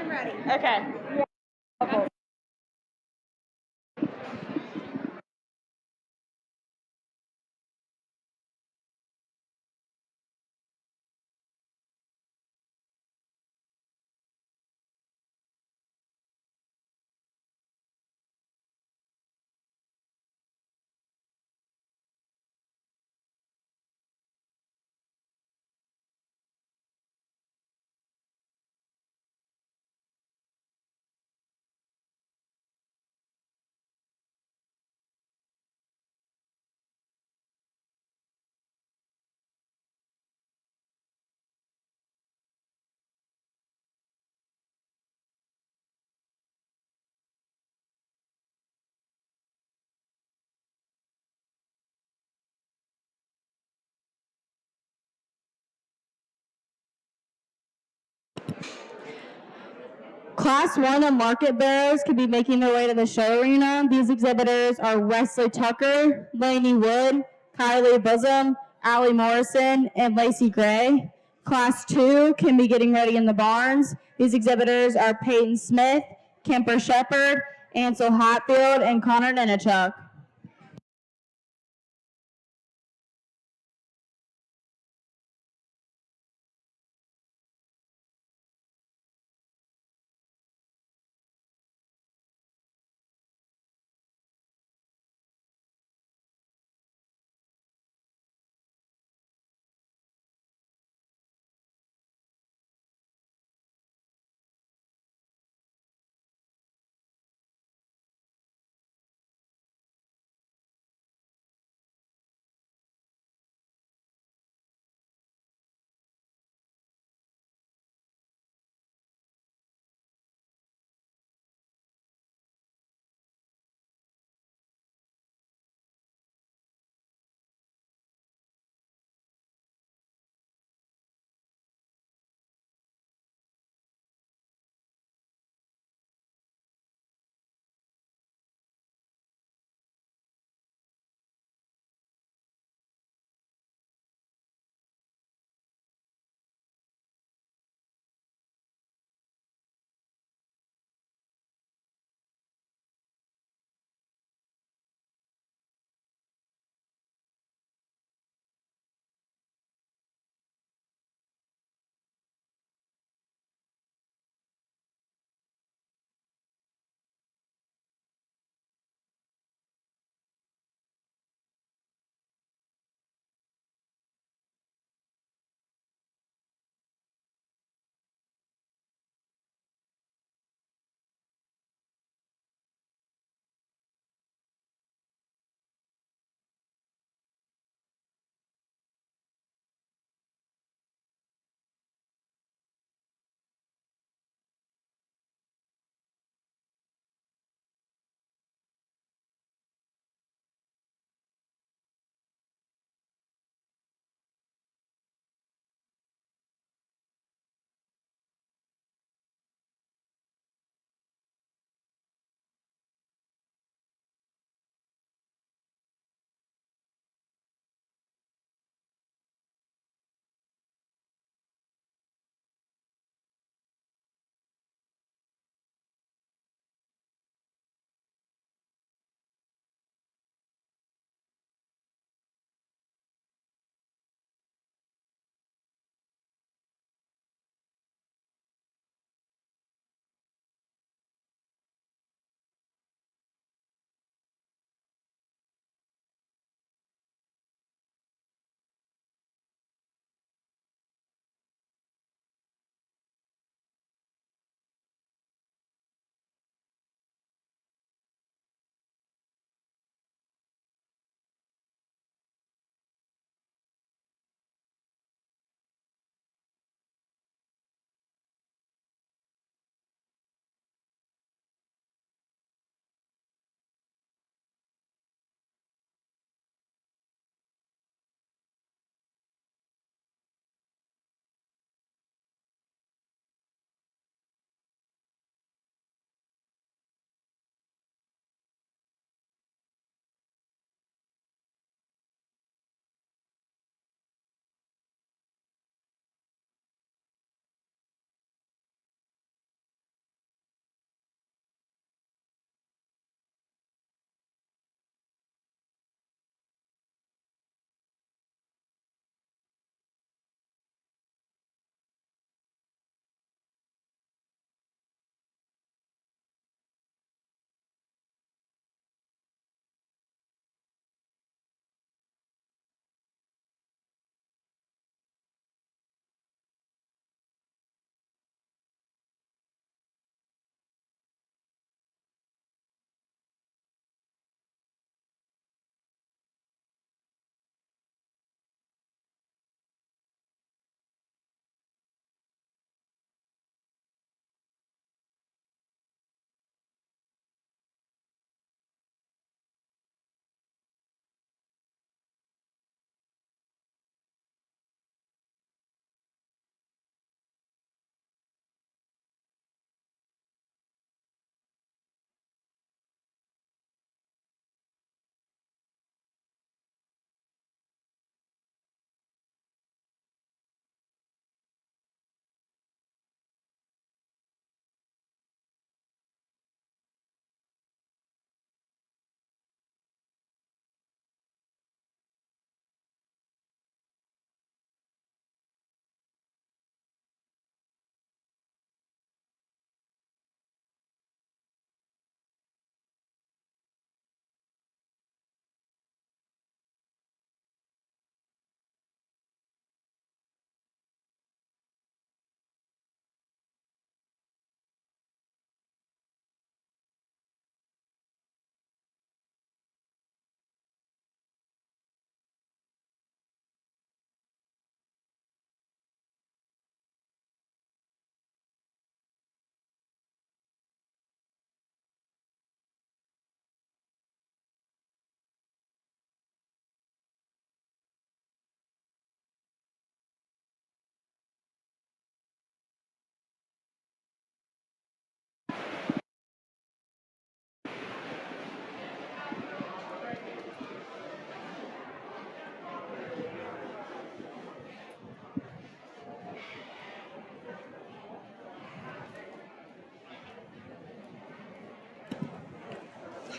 ready. Okay. Class 1 of market barrows could be making their way to the show arena. These exhibitors are Wesley Tucker, Lainey Wood, Kylie Bosom, Allie Morrison, and Lacey Gray. Class 2 can be getting ready in the barns. These exhibitors are Peyton Smith, Kemper Shepard, Ansel Hatfield, and Connor Nenachuk.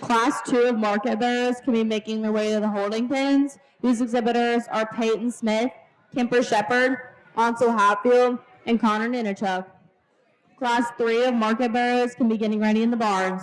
Class 2 of market bearers can be making their way to the holding pens. These exhibitors are Peyton Smith, Kemper Shepard, Ansel Hatfield, and Connor Ninachuk. Class 3 of market bearers can be getting ready in the barns.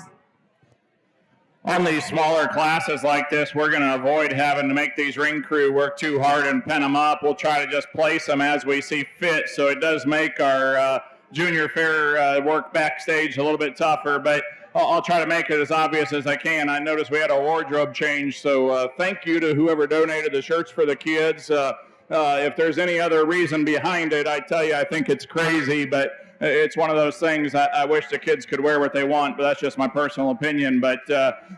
On these smaller classes like this, we're going to avoid having to make these ring crew work too hard and pen them up. We'll try to just place them as we see fit, so it does make our junior fair work backstage a little bit tougher, but I'll try to make it as obvious as I can. I noticed we had a wardrobe change, so thank you to whoever donated the shirts for the kids. If there's any other reason behind it, I tell you, I think it's crazy, but it's one of those things I wish the kids could wear what they want, but that's just my personal opinion. But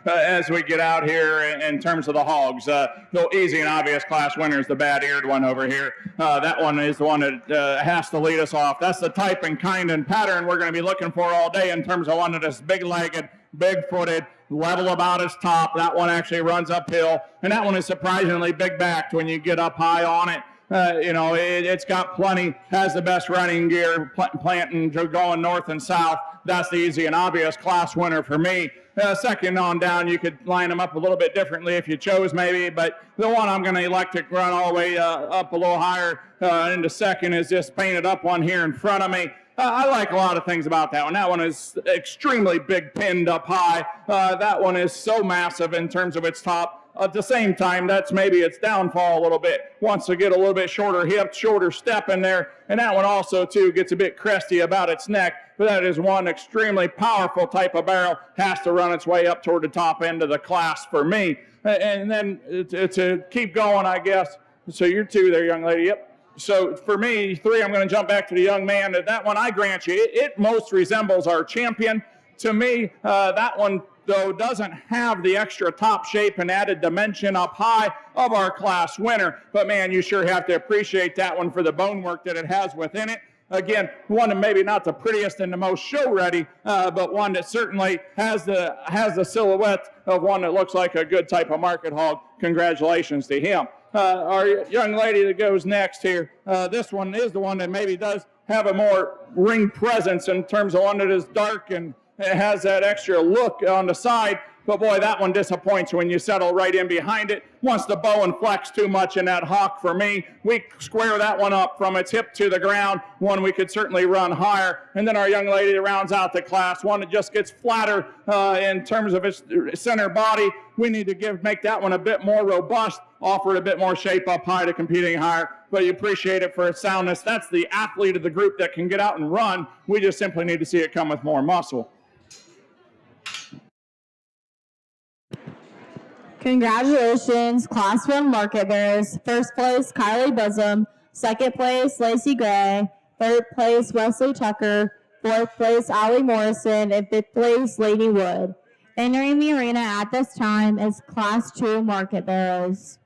as we get out here in terms of the hogs, the easy and obvious class winner is the bad-eared one over here. That one is the one that has to lead us off. That's the type and kind and pattern we're going to be looking for all day in terms of one that is big-legged, big-footed, level about its top. That one actually runs uphill, and that one is surprisingly big-backed when you get up high on it. It's got plenty, has the best running gear, planting, going north and south. That's the easy and obvious class winner for me. Second on down, you could line them up a little bit differently if you chose maybe, but the one I'm going to elect to run all the way up a little higher into second is this painted up one here in front of me. I like a lot of things about that one. That one is extremely big, pinned up high. That one is so massive in terms of its top. At the same time, that's maybe its downfall a little bit. Wants to get a little bit shorter hip, shorter step in there. And that one also, too, gets a bit cresty about its neck. But that is one extremely powerful type of barrel. Has to run its way up toward the top end of the class for me. And then to keep going, I guess. So you're two there, young lady. Yep. So for me, three, I'm going to jump back to the young man. That one, I grant you, it most resembles our champion. To me, that one, though, doesn't have the extra top shape and added dimension up high of our class winner. But, man, you sure have to appreciate that one for the bone work that it has within it. Again, one that maybe not the prettiest and the most show-ready, but one that certainly has the silhouette of one that looks like a good type of market hog. Congratulations to him. Our young lady that goes next here, this one is the one that maybe does have a more ring presence in terms of one that is dark and it has that extra look on the side. But boy, that one disappoints when you settle right in behind it. Wants to bow and flex too much in that hock for me. We square that one up from its hip to the ground. One we could certainly run higher. And then our young lady that rounds out the class, one that just gets flatter in terms of its center body. We need to make that one a bit more robust, offer it a bit more shape up high to competing higher. But you appreciate it for its soundness. That's the athlete of the group that can get out and run. We just simply need to see it come with more muscle. Congratulations, Class 1 market bearers. First place, Kylie Bosom. Second place, Lacey Gray. Third place, Wesley Tucker. Fourth place, Allie Morrison. And fifth place, Lady Wood. Entering the arena at this time is Class 2 market bearers.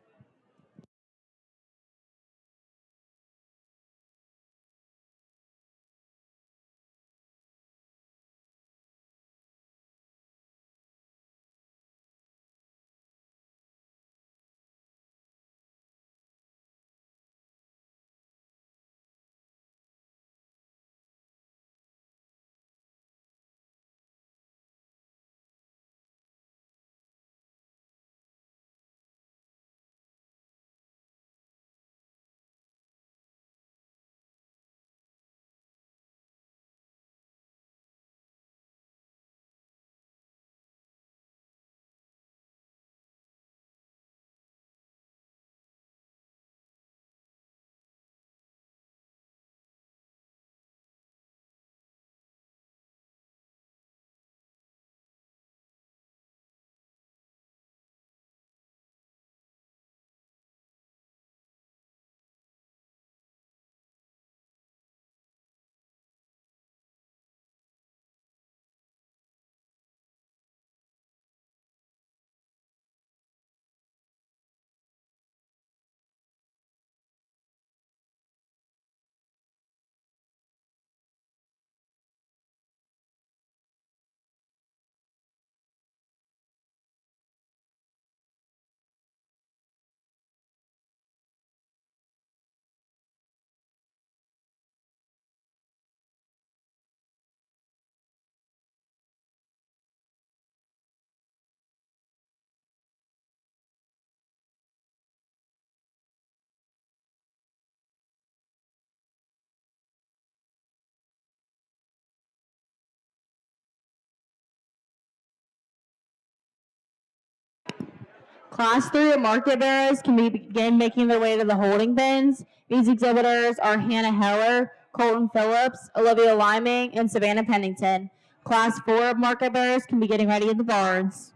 Class 3 of market barrows can begin making their way to the holding bins. These exhibitors are Hannah Heller, Colton Phillips, Olivia Liming, and Savannah Pennington. Class 4 of market barrows can be getting ready in the barns.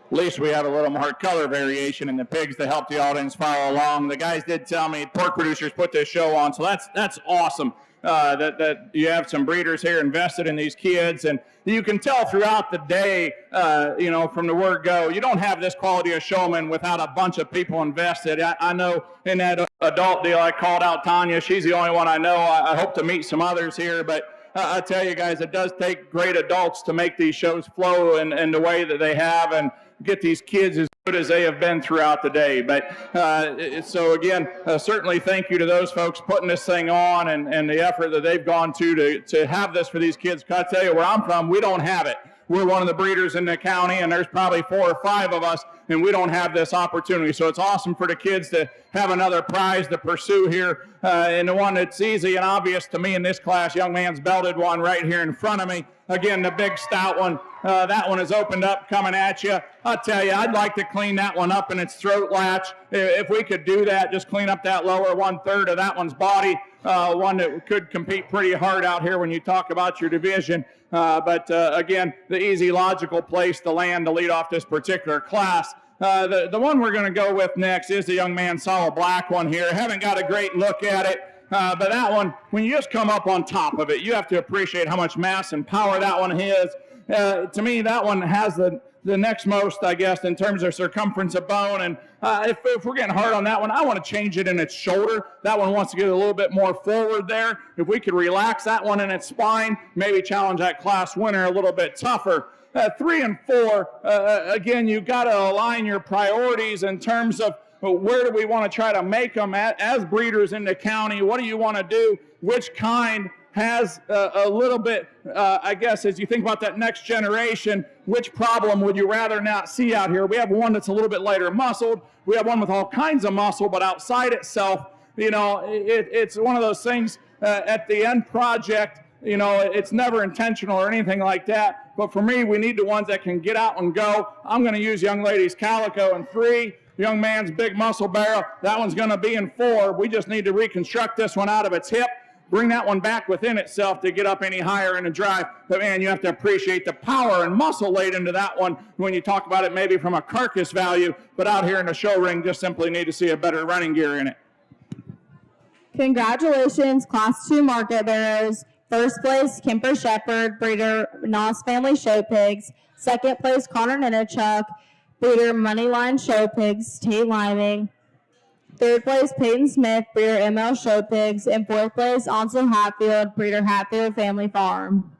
At least we have a little more color variation in the pigs to help the audience follow along. The guys did tell me pork producers put this show on, so that's awesome. That you have some breeders here invested in these kids, and you can tell throughout the day, from the word go, you don't have this quality of showman without a bunch of people invested. I know in that adult deal I called out Tanya. She's the only one I know. I hope to meet some others here, but I tell you guys, it does take great adults to make these shows flow in the way that they have and get these kids as good as they have been throughout the day. But so again, certainly thank you to those folks putting this thing on and the effort that they've gone to have this for these kids. I tell you, where I'm from, we don't have it. We're one of the breeders in the county, and there's probably 4 or 5 of us, and we don't have this opportunity. So it's awesome for the kids to have another prize to pursue here. And the one that's easy and obvious to me in this class, young man's belted one right here in front of me. Again, the big stout one, that one is opened up coming at you. I'll tell you, I'd like to clean that one up in its throat latch. If we could do that, just clean up that lower 1/3 of that one's body, one that could compete pretty hard out here when you talk about your division. But again, the easy, logical place to land to lead off this particular class. The one we're going to go with next is the young man solid black one here. Haven't got a great look at it. But that one, when you just come up on top of it, you have to appreciate how much mass and power that one has. To me, that one has the next most, I guess, in terms of circumference of bone. And if we're getting hard on that one, I want to change it in its shoulder. That one wants to get a little bit more forward there. If we could relax that one in its spine, maybe challenge that class winner a little bit tougher. 3 and 4, again, you've got to align your priorities in terms of where do we want to try to make them at as breeders in the county? What do you want to do? Which kind has a little bit, I guess, as you think about that next generation, which problem would you rather not see out here? We have one that's a little bit lighter muscled. We have one with all kinds of muscle, but outside itself, it's one of those things at the end project, it's never intentional or anything like that. But for me, we need the ones that can get out and go. I'm going to use young lady's calico in 3. Young man's big muscle barrow, that one's going to be in 4. We just need to reconstruct this one out of its hip, bring that one back within itself to get up any higher in the drive. But man, you have to appreciate the power and muscle laid into that one when you talk about it maybe from a carcass value, but out here in the show ring, just simply need to see a better running gear in it. Congratulations, Class 2 market barrows. First place, Kemper Shepherd, breeder Noss Family Show Pigs. Second place, Connor Ninichuk, breeder Moneyline Show Pigs, Tate Liming. Third place, Peyton Smith, breeder ML Show Pigs. And fourth place, Onslow Hatfield, breeder Hatfield Family Farm.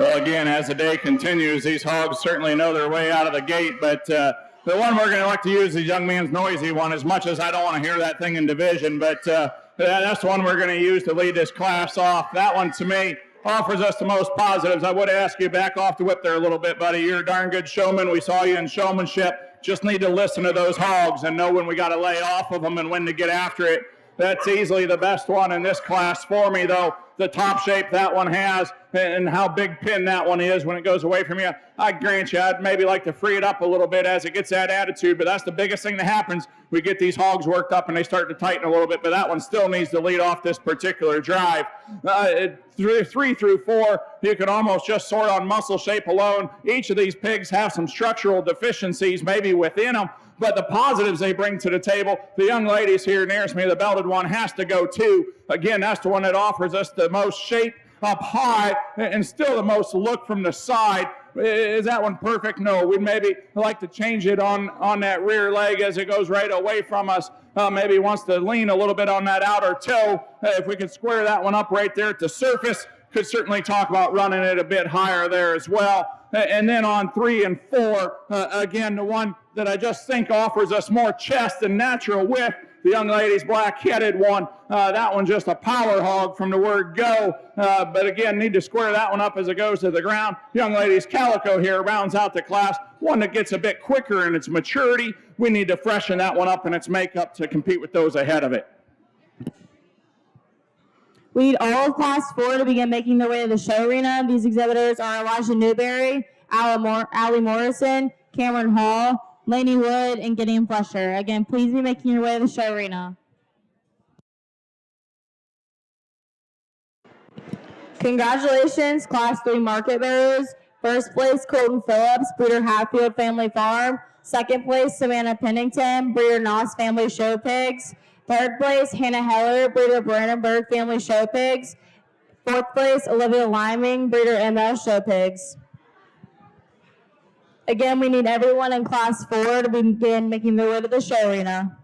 Well, again, as the day continues, these hogs certainly know their way out of the gate, but the one we're going to like to use, the young man's noisy one, as much as I don't want to hear that thing in division, but that's the one we're going to use to lead this class off. That one, to me, offers us the most positives. I would ask you back off the whip there a little bit, buddy. You're a darn good showman. We saw you in showmanship. Just need to listen to those hogs and know when we got to lay off of them and when to get after it. That's easily the best one in this class for me, though. The top shape that one has and how big pin that one is when it goes away from you. I grant you, I'd maybe like to free it up a little bit as it gets that attitude, but that's the biggest thing that happens. We get these hogs worked up and they start to tighten a little bit, but that one still needs to lead off this particular drive. 3 through 4, you can almost just sort on muscle shape alone. Each of these pigs have some structural deficiencies maybe within them, but the positives they bring to the table, the young ladies here nearest me, the belted one has to go too. Again, that's the one that offers us the most shape up high and still the most look from the side. Is that one perfect? No. We'd maybe like to change it on that rear leg as it goes right away from us. Maybe wants to lean a little bit on that outer toe. If we could square that one up right there at the surface, could certainly talk about running it a bit higher there as well. And then on 3 and 4, again, the one that I just think offers us more chest and natural width, the young lady's black-headed one. That one's just a power hog from the word go. But again, need to square that one up as it goes to the ground. Young lady's calico here rounds out the class. One that gets a bit quicker in its maturity. We need to freshen that one up in its makeup to compete with those ahead of it. We need all of Class 4 to begin making their way to the show arena. These exhibitors are Elijah Newberry, Allie Morrison, Cameron Hall, Laney Wood, and Gideon Flesher. Again, please be making your way to the show arena. Congratulations, Class 3 Market Barrows. First place, Colton Phillips, Breeder Hatfield Family Farm. Second place, Savannah Pennington, Breeder Noss Family Show Pigs. Third place, Hannah Heller, Breeder Brandenburg Family Show Pigs. Fourth place, Olivia Liming, Breeder MS Show Pigs. Again, we need everyone in Class 4 to begin making their way to the show arena.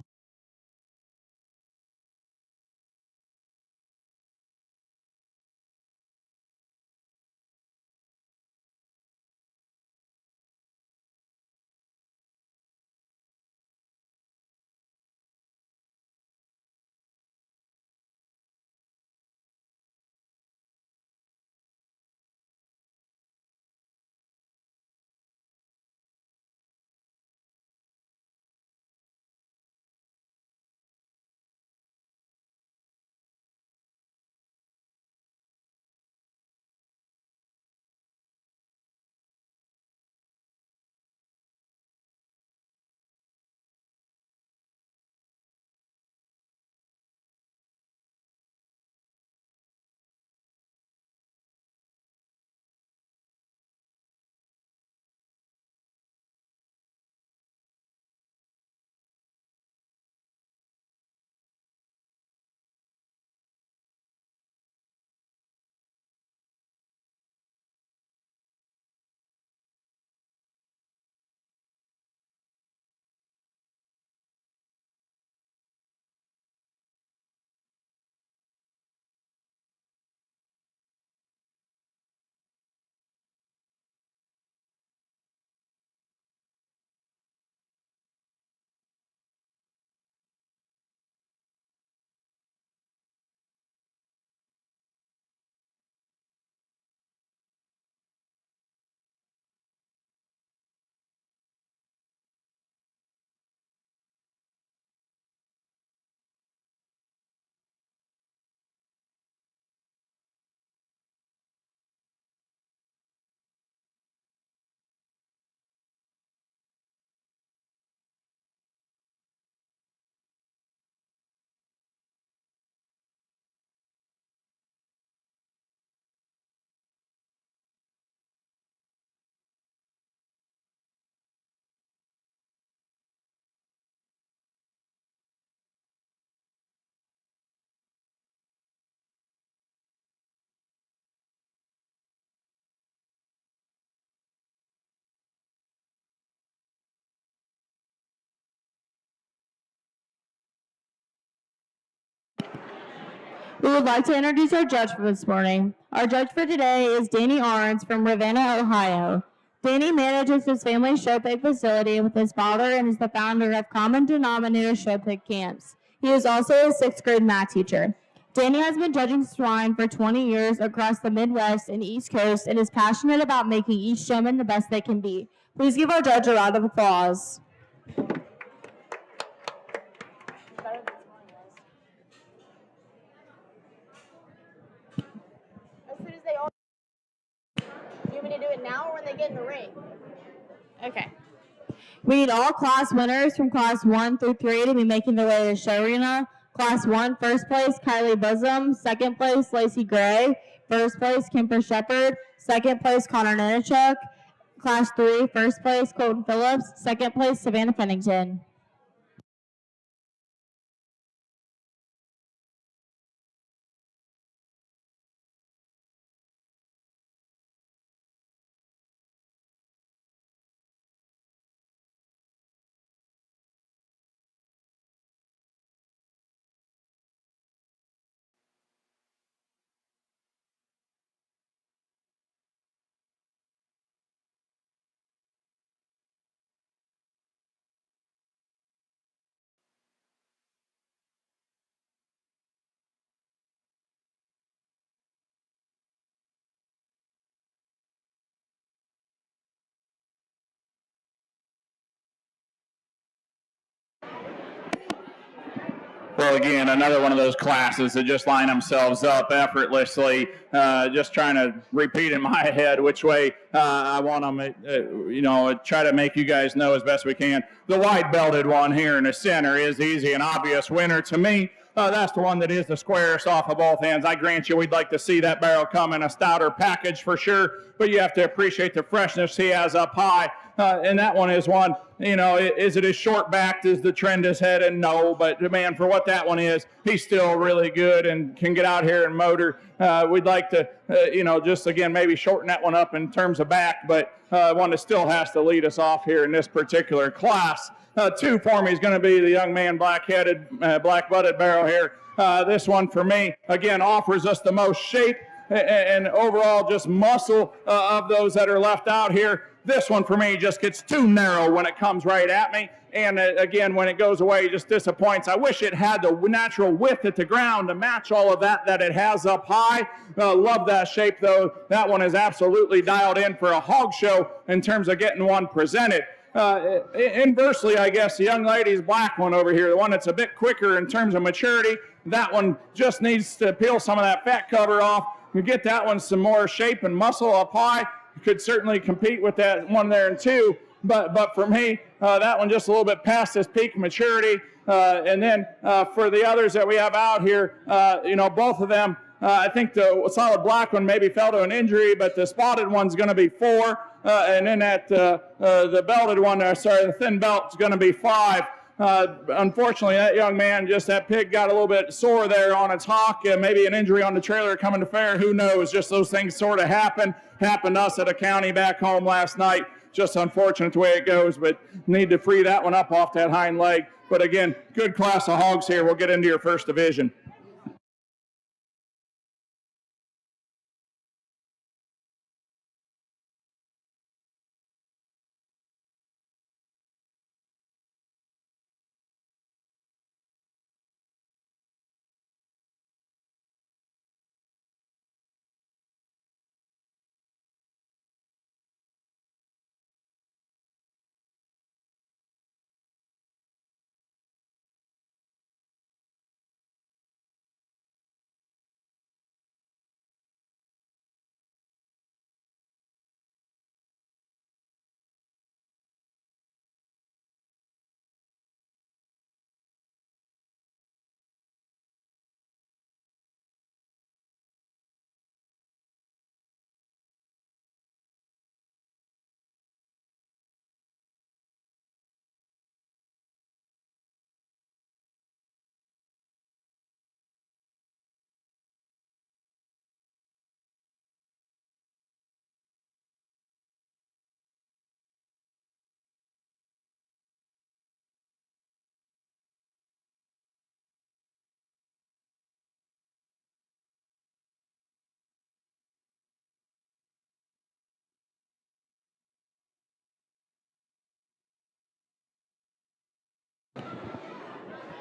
We would like to introduce our judge for this morning. Our judge for today is Danny Arns from Ravenna, Ohio. Danny manages his family show pig facility with his father and is the founder of Common Denominator Show Pig Camps. He is also a 6th grade math teacher. Danny has been judging swine for 20 years across the Midwest and East Coast and is passionate about making each showman the best they can be. Please give our judge a round of applause. As soon as they all... You want me to do it now or when they get in the ring? Okay. We need all class winners from class 1 through 3 to be making their way to the show arena. Class 1, first place, Kylie Bosom. Second place, Lacey Gray. First place, Kemper Shepard. Second place, Connor Nenichuk. Class 3, first place, Colton Phillips. Second place, Savannah Pennington. Well, again, another one of those classes that just line themselves up effortlessly, just trying to repeat in my head which way I want them, try to make you guys know as best we can. The white belted one here in the center is easy and obvious winner to me. That's the one that is the squarest off of both ends. I grant you we'd like to see that barrel come in a stouter package for sure, but you have to appreciate the freshness he has up high. And that one is one, is it as short backed as the trend is headed? No, but man, for what that one is, he's still really good and can get out here and motor. We'd like to, just again, maybe shorten that one up in terms of back, but one that still has to lead us off here in this particular class. 2 for me is going to be the young man, black-headed, black-butted barrel here. This one for me, again, offers us the most shape and overall just muscle of those that are left out here. This one for me just gets too narrow when it comes right at me. And again, when it goes away, it just disappoints. I wish it had the natural width at the ground to match all of that it has up high. Love that shape, though. That one is absolutely dialed in for a hog show in terms of getting one presented. Inversely, I guess, the young lady's black one over here, the one that's a bit quicker in terms of maturity, that one just needs to peel some of that fat cover off. You get that one some more shape and muscle up high. You could certainly compete with that one there in 2. But for me, that one just a little bit past its peak maturity. And then for the others that we have out here, both of them, I think the solid black one maybe fell to an injury, but the spotted one's going to be 4. And then the belted one, the thin belt is going to be 5. Unfortunately, that young man, that pig got a little bit sore there on its hock, maybe an injury on the trailer coming to fair, who knows, just those things sort of happened to us at a county back home last night. Just unfortunate the way it goes, but need to free that one up off that hind leg. But again, good class of hogs here. We'll get into your first division.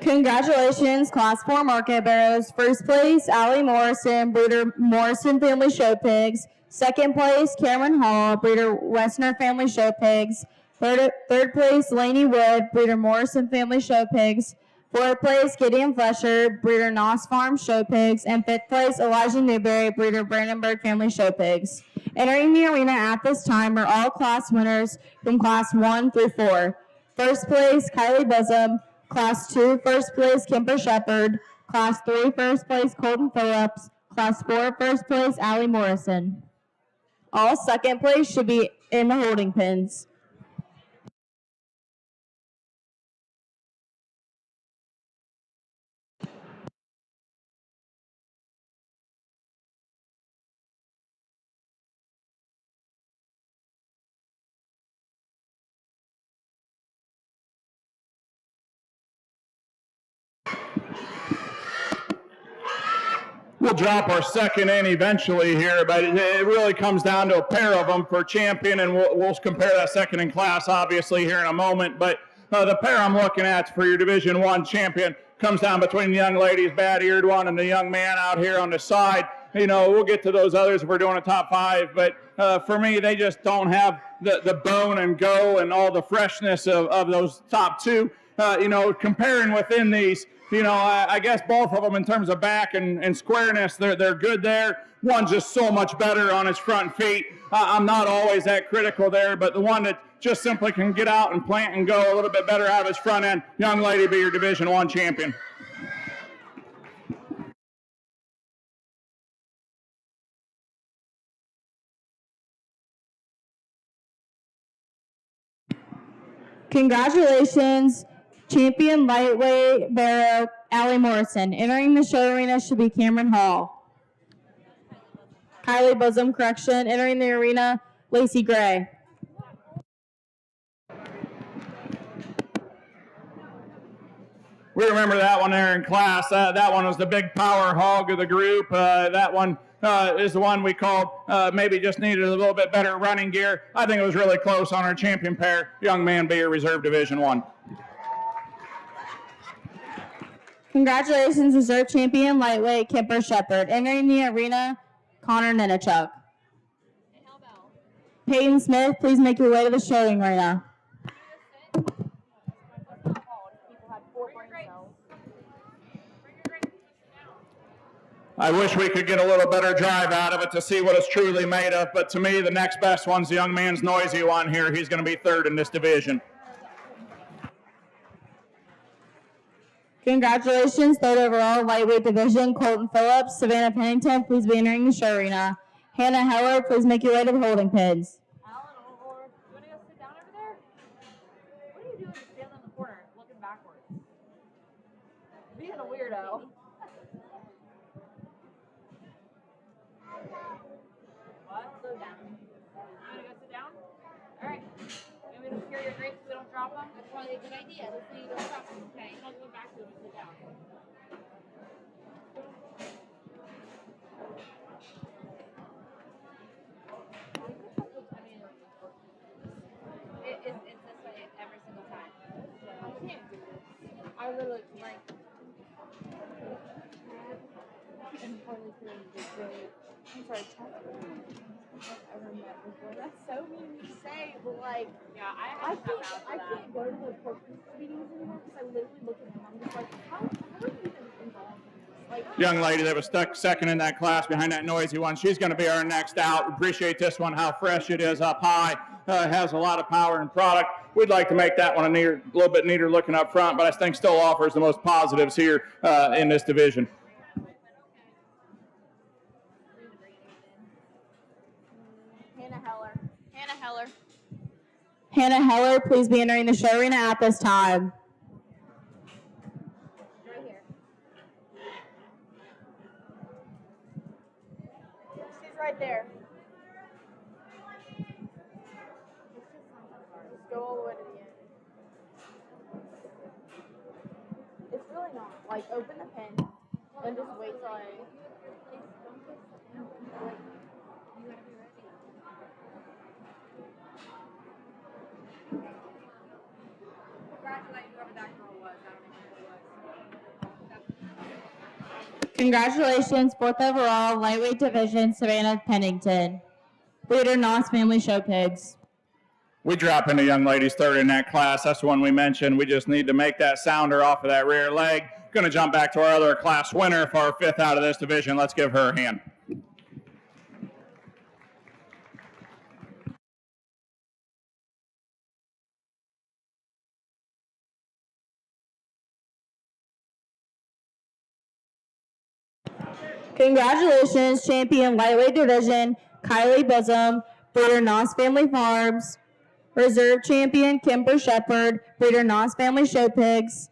Congratulations, Class 4 Market Barrows. First place, Allie Morrison, breeder Morrison Family Show Pigs. Second place, Cameron Hall, breeder Westner Family Show Pigs. Third place, Laney Wood, breeder Morrison Family Show Pigs. Fourth place, Gideon Flesher, breeder Noss Farm Show Pigs. And fifth place, Elijah Newberry, breeder Brandenburg Family Show Pigs. Entering the arena at this time are all class winners from Class 1 through 4. First place, Kylie Bosom. Class 2, first place, Kemper Shepard. Class 3, first place, Colton Phillips. Class 4, first place, Allie Morrison. All second place should be in the holding pens. We'll drop our second in eventually here, but it really comes down to a pair of them for champion, and we'll compare that second in class obviously here in a moment. But the pair I'm looking at for your Division I champion comes down between the young lady's bad-eared one and the young man out here on the side. You know, we'll get to those others if we're doing a top 5, but for me, they just don't have the bone and go and all the freshness of those top 2. You know, comparing within these, you know, I guess both of them in terms of back and squareness, they're good there. One's just so much better on his front feet. I'm not always that critical there, but the one that just simply can get out and plant and go a little bit better out of his front end, young lady, be your Division I champion. Congratulations, champion lightweight barrow, Allie Morrison. Entering the show arena should be Cameron Hall. Kylie Bosom, correction. Entering the arena, Lacey Gray. We remember that one there in class. That one was the big power hog of the group. That one is the one we called maybe just needed a little bit better running gear. I think it was really close on our champion pair. Young man, be your reserve Division I. Congratulations, reserve champion lightweight Kemper Shepard. Entering the arena, Connor Nenachuk. Peyton Smith, please make your way to the showing arena. I wish we could get a little better drive out of it to see what it's truly made of, but to me, the next best one's the young man's noisy one here. He's going to be third in this division. Congratulations, third overall lightweight division, Colton Phillips. Savannah Pennington, please be entering the show arena. Hannah Heller, please make your way to the holding pens. Alan, or you want to go sit down over there? What are you doing standing in the corner, looking backwards? Being a weirdo. What? Slow down. You want to go sit down? All right. You want me to secure your grapes so we don't drop them? That's probably a good idea. Let's see you don't drop them, okay? I'll go back to them and sit down. It's this way every single time. I can't do this. I literally like. I'm sorry, I've ever met before. That's so mean to say, but like, yeah, I can't go to the corporate meetings anymore because I literally look at them. I'm just like, how are you even involved in this? Like, Young lady that was stuck second in that class behind that noisy one, she's going to be our next out. Appreciate this one, how fresh it is up high. Has a lot of power and product. We'd like to make that one a little bit neater looking up front, but I think still offers the most positives here in this division. Hannah Heller, please be entering the show arena at this time. right here. She's right there. Just go all the way to the end. It's really not. Like, open the pen and just wait till I... Congratulate whoever that girl was. I don't know who it was. Congratulations, 4th overall, lightweight division, Savannah Pennington. Breeder Noss Family Show Pigs. We drop into young ladies third in that class. That's the one we mentioned. We just need to make that sounder off of that rear leg. Going to jump back to our other class winner for our 5th out of this division. Let's give her a hand. Congratulations, champion lightweight division, Kylie Bosom, breeder Noss Family Farms. Reserve champion, Kimber Shepherd, breeder Noss Family Show Pigs.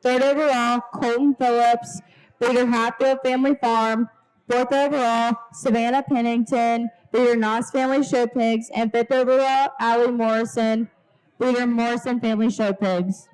3rd overall, Colton Phillips, breeder Hatfield Family Farm. 4th overall, Savannah Pennington, breeder Noss Family Show Pigs. And 5th overall, Allie Morrison, breeder Morrison Family Show Pigs.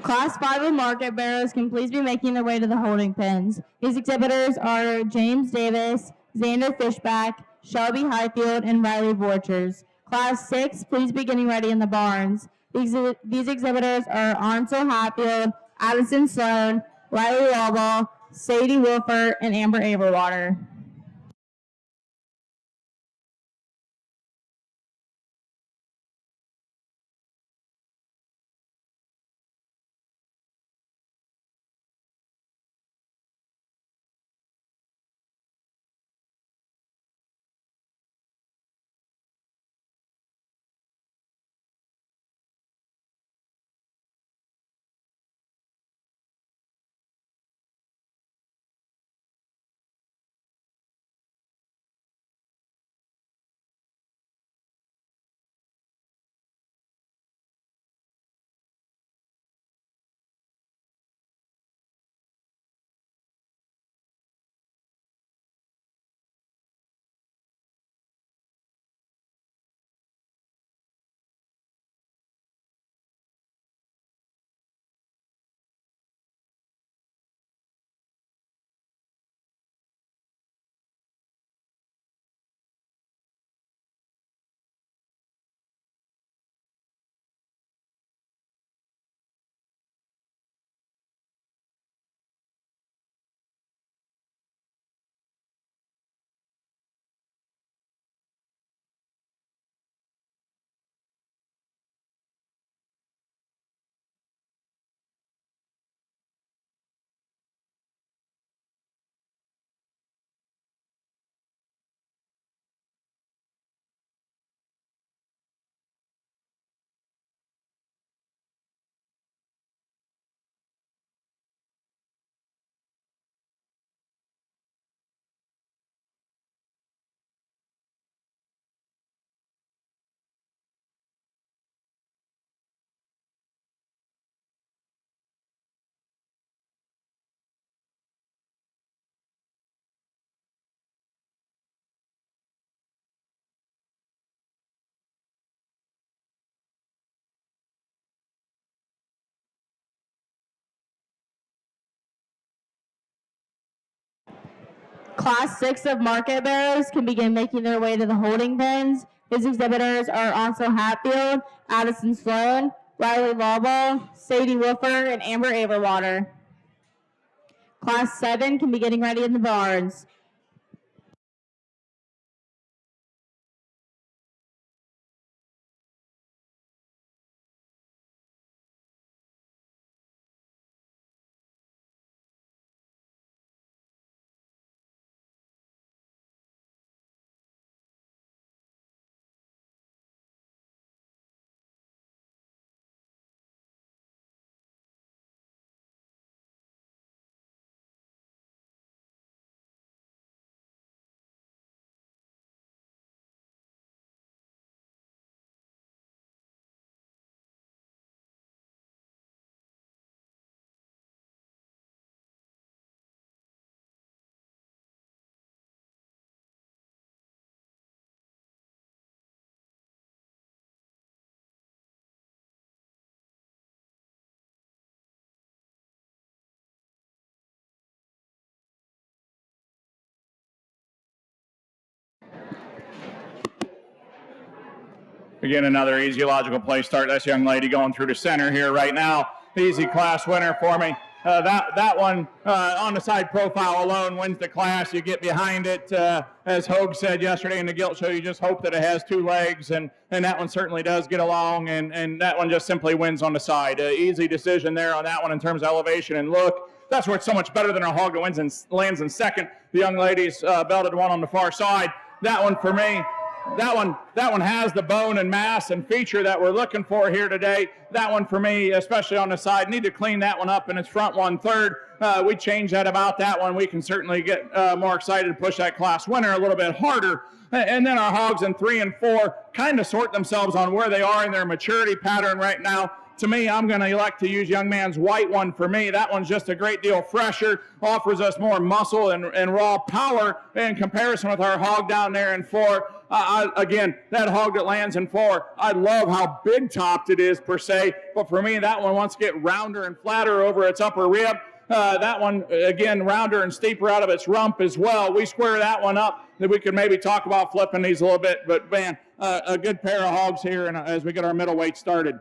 Class 5 of market barrows can please be making their way to the holding pens. These exhibitors are James Davis, Xander Fishback, Shelby Highfield, and Riley Borchers. Class 6, please be getting ready in the barns. These exhibitors are Ansel Hatfield, Addison Sloan, Riley Lawball, Sadie Wilford, and Amber Averwater. Class 6 of market barrows can begin making their way to the holding pens. His exhibitors are Ansel Hatfield, Addison Sloan, Riley Lawball, Sadie Wilford, and Amber Averwater. Class 7 can be getting ready in the barns. Again, another easy, logical play start. That's young lady going through the center here right now. Easy class winner for me. That one on the side profile alone wins the class. You get behind it, as Hogue said yesterday in the Gilt show, you just hope that it has two legs, and that one certainly does get along, and that one just simply wins on the side. Easy decision there on that one in terms of elevation and look. That's where it's so much better than a hog that wins and lands in second. The young ladies belted one on the far side. That one for me. That one has the bone and mass and feature that we're looking for here today. That one for me, especially on the side, need to clean that one up in its front 1/3. We change that about that one. We can certainly get more excited to push that class winner a little bit harder. And then our hogs in 3 and 4 kind of sort themselves on where they are in their maturity pattern right now. To me, I'm going to elect to use young man's white one for me. That one's just a great deal fresher, offers us more muscle and raw power in comparison with our hog down there in 4. Again, that hog that lands in 4, I love how big topped it is per se, but for me, that one wants to get rounder and flatter over its upper rib. That one, again, rounder and steeper out of its rump as well. We square that one up, that we could maybe talk about flipping these a little bit, but man, a good pair of hogs here and as we get our middleweight started.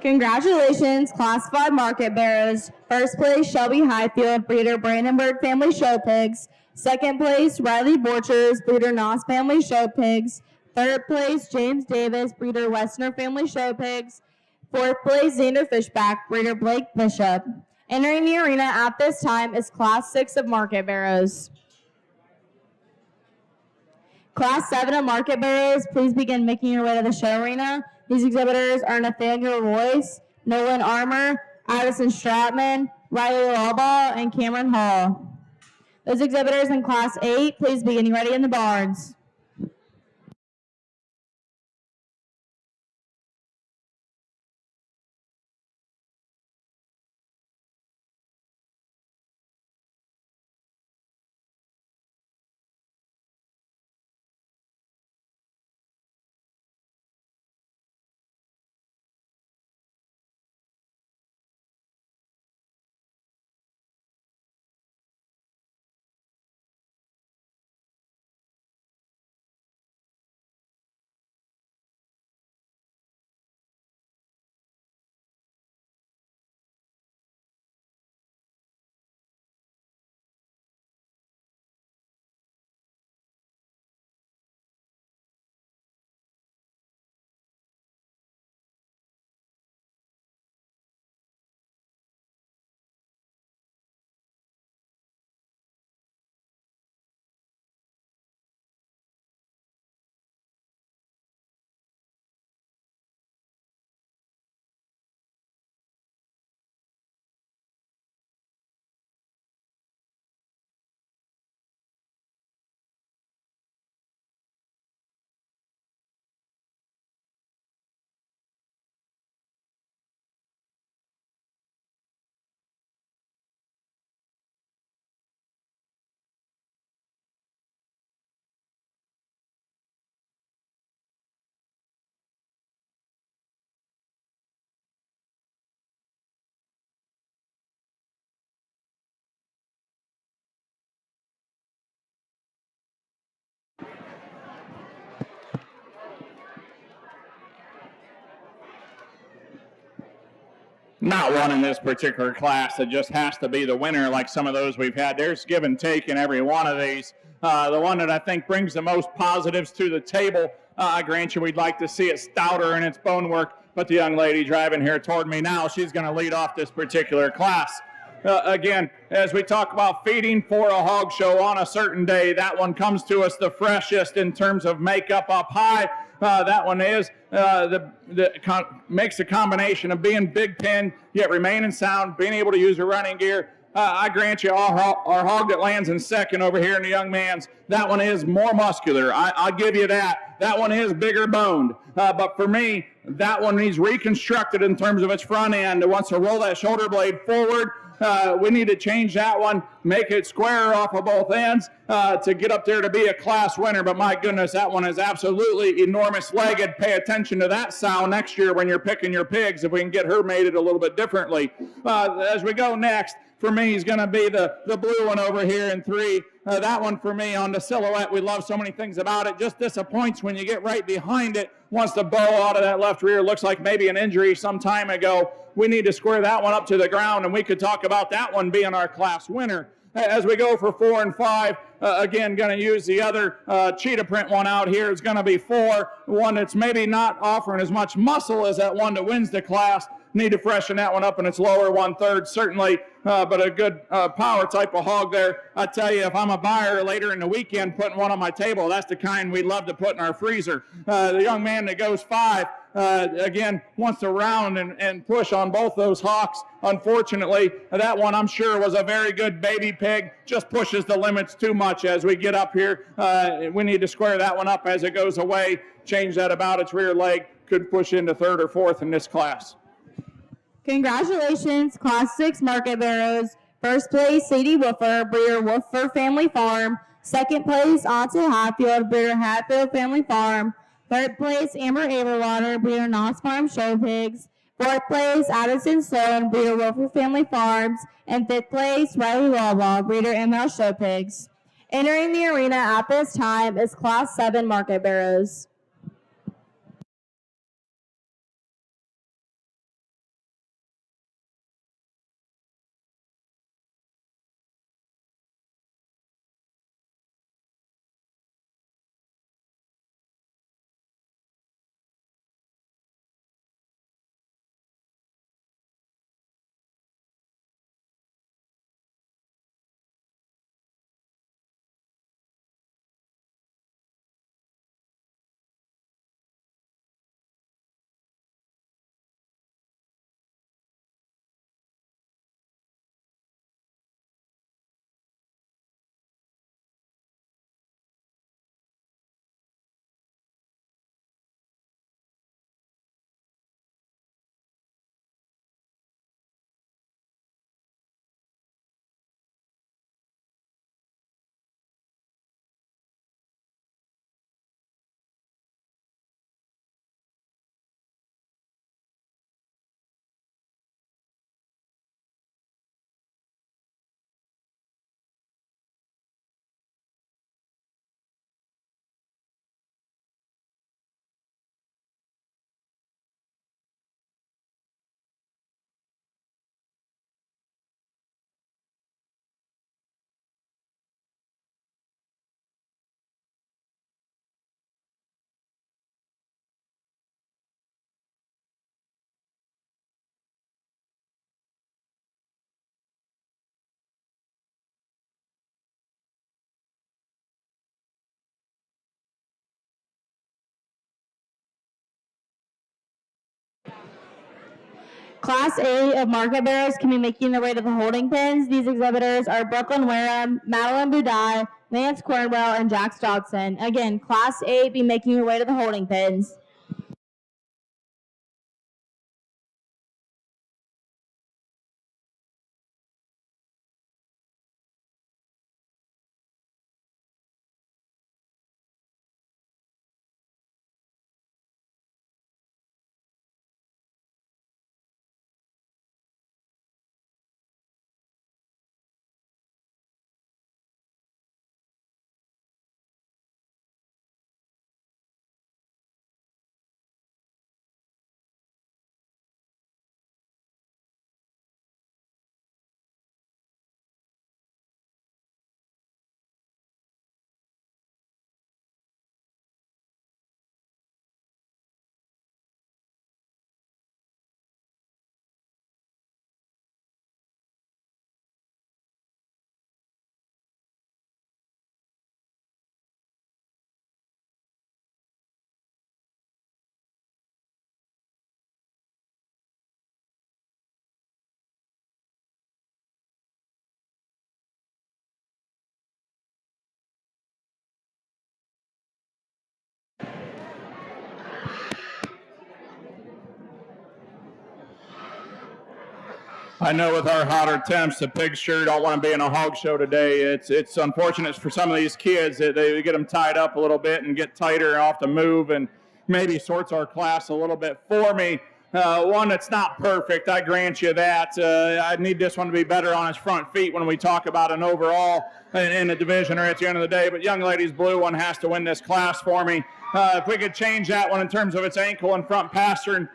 Congratulations, Class 5 Market Barrows. First place, Shelby Highfield, breeder Brandenburg Family Show Pigs. Second place, Riley Borchers, breeder Noss Family Show Pigs. Third place, James Davis, breeder Westner Family Show Pigs. Fourth place, Xander Fishback, breeder Blake Bishop. Entering the arena at this time is Class 6 of Market Barrows. Class 7 of Market Barrows, please begin making your way to the show arena. These exhibitors are Nathaniel Royce, Nolan Armour, Addison Stratman, Riley Lawbaugh, and Cameron Hall. Those exhibitors in Class 8, please be getting ready in the barns. Not one in this particular class that just has to be the winner like some of those we've had. There's give and take in every one of these. The one that I think brings the most positives to the table, I grant you we'd like to see it stouter in its bone work, but the young lady driving here toward me now, she's going to lead off this particular class. Again, as we talk about feeding for a hog show on a certain day, that one comes to us the freshest in terms of makeup up high. That one is makes a combination of being big pen, yet remaining sound, being able to use a running gear. I grant you our hog that lands in second over here in the young man's, that one is more muscular. I'll give you that. That one is bigger boned. But for me, that one needs reconstructed in terms of its front end. It wants to roll that shoulder blade forward. We need to change that one, make it square off of both ends to get up there to be a class winner. But my goodness, that one is absolutely enormous legged. Pay attention to that sow next year when you're picking your pigs, if we can get her mated a little bit differently. As we go next, for me, is going to be the blue one over here in 3. That one for me on the silhouette, we love so many things about it. Just disappoints when you get right behind it. Wants to bow out of that left rear. Looks like maybe an injury some time ago. We need to square that one up to the ground, and we could talk about that one being our class winner. As we go for 4 and 5, again, going to use the other cheetah print one out here. It's going to be 4, one that's maybe not offering as much muscle as that one that wins the class. Need to freshen that one up in its lower 1/3, certainly, but a good power type of hog there. I tell you, if I'm a buyer later in the weekend putting one on my table, that's the kind we love to put in our freezer. The young man that goes 5, again, wants to round and push on both those hawks. Unfortunately, that one I'm sure was a very good baby pig, just pushes the limits too much as we get up here. We need to square that one up as it goes away, change that about its rear leg, could push into 3rd or 4th in this class. Congratulations, Class 6 Market Barrows. First place, Sadie Woofer, breeder Woofer Family Farm. Second place, Auntie Hatfield, breeder Hatfield Family Farm. Third place, Amber Averwater, breeder Knox Farm Show Pigs. Fourth place, Addison Sloan, breeder Woofer Family Farms. And fifth place, Riley Wawa, breeder ML Show Pigs. Entering the arena at this time is Class 7 Market Barrows. Class A of Market Barrows can be making their way to the holding pens. These exhibitors are Brooklyn Wareham, Madeline Budai, Lance Cornwell, and Jax Dodson. Again, Class A be making your way to the holding pens. I know with our hotter temps, the pigs sure don't want to be in a hog show today. It's unfortunate for some of these kids that they get them tied up a little bit and get tighter and off the move, and maybe sorts our class a little bit for me. One that's not perfect, I grant you that. I need this one to be better on his front feet when we talk about an overall in a division or at the end of the day. But young ladies blue one has to win this class for me. If we could change that one in terms of its ankle and front pastern,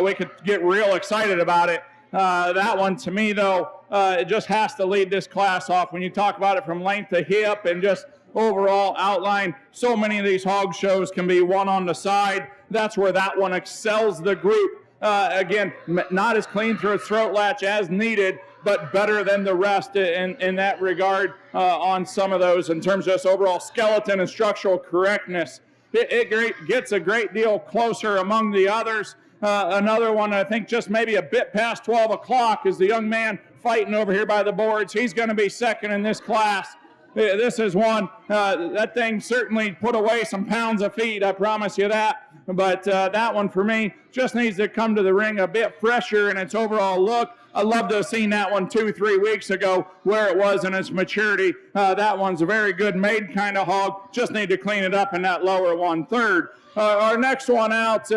we could get real excited about it. That one, to me, though, it just has to lead this class off. When you talk about it from length to hip and just overall outline, so many of these hog shows can be one on the side. That's where that one excels the group. Again, not as clean through its throat latch as needed, but better than the rest in that regard on some of those in terms of just overall skeleton and structural correctness. It gets a great deal closer among the others. Another one, I think just maybe a bit past 12 o'clock is the young man fighting over here by the boards. He's going to be second in this class. This is one, that thing certainly put away some pounds of feed, I promise you that. But that one for me just needs to come to the ring a bit fresher in its overall look. I'd love to have seen that one 2-3 weeks ago where it was in its maturity. That one's a very good made kind of hog. Just need to clean it up in that lower 1/3. Our next one out,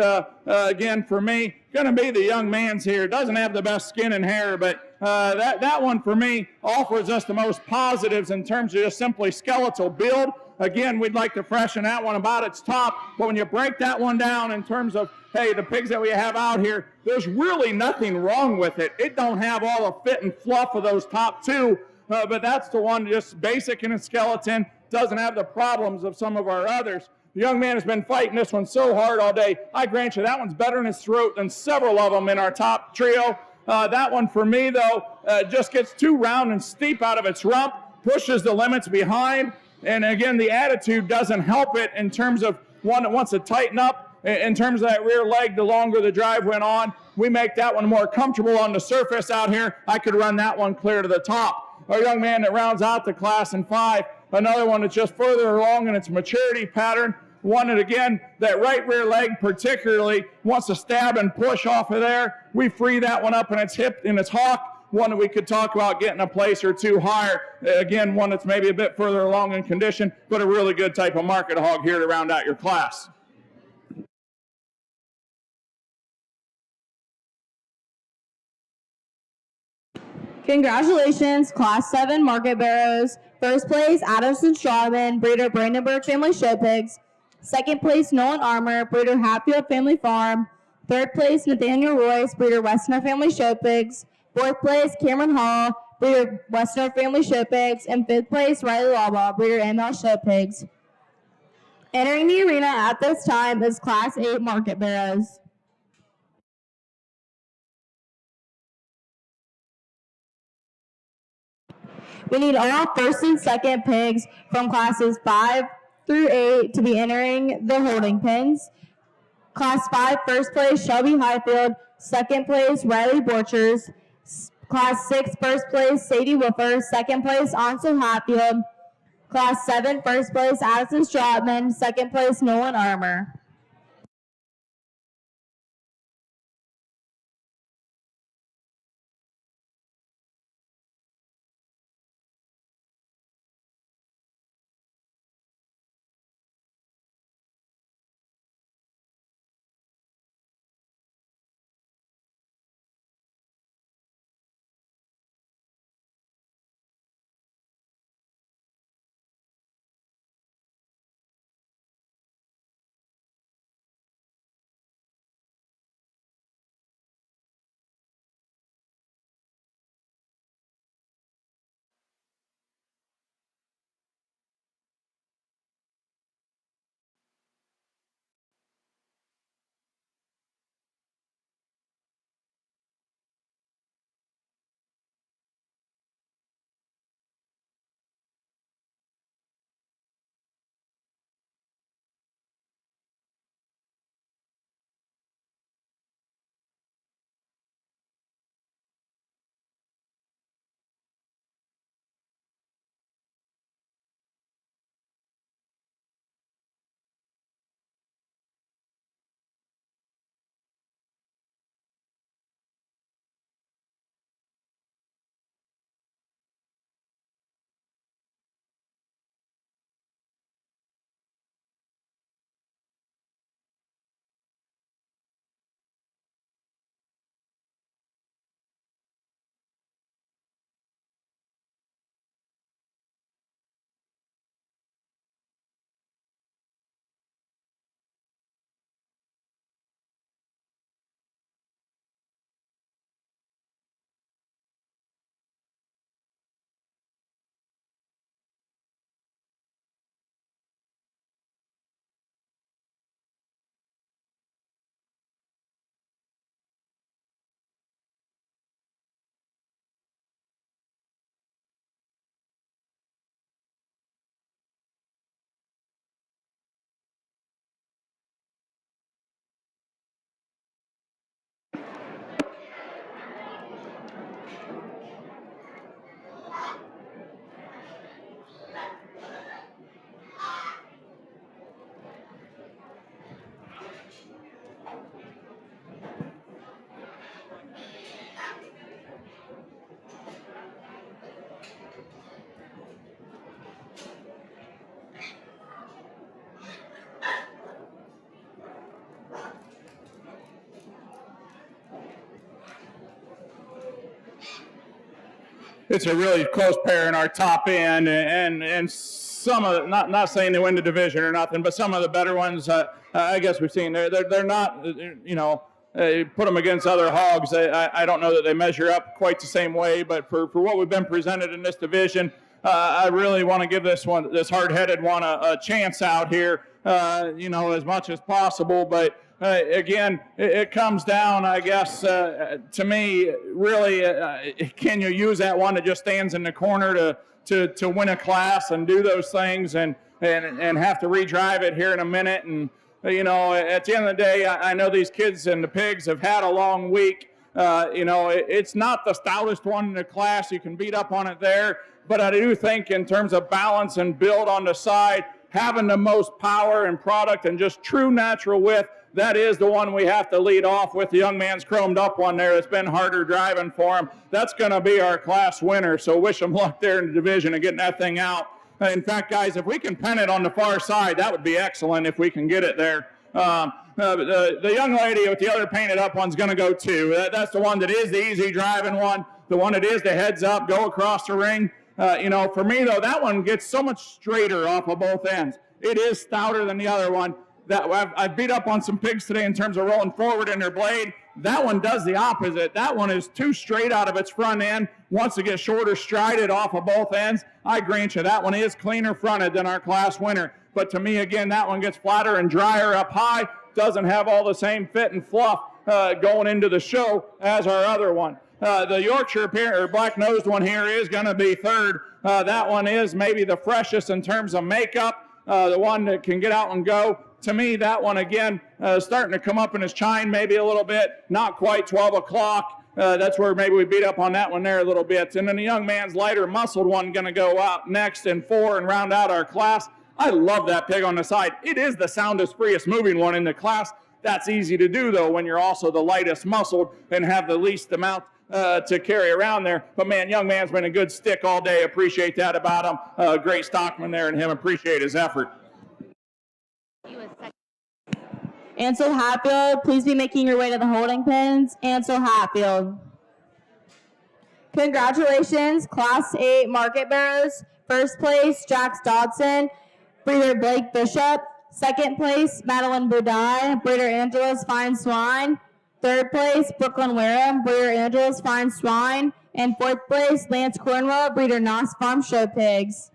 again for me, going to be the young man's here. Doesn't have the best skin and hair, but that one for me offers us the most positives in terms of just simply skeletal build. Again, we'd like to freshen that one about its top, but when you break that one down in terms of, hey, the pigs that we have out here, there's really nothing wrong with it. It don't have all the fit and fluff of those top two, but that's the one just basic in its skeleton, doesn't have the problems of some of our others. The young man has been fighting this one so hard all day. I grant you, that one's better in his throat than several of them in our top trio. That one for me, though, just gets too round and steep out of its rump, pushes the limits behind, and again, the attitude doesn't help it in terms of one that wants to tighten up. In terms of that rear leg, the longer the drive went on, we make that one more comfortable on the surface out here. I could run that one clear to the top. Our young man that rounds out the class in 5, another one that's just further along in its maturity pattern. One that, again, that right rear leg particularly wants to stab and push off of there. We free that one up in its hip, in its hock. One that we could talk about getting a place or two higher. Again, one that's maybe a bit further along in condition, but a really good type of market hog here to round out your class. Congratulations, Class 7 Market Barrows. First place, Adamson Strawman, breeder Brandenburg Family Show Pigs. Second place, Nolan Armour, breeder Hatfield Family Farm. Third place, Nathaniel Royce, breeder Westerner Family Show Pigs. Fourth place, Cameron Hall, breeder Westerner Family Show Pigs. And fifth place, Riley Lawbaugh, breeder ML Show Pigs. Entering the arena at this time is Class 8 Market Barrows. We need all first and second pigs from classes 5 through 8 to be entering the holding pens. Class 5, first place, Shelby Highfield. Second place, Riley Borchers. Class 6, first place, Sadie Woofer. Second place, Ansel Hatfield. Class 7, first place, Addison Stratman. Second place, Nolan Armour. it's a really close pair in our top end, and some of not saying they win the division or nothing, but some of the better ones, I guess we've seen they're not, put them against other hogs. I don't know that they measure up quite the same way, but for what we've been presented in this division, I really want to give this hard-headed one a chance out here, as much as possible. But again, it comes down, I guess, to me, really, can you use that one that just stands in the corner to win a class and do those things and have to redrive it here in a minute? And, at the end of the day, I know these kids and the pigs have had a long week. It's not the stoutest one in the class. You can beat up on it there. But I do think in terms of balance and build on the side, having the most power and product and just true natural width, that is the one we have to lead off with. The young man's chromed up one there. It's been harder driving for him. That's going to be our class winner. So wish him luck there in the division and getting that thing out. In fact, guys, if we can pen it on the far side, that would be excellent if we can get it there. The young lady with the other painted up one's going to go too. That's the one that is the easy driving one. The one that is the heads up, go across the ring. For me, though, that one gets so much straighter off of both ends. It is stouter than the other one. I've beat up on some pigs today in terms of rolling forward in their blade. That one does the opposite. That one is too straight out of its front end, wants to get shorter, strided off of both ends. I grant you, that one is cleaner fronted than our class winner. But to me, again, that one gets flatter and drier up high, doesn't have all the same fit and fluff going into the show as our other one. The Yorkshire or black-nosed one here is going to be third. That one is maybe the freshest in terms of makeup, the one that can get out and go. To me, that one, again, starting to come up in his chine maybe a little bit, not quite 12 o'clock. That's where maybe we beat up on that one there a little bit. And then the young man's lighter muscled one going to go out next in 4 and round out our class. I love that pig on the side. It is the soundest, freest moving one in the class. That's easy to do, though, when you're also the lightest muscled and have the least amount to carry around there. But, man, young man's been a good stick all day. Appreciate that about him. Great stockman there and him. Appreciate his effort. Ansel Hatfield, please be making your way to the holding pens. Ansel Hatfield. Congratulations, Class 8 Market Barrows. First place, Jax Dodson, breeder Blake Bishop. Second place, Madeline Budai, breeder Angela's Fine Swine. Third place, Brooklyn Wareham, breeder Angela's Fine Swine. And fourth place, Lance Cornwell, breeder Nos Farm Show Pigs.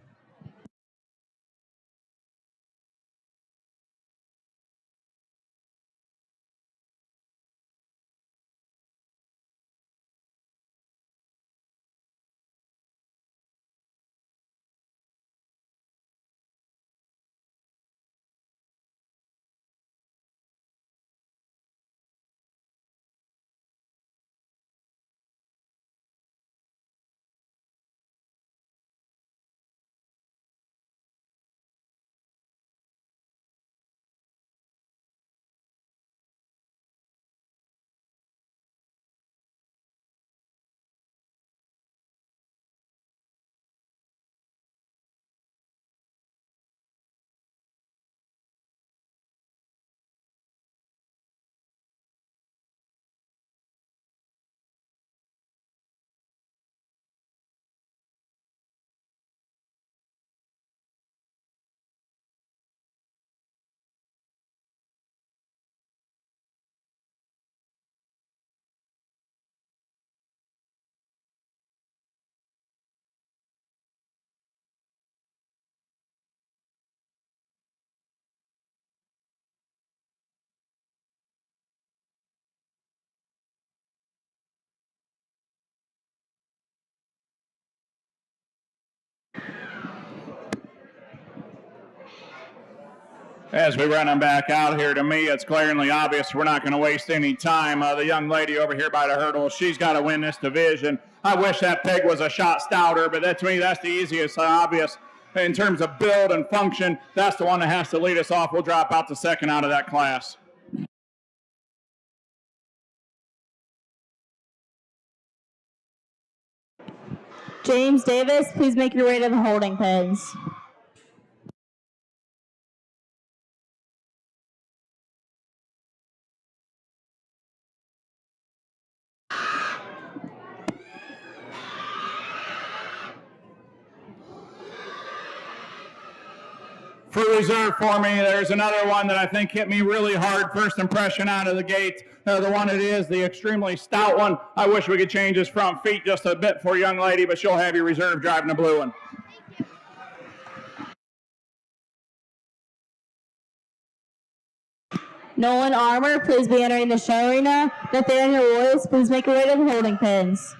As we run them back out here, to me, it's glaringly obvious we're not going to waste any time. The young lady over here by the hurdle, she's got to win this division. I wish that pig was a shot stouter, but to me, that's the easiest, obvious. In terms of build and function, that's the one that has to lead us off. We'll drop out the second out of that class. James Davis, please make your way to the holding pens. For reserve for me, there's another one that I think hit me really hard, first impression out of the gate. The one it is, the extremely stout one. I wish we could change his front feet just a bit for a young lady, but she'll have you reserve driving the blue one. Nolan Armour, please be entering the show arena. Nathaniel Royce, please make your way to the holding pins.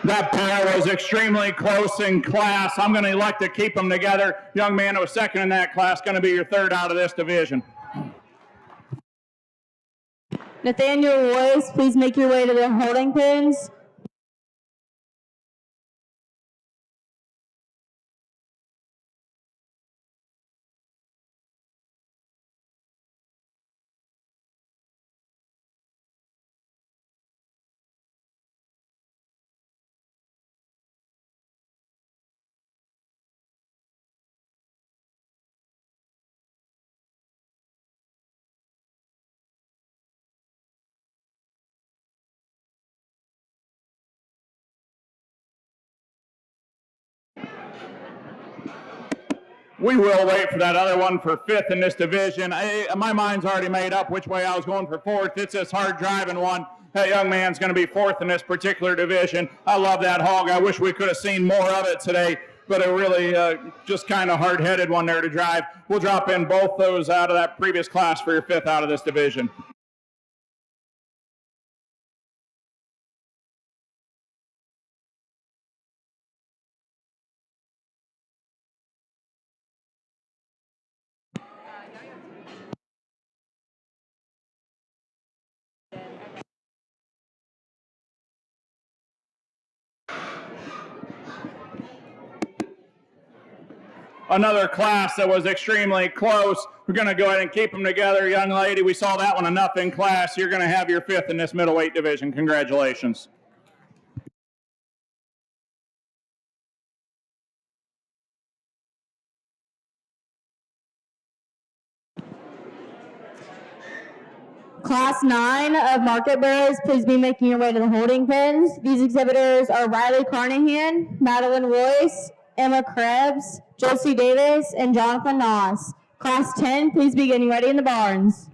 That pair was extremely close in class. I'm going to elect to keep them together. Young man who was second in that class, going to be your third out of this division. Nathaniel Royce, please make your way to the holding pins. We will wait for that other one for fifth in this division. My mind's already made up which way I was going for fourth. It's this hard driving one. That young man's going to be fourth in this particular division. I love that hog. I wish we could have seen more of it today, but a really just kind of hard-headed one there to drive. We'll drop in both those out of that previous class for your fifth out of this division. Another class that was extremely close. We're going to go ahead and keep them together, young lady. We saw that one enough in class. You're going to have your fifth in this middleweight division. Congratulations. Class 9 of Market Barrows, please be making your way to the holding pins. These exhibitors are Riley Carnahan, Madeline Royce, Emma Krebs, Josie Davis, and Jonathan Noss. Class 10, please be getting ready in the barns.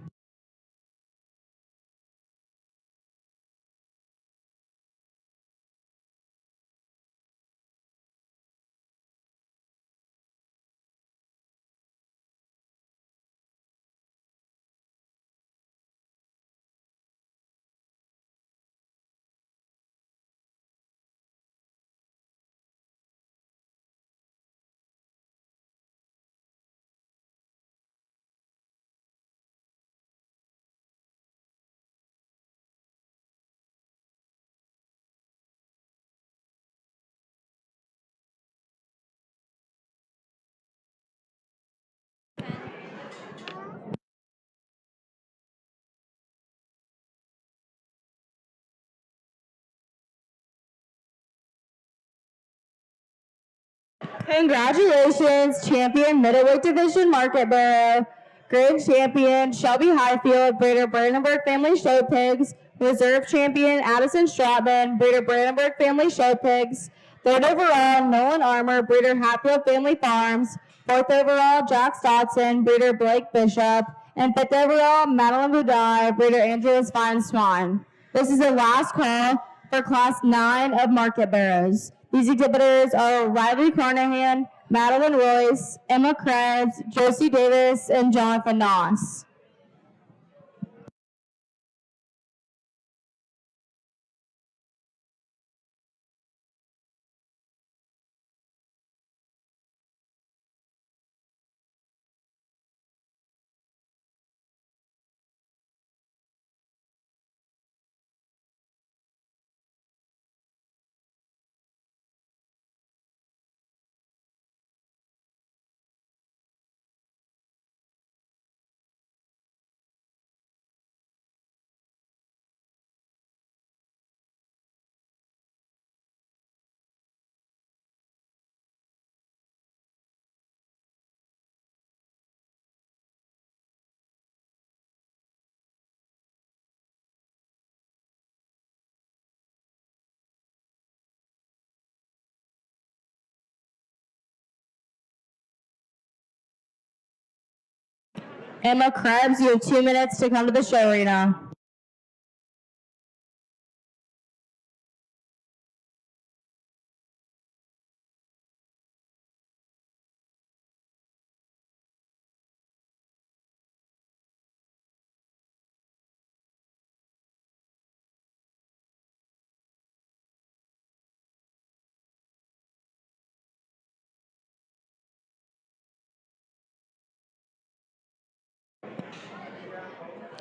Congratulations, champion middleweight division Market Barrow. Grand champion Shelby Highfield, breeder Brandenburg Family Show Pigs. Reserve champion Addison Stratman, breeder Brandenburg Family Show Pigs. Third overall, Nolan Armour, breeder Hatfield Family Farms. Fourth overall, Jack Stotson, breeder Blake Bishop. And fifth overall, Madeline Budai, breeder Angela Swine. This is the last call for Class 9 of Market Barrows. These exhibitors are Riley Carnahan, Madeline Royce, Emma Krebs, Josie Davis, and Jonathan Noss. Emma Krebs, you have 2 minutes to come to the show arena.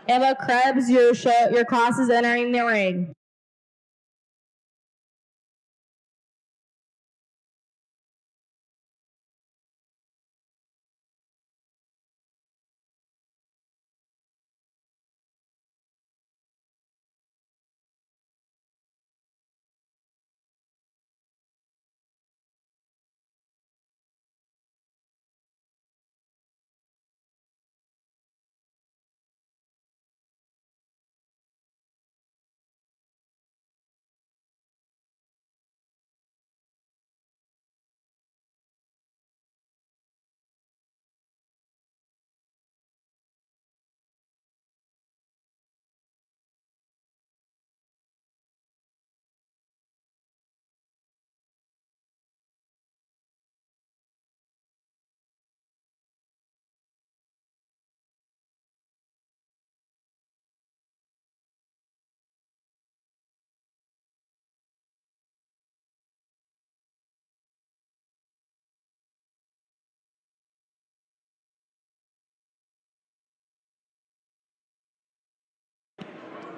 Emma Krebs, your class is entering the ring.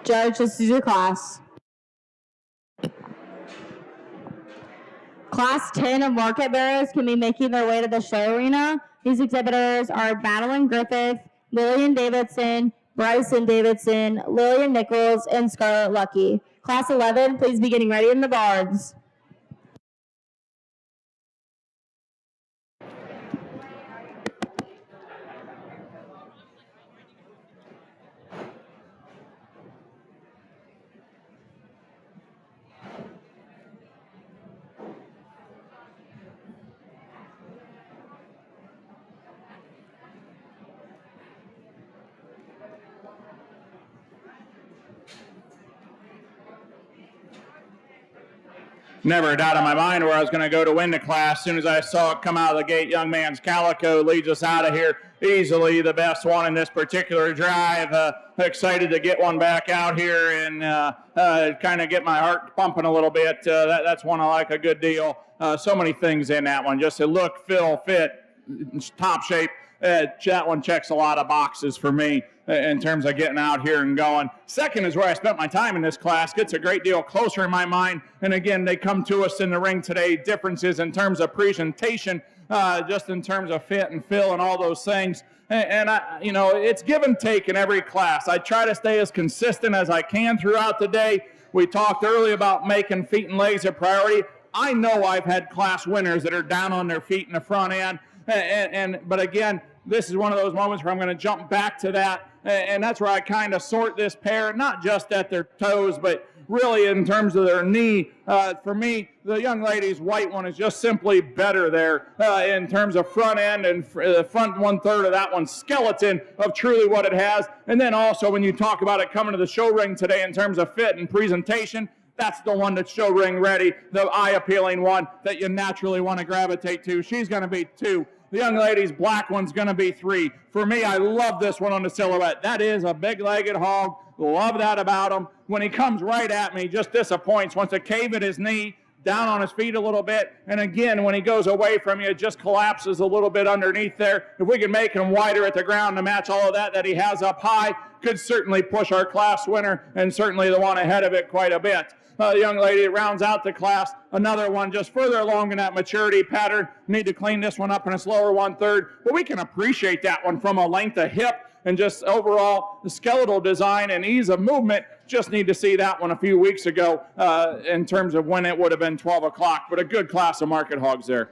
Judge, this is your class. Class 10 of market barrows can be making their way to the show arena. These exhibitors are Madeline Griffith, Lillian Davidson, Bryson Davidson, Lillian Nichols, and Scarlett Lucky. Class 11, please be getting ready in the barns. Never a doubt in my mind where I was going to go to win the class. As soon as I saw it come out of the gate, Young Man's Calico leads us out of here. Easily the best one in this particular drive. Excited to get one back out here and kind of get my heart pumping a little bit. That's one I like a good deal. So many things in that one. Just a look, feel, fit, top shape. That one checks a lot of boxes for me in terms of getting out here and going. Second is where I spent my time in this class. Gets a great deal closer in my mind. And again, they come to us in the ring today. Differences in terms of presentation, just in terms of fit and feel and all those things. And it's give and take in every class. I try to stay as consistent as I can throughout the day. We talked earlier about making feet and legs a priority. I know I've had class winners that are down on their feet in the front end. But again, this is one of those moments where I'm going to jump back to that, and that's where I kind of sort this pair, not just at their toes, but really in terms of their knee. For me, the young lady's white one is just simply better there in terms of front end and the front 1/3 of that one, skeleton of truly what it has. And then also when you talk about it coming to the show ring today in terms of fit and presentation, that's the one that's show ring ready, the eye-appealing one that you naturally want to gravitate to. She's going to be 2. The young lady's black one's going to be 3. For me, I love this one on the silhouette. That is a big-legged hog. Love that about him. When he comes right at me, just disappoints. Wants to cave at his knee, down on his feet a little bit. And again, when he goes away from you, it just collapses a little bit underneath there. If we can make him wider at the ground to match all of that he has up high, could certainly push our class winner and certainly the one ahead of it quite a bit. The young lady rounds out the class. Another one just further along in that maturity pattern. Need to clean this one up in its lower 1/3. But we can appreciate that one from a length of hip and just overall the skeletal design and ease of movement. Just need to see that one a few weeks ago in terms of when it would have been 12 o'clock. But a good class of market hogs there.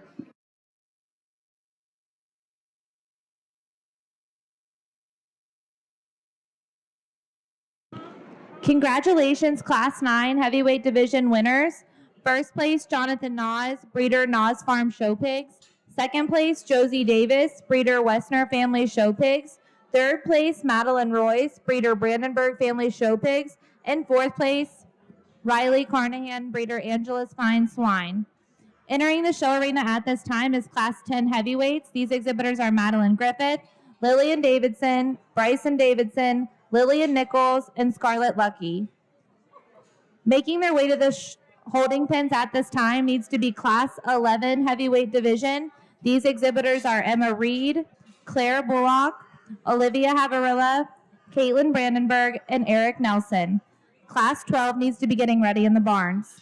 Congratulations, Class 9 Heavyweight Division winners. First place, Jonathan Nas, breeder Nas Farm Show Pigs. Second place, Josie Davis, breeder Westner Family Show Pigs. Third place, Madeline Royce, breeder Brandenburg Family Show Pigs. And fourth place, Riley Carnahan, breeder Angela's Fine Swine. Entering the show arena at this time is Class 10 heavyweights. These exhibitors are Madeline Griffith, Lillian Davidson, Bryson Davidson, Lillian Nichols, and Scarlett Lucky. Making their way to the holding pens at this time needs to be Class 11 heavyweight division. These exhibitors are Emma Reed, Claire Bullock, Olivia Havarilla, Caitlin Brandenburg, and Eric Nelson. Class 12 needs to be getting ready in the barns.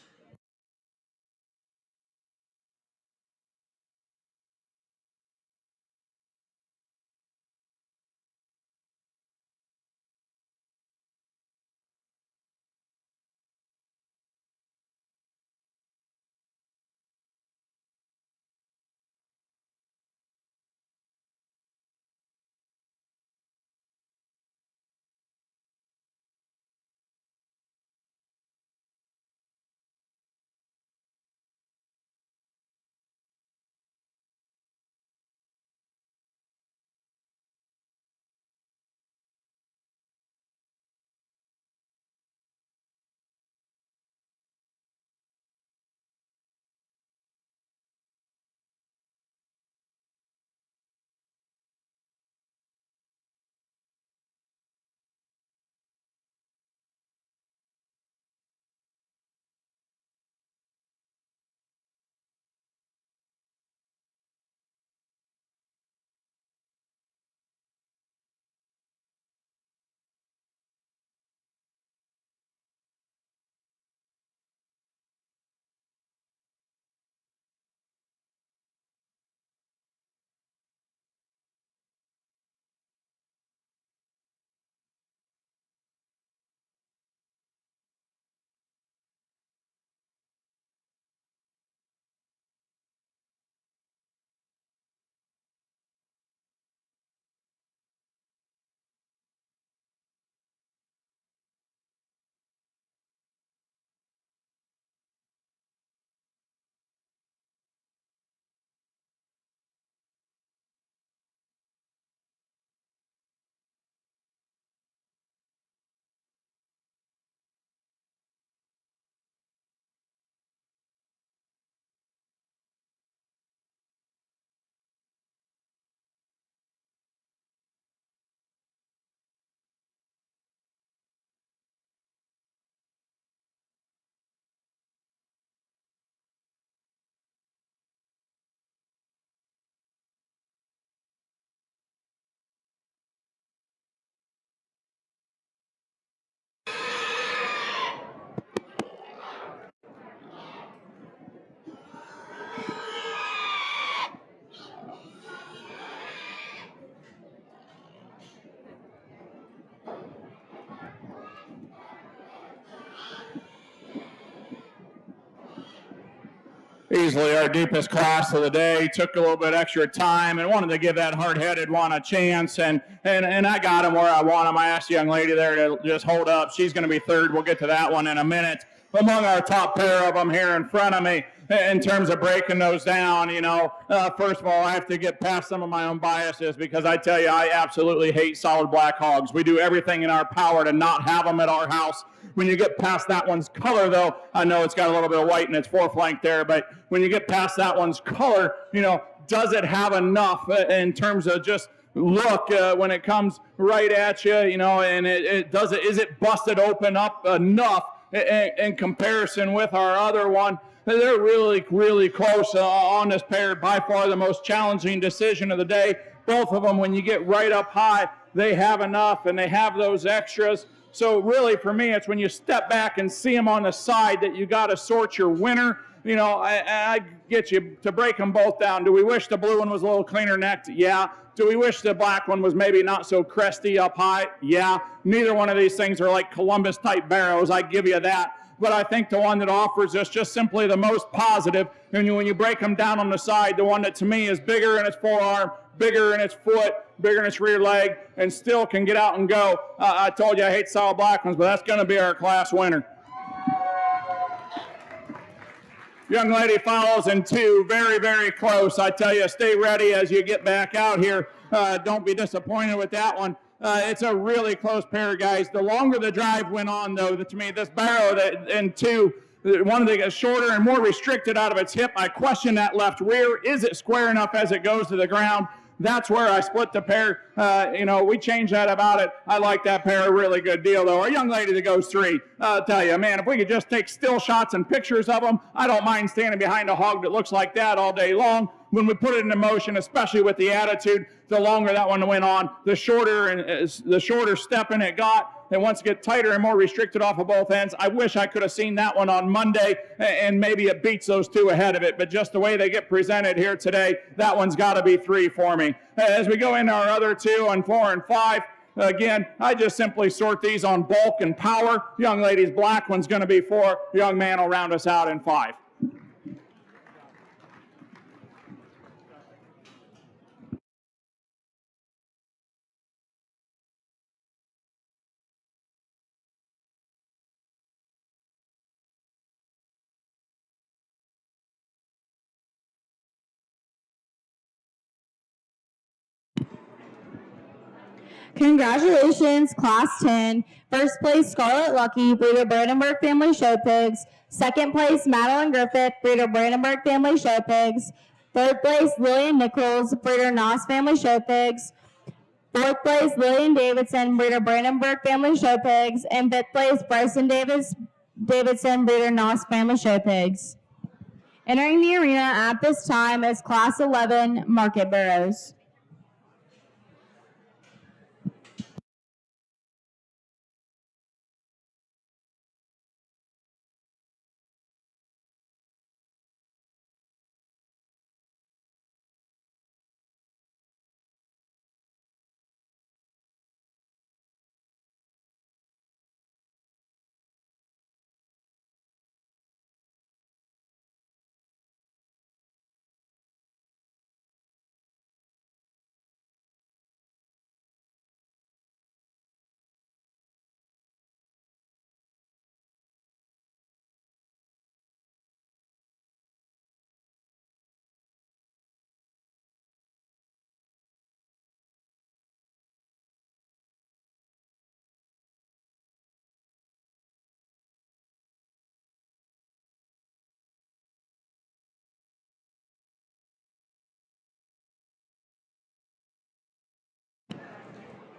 Easily our deepest class of the day. Took a little bit extra time and wanted to give that hard-headed one a chance, and I got him where I want him. I asked the young lady there to just hold up. She's going to be third. We'll get to that one in a minute. Among our top pair of them here in front of me, in terms of breaking those down, first of all, I have to get past some of my own biases, because I tell you, I absolutely hate solid black hogs. We do everything in our power to not have them at our house. When you get past that one's color, though, I know it's got a little bit of white in its foreflank there, but when you get past that one's color, does it have enough in terms of just look when it comes right at you, and is it busted open up enough in comparison with our other one? They're really, really close on this pair. By far the most challenging decision of the day. Both of them, when you get right up high, they have enough and they have those extras. So really, for me, it's when you step back and see them on the side that you got to sort your winner. I get you to break them both down. Do we wish the blue one was a little cleaner necked? Yeah. Do we wish the black one was maybe not so cresty up high? Yeah. Neither one of these things are like Columbus-type barrows, I give you that. But I think the one that offers us just simply the most positive, and when you break them down on the side, the one that to me is bigger in its forearm, bigger in its foot, bigger in its rear leg, and still can get out and go. I told you I hate solid black ones, but that's going to be our class winner. Young lady follows in two, very, very close. I tell you, stay ready as you get back out here. Don't be disappointed with that one. It's a really close pair, guys. The longer the drive went on, though, to me, this Barrow and two, one of the shorter and more restricted out of its hip. I question that left rear. Is it square enough as it goes to the ground? That's where I split the pair. We changed that about it. I like that pair. A really good deal, though. Our young lady that goes three, I'll tell you, man, if we could just take still shots and pictures of them, I don't mind standing behind a hog that looks like that all day long. When we put it into motion, especially with the attitude, the longer that one went on, the shorter stepping it got. And once it gets tighter and more restricted off of both ends, I wish I could have seen that one on Monday, and maybe it beats those two ahead of it. But just the way they get presented here today, that one's got to be three for me. As we go into our other two on 4 and 5, again, I just simply sort these on bulk and power. Young lady's black one's going to be 4. Young man will round us out in 5. Congratulations, Class 10. First place, Scarlet Lucky, breeder Brandenburg Family Show Pigs. Second place, Madeline Griffith, breeder Brandenburg Family Show Pigs. Third place, Lillian Nichols, breeder Noss Family Show Pigs. Fourth place, Lillian Davidson, breeder Brandenburg Family Show Pigs. And fifth place, Bryson Davidson, breeder Noss Family Show Pigs. Entering the arena at this time is Class 11, Market Barrows.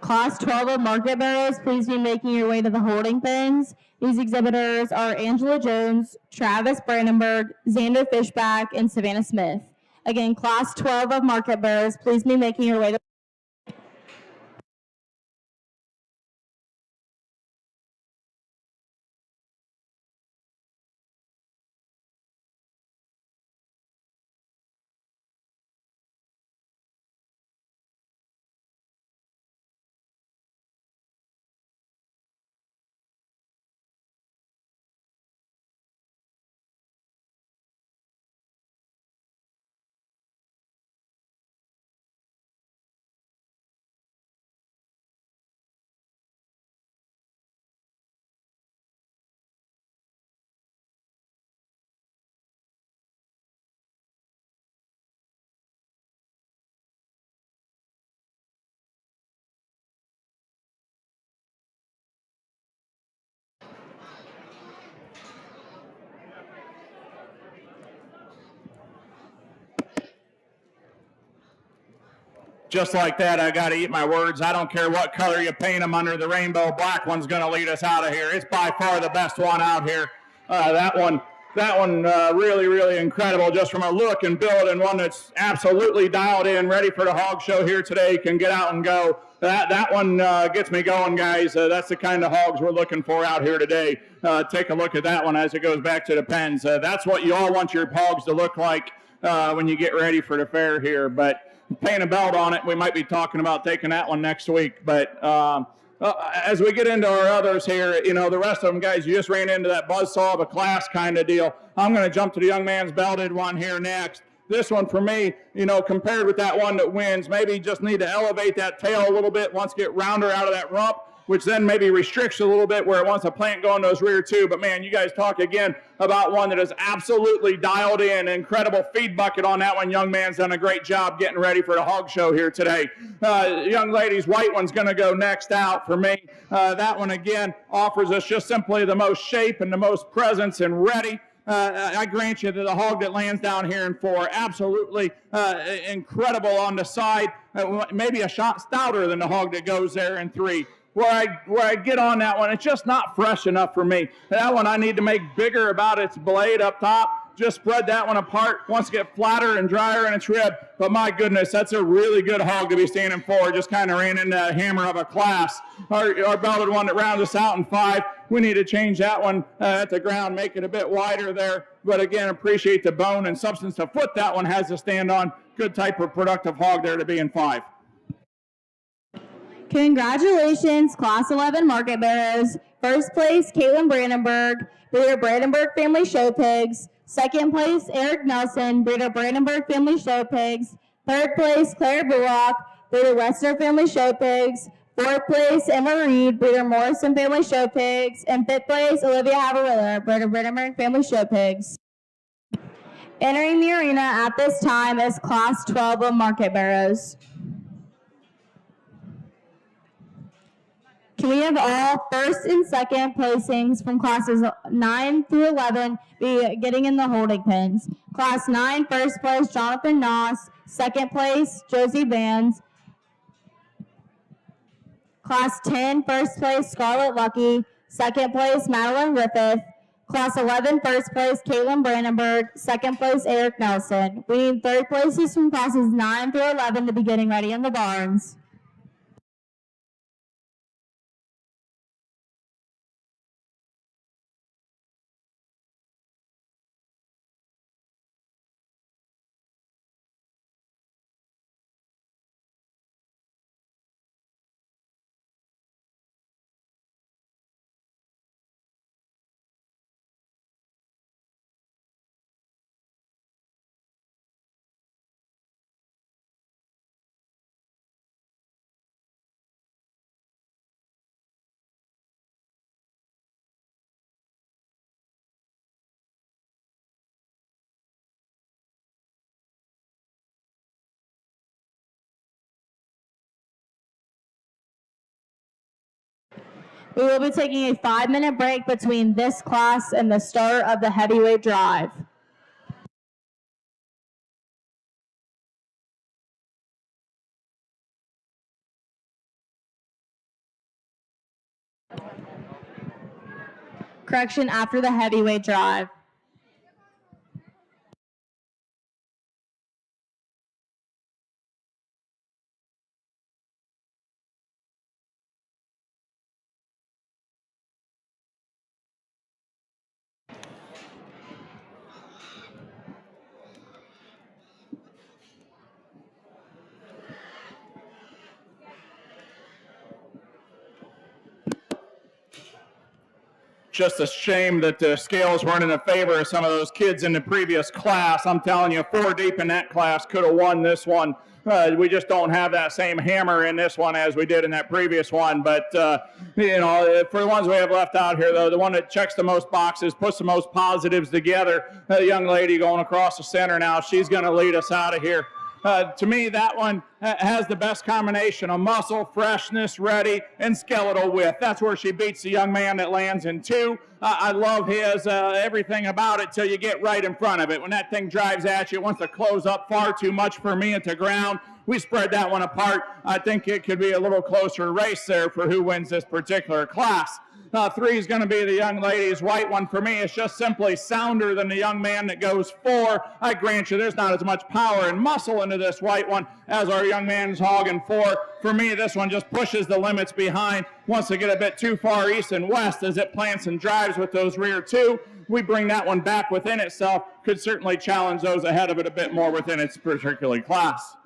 Class 12 of Market Barrows, please be making your way to the holding pens. These exhibitors are Angela Jones, Travis Brandenburg, Xander Fishback, and Savannah Smith. Again, Class 12 of Market Barrows, please be making your way to Just like that, I got to eat my words. I don't care what color you paint them under the rainbow. Black one's going to lead us out of here. It's by far the best one out here. That one, really, really incredible just from a look and build, and one that's absolutely dialed in, ready for the hog show here today, can get out and go. That one gets me going, guys. That's the kind of hogs we're looking for out here today. Take a look at that one as it goes back to the pens. That's what you all want your hogs to look like when you get ready for the fair here. But paint a belt on it, we might be talking about taking that one next week. But as we get into our others here, the rest of them, guys, you just ran into that buzzsaw of a class kind of deal. I'm going to jump to the young man's belted one here next. This one for me, compared with that one that wins, maybe just need to elevate that tail a little bit once get rounder out of that rump. which then maybe restricts a little bit where it wants a plant going to those rear two. But man, you guys talk again about one that is absolutely dialed in. Incredible feed bucket on that one. Young man's done a great job getting ready for the hog show here today. Young lady's white one's going to go next out for me. That one again offers us just simply the most shape and the most presence and ready. I grant you that the hog that lands down here in 4, absolutely incredible on the side, maybe a shot stouter than the hog that goes there in 3. Where I get on that one, it's just not fresh enough for me. That one I need to make bigger about its blade up top. Just spread that one apart. Wants to get flatter and drier in its rib. But my goodness, that's a really good hog to be standing for. Just kind of ran into a hammer of a class. Our belted one that rounds us out in 5. We need to change that one at the ground, make it a bit wider there. But again, appreciate the bone and substance of foot that one has to stand on. Good type of productive hog there to be in 5. Congratulations, Class 11 Market Barrows. First place, Caitlin Brandenburg, breeder Brandenburg Family Show Pigs. Second place, Eric Nelson, breeder Brandenburg Family Show Pigs. Third place, Claire Bullock, breeder Western Family Show Pigs. Fourth place, Emma Reed, breeder Morrison Family Show Pigs. And fifth place, Olivia Haverilla, breeder Brandenburg Family Show Pigs. Entering the arena at this time is Class 12 of Market Barrows. Can we have all first and second placings from classes 9 through 11 be getting in the holding pens? Class 9, first place, Jonathan Noss. Second place, Josie Vans. Class 10, first place, Scarlett Lucky. Second place, Madeline Griffith. Class 11, first place, Caitlin Brandenburg. Second place, Eric Nelson. We need third places from classes 9 through 11 to be getting ready in the barns. We will be taking a 5-minute break between this class and the start of the heavyweight drive. Correction, after the heavyweight drive. Just a shame that the scales weren't in the favor of some of those kids in the previous class. I'm telling you, 4 deep in that class could have won this one. We just don't have that same hammer in this one as we did in that previous one. But, you know, for the ones we have left out here, though, the one that checks the most boxes, puts the most positives together, the young lady going across the center now, she's going to lead us out of here. To me, that one has the best combination of muscle, freshness, ready, and skeletal width. That's where she beats the young man that lands in 2. I love his everything about it till you get right in front of it. When that thing drives at you, it wants to close up far too much for me at the ground. We spread that one apart. I think it could be a little closer race there for who wins this particular class. 3 is going to be the young lady's white one. For me, it's just simply sounder than the young man that goes 4. I grant you there's not as much power and muscle into this white one as our young man's hog in 4. For me, this one just pushes the limits behind, wants to get a bit too far east and west as it plants and drives with those rear 2. We bring that one back within itself, could certainly challenge those ahead of it a bit more within its particular class.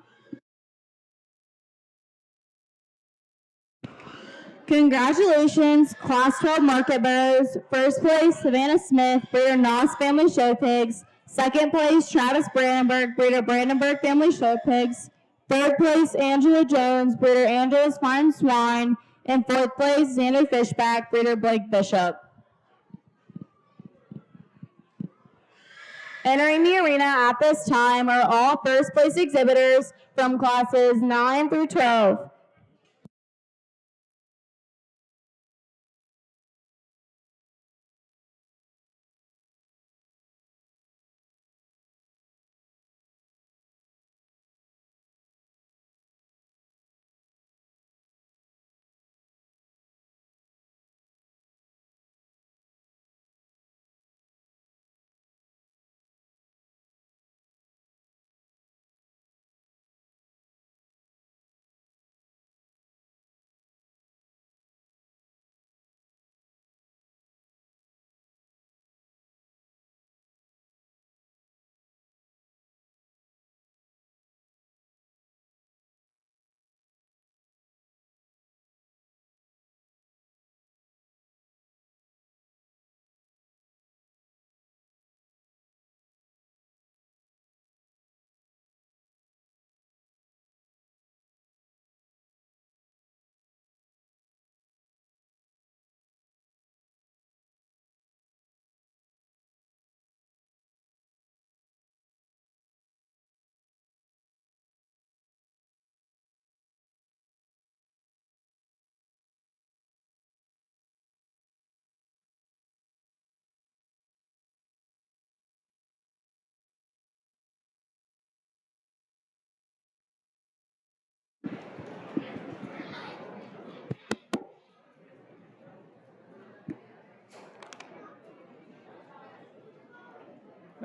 Congratulations, Class 12 Market Barrows. First place, Savannah Smith, breeder Noss Family Show Pigs. Second place, Travis Brandenburg, breeder Brandenburg Family Show Pigs. Third place, Angela Jones, breeder Angela's Fine Swine. In fourth place, Xander Fishback, breeder Blake Bishop. Entering the arena at this time are all first place exhibitors from classes 9 through 12.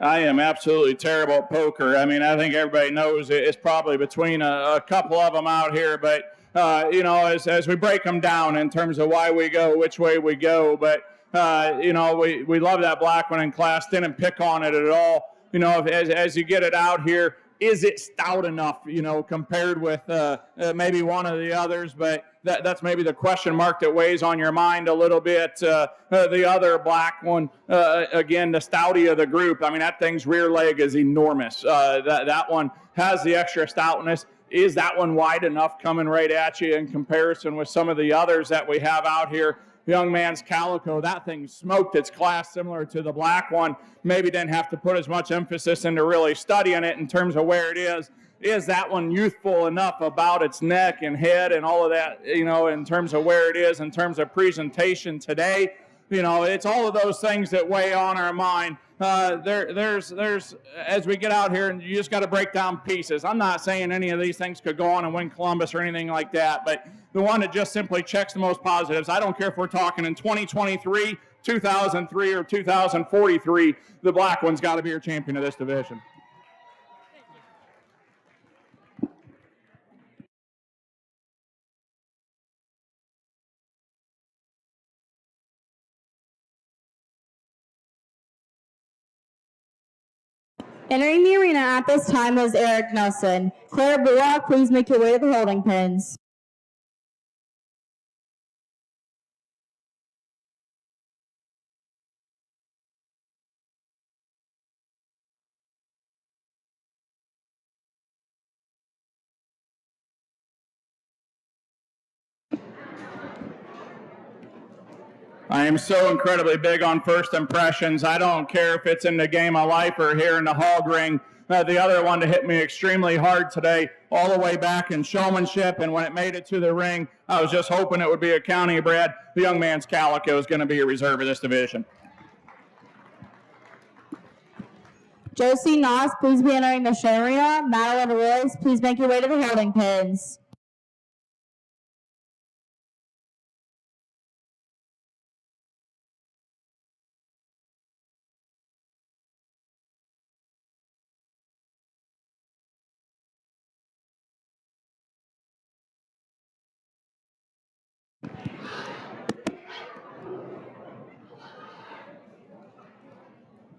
I am absolutely terrible at poker. I mean, I think everybody knows it's probably between a couple of them out here, but as we break them down in terms of why we go, which way we go, but we love that black one in class. Didn't pick on it at all. As you get it out here, is it stout enough? Compared with maybe one of the others, but that's maybe the question mark that weighs on your mind a little bit. The other black one, again, the stouty of the group. I mean, that thing's rear leg is enormous. That one has the extra stoutness. Is that one wide enough coming right at you in comparison with some of the others that we have out here? Young man's Calico, that thing smoked its class similar to the black one. Maybe didn't have to put as much emphasis into really studying it in terms of where it is. Is that one youthful enough about its neck and head and all of that, in terms of where it is, in terms of presentation today? It's all of those things that weigh on our mind. There's as we get out here, and you just got to break down pieces. I'm not saying any of these things could go on and win Columbus or anything like that, but the one that just simply checks the most positives. I don't care if we're talking in 2023, 2003, or 2043, the black one's got to be your champion of this division. Entering the arena at this time is Eric Nelson. Claire Bullock, please make your way to the holding pins. I am so incredibly big on first impressions. I don't care if it's in the game of life or here in the hog ring. The other one to hit me extremely hard today, all the way back in showmanship, and when it made it to the ring, I was just hoping it would be a county bred. The young man's Calico is going to be a reserve of this division. Josie Noss, please be entering the show arena. Madeline Royce, please make your way to the holding pins.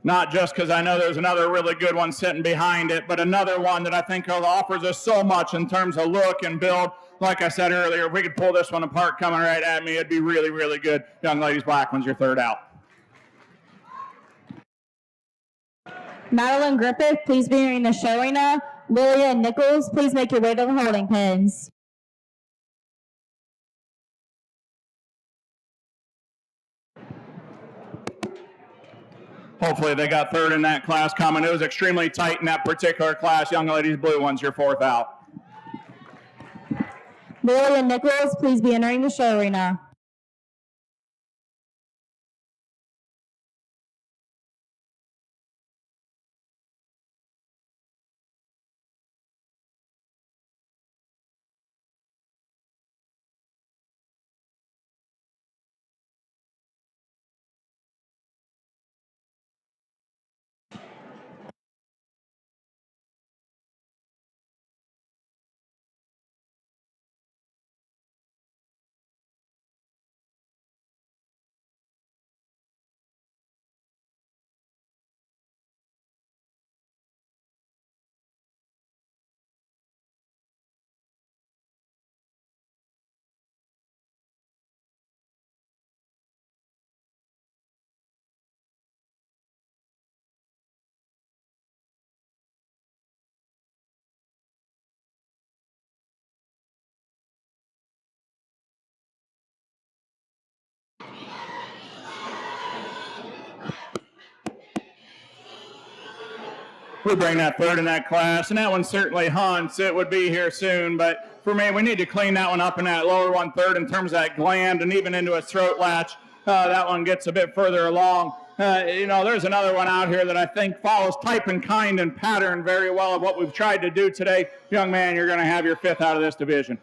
Not just because I know there's another really good one sitting behind it, but another one that I think offers us so much in terms of look and build. Like I said earlier, if we could pull this one apart coming right at me, it'd be really, really good. Young ladies, black one's your third out. Madeline Griffith, please be entering the show arena. Lilia Nichols, please make your way to the holding pins. Hopefully they got third in that class coming. It was extremely tight in that particular class. Young ladies blue one's your fourth out. Lily and Nichols, please be entering the show arena. We bring that third in that class, and that one certainly hunts. It would be here soon, but for me, we need to clean that one up in that lower 1/3 in terms of that gland and even into a throat latch. That one gets a bit further along. There's another one out here that I think follows type and kind and pattern very well of what we've tried to do today. Young man, you're going to have your fifth out of this division.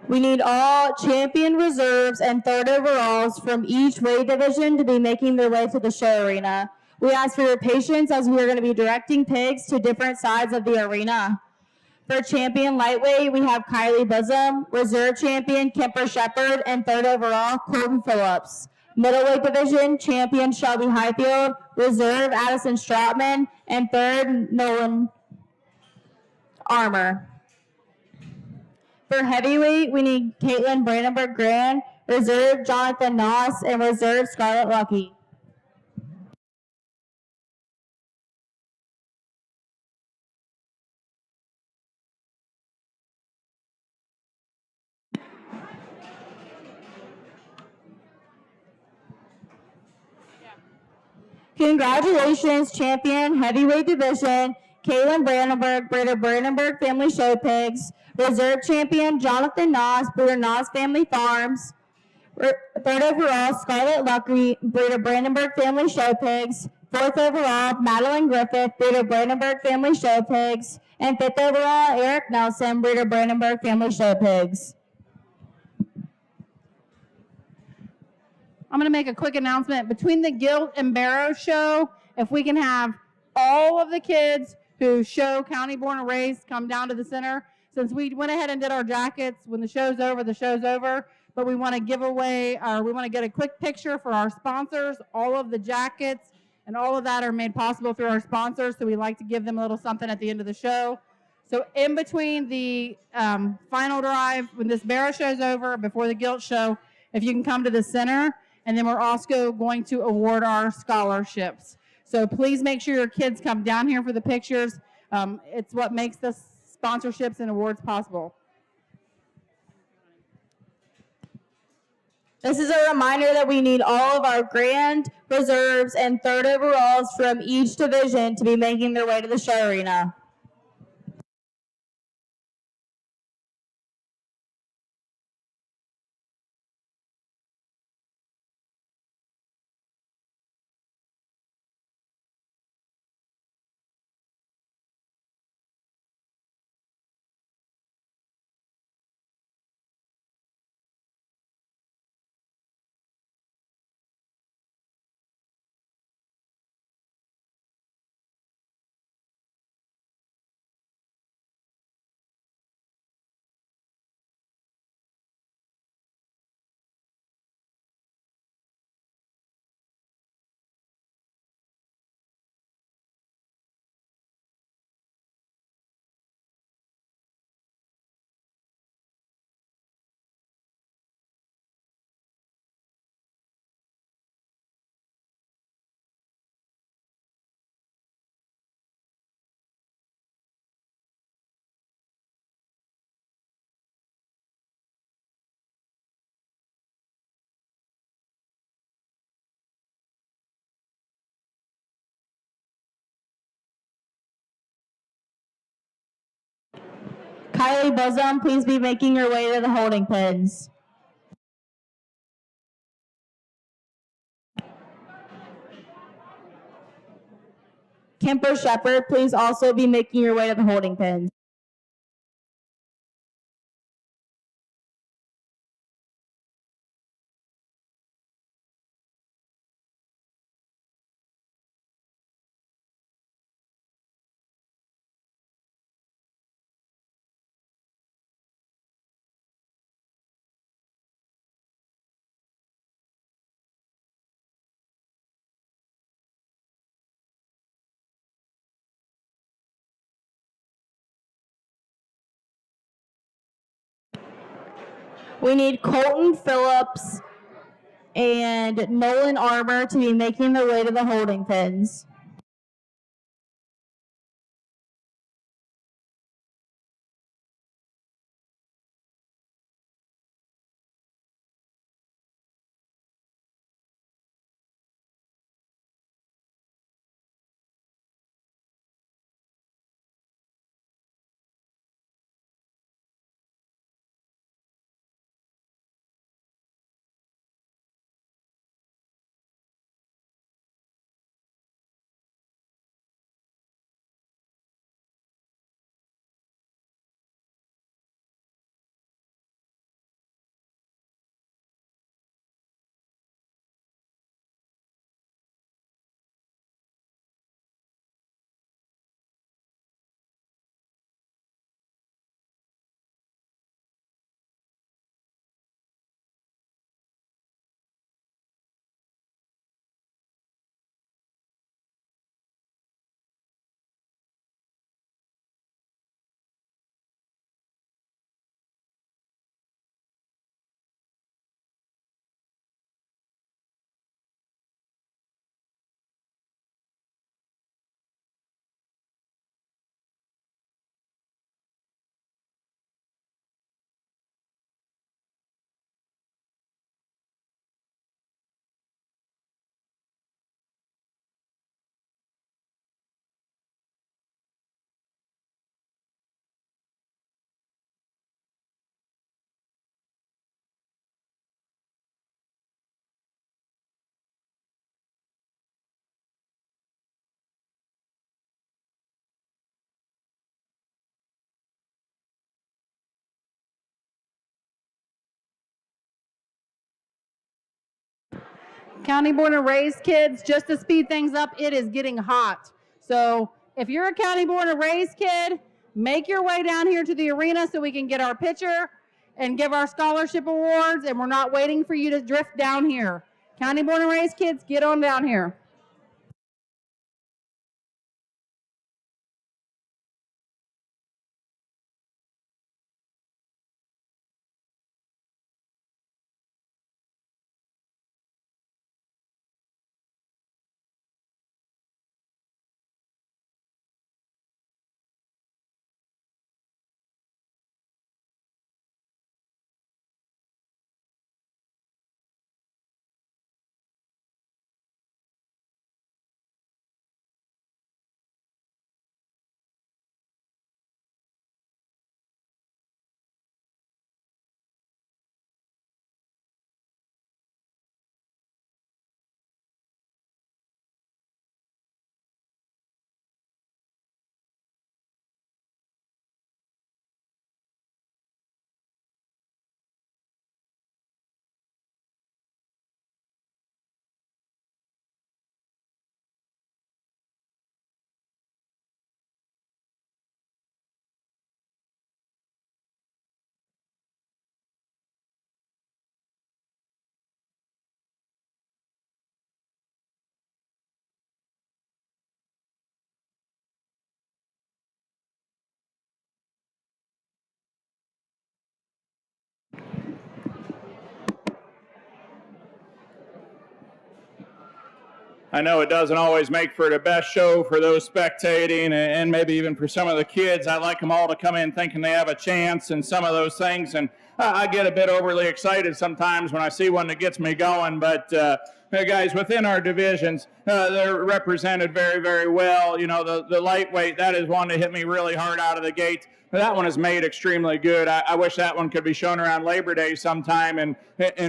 We need all champion reserves and third overalls from each weight division to be making their way to the show arena. We ask for your patience as we are going to be directing pigs to different sides of the arena. For champion lightweight, we have Kylie Bosom, reserve champion Kemper Shepard, and third overall Colton Phillips. Middleweight division, champion Shelby Highfield, reserve Addison Stratman, and third Nolan Armour. For heavyweight, we need Caitlin Brandenburg Grand, reserve Jonathan Noss, and reserve Scarlett Lucky. Congratulations, champion heavyweight division, Caitlin Brandenburg, Breeder Brandenburg Family Show Pigs, reserve champion Jonathan Noss, Breeder Noss Family Farms, third overall Scarlett Lucky, Breeder Brandenburg Family Show Pigs, fourth overall Madeline Griffith, Breeder Brandenburg Family Show Pigs, and fifth overall Eric Nelson, Breeder Brandenburg Family Show Pigs. I'm going to make a quick announcement. Between the Gilt and Barrows show, if we can have all of the kids who show county born and raised come down to the center. Since we went ahead and did our jackets, when the show's over, the show's over. But we want to give away, or we want to get a quick picture for our sponsors. All of the jackets and all of that are made possible through our sponsors. So we like to give them a little something at the end of the show. So in between the final drive, when this Barrows show's over, before the Gilt show, if you can come to the center. And then we're also going to award our scholarships. So please make sure your kids come down here for the pictures. It's what makes the sponsorships and awards possible. This is a reminder that we need all of our grand, reserves, and third overalls from each division to be making their way to the show arena. Kylie Bosom, please be making your way to the holding pens. Kemper Shepherd, please also be making your way to the holding pens. We need Colton Phillips and Nolan Armour to be making their way to the holding pens. County Born and Raised kids, just to speed things up, it is getting hot. So if you're a County Born and Raised kid, make your way down here to the arena so we can get our picture and give our scholarship awards, and we're not waiting for you to drift down here. County Born and Raised kids, get on down here. I know it doesn't always make for the best show for those spectating and maybe even for some of the kids. I like them all to come in thinking they have a chance and some of those things. And I get a bit overly excited sometimes when I see one that gets me going. But guys, within our divisions, they're represented very, very well. You know, the lightweight, that is one that hit me really hard out of the gate. That one is made extremely good. I wish that one could be shown around Labor Day sometime and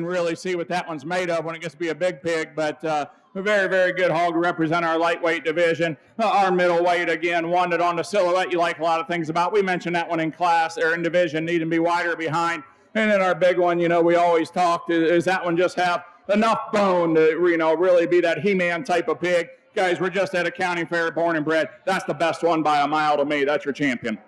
really see what that one's made of when it gets to be a big pig. But a very, very good hog to represent our lightweight division. Our middleweight, again, one that on the silhouette you like a lot of things about. We mentioned that one in class or in division, needing to be wider behind. And then our big one, you know, we always talked, is that one just have enough bone to, you know, really be that He-Man type of pig. Guys, we're just at a county fair, born and bred. That's the best one by a mile to me. That's your champion.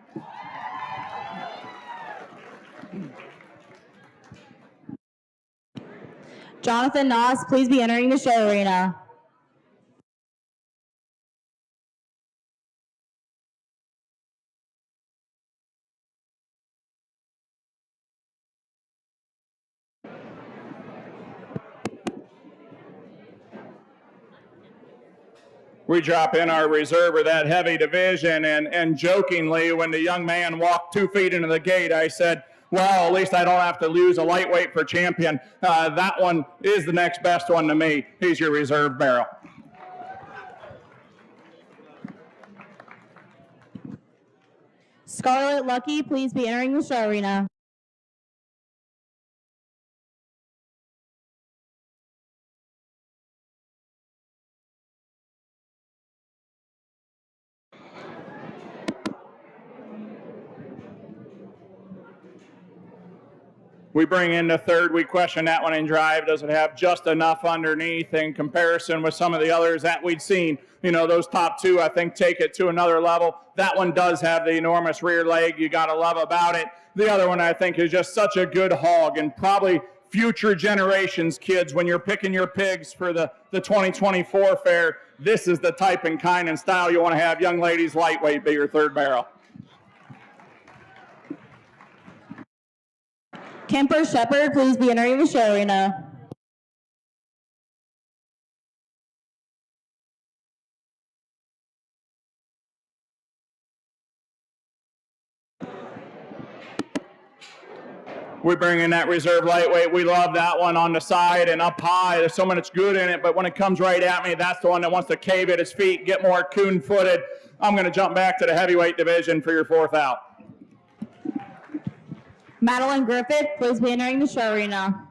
Jonathan Noss, please be entering the show arena. We drop in our reserve of that heavy division, and jokingly, when the young man walked 2 feet into the gate, I said, well, at least I don't have to lose a lightweight for champion. That one is the next best one to me. He's your reserve barrow. Scarlett Lucky, please be entering the show arena. We bring in the third. We question that one in drive. Does it have just enough underneath in comparison with some of the others that we'd seen? You know, those top two, I think, take it to another level. That one does have the enormous rear leg you got to love about it. The other one, I think, is just such a good hog, and probably future generations, kids, when you're picking your pigs for the 2024 fair, this is the type and kind and style you want to have young ladies lightweight be your third barrel. Kemper Shepard, please be entering the show arena. We bring in that reserve lightweight. We love that one on the side and up high. There's so much good in it, but when it comes right at me, that's the one that wants to cave at his feet, get more coon-footed. I'm going to jump back to the heavyweight division for your fourth out. Madeline Griffith, please be entering the show arena.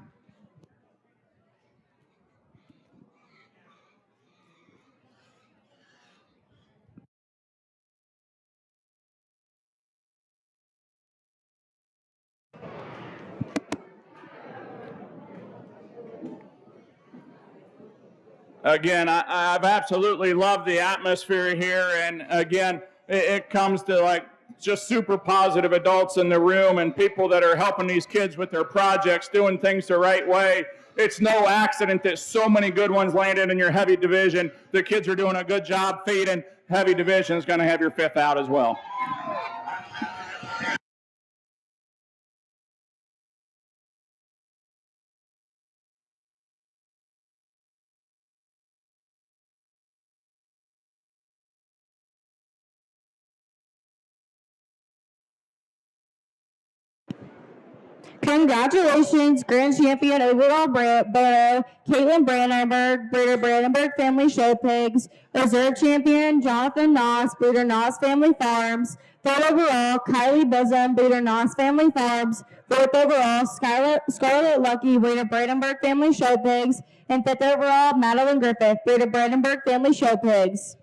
Again, I've absolutely loved the atmosphere here, and again, it comes to like just super positive adults in the room and people that are helping these kids with their projects, doing things the right way. It's no accident that so many good ones landed in your heavy division. The kids are doing a good job feeding. Heavy division is going to have your fifth out as well. Congratulations, Grand Champion Overall Barrow, Caitlin Brandenburg, Breeder Brandenburg Family Show Pigs, Reserve Champion Jonathan Noss, Breeder Noss Family Farms, third overall Kylie Bosom, Breeder Noss Family Farms, fourth overall Scarlett Lucky, Breeder Brandenburg Family Show Pigs, and fifth overall Madeline Griffith, Breeder Brandenburg Family Show Pigs.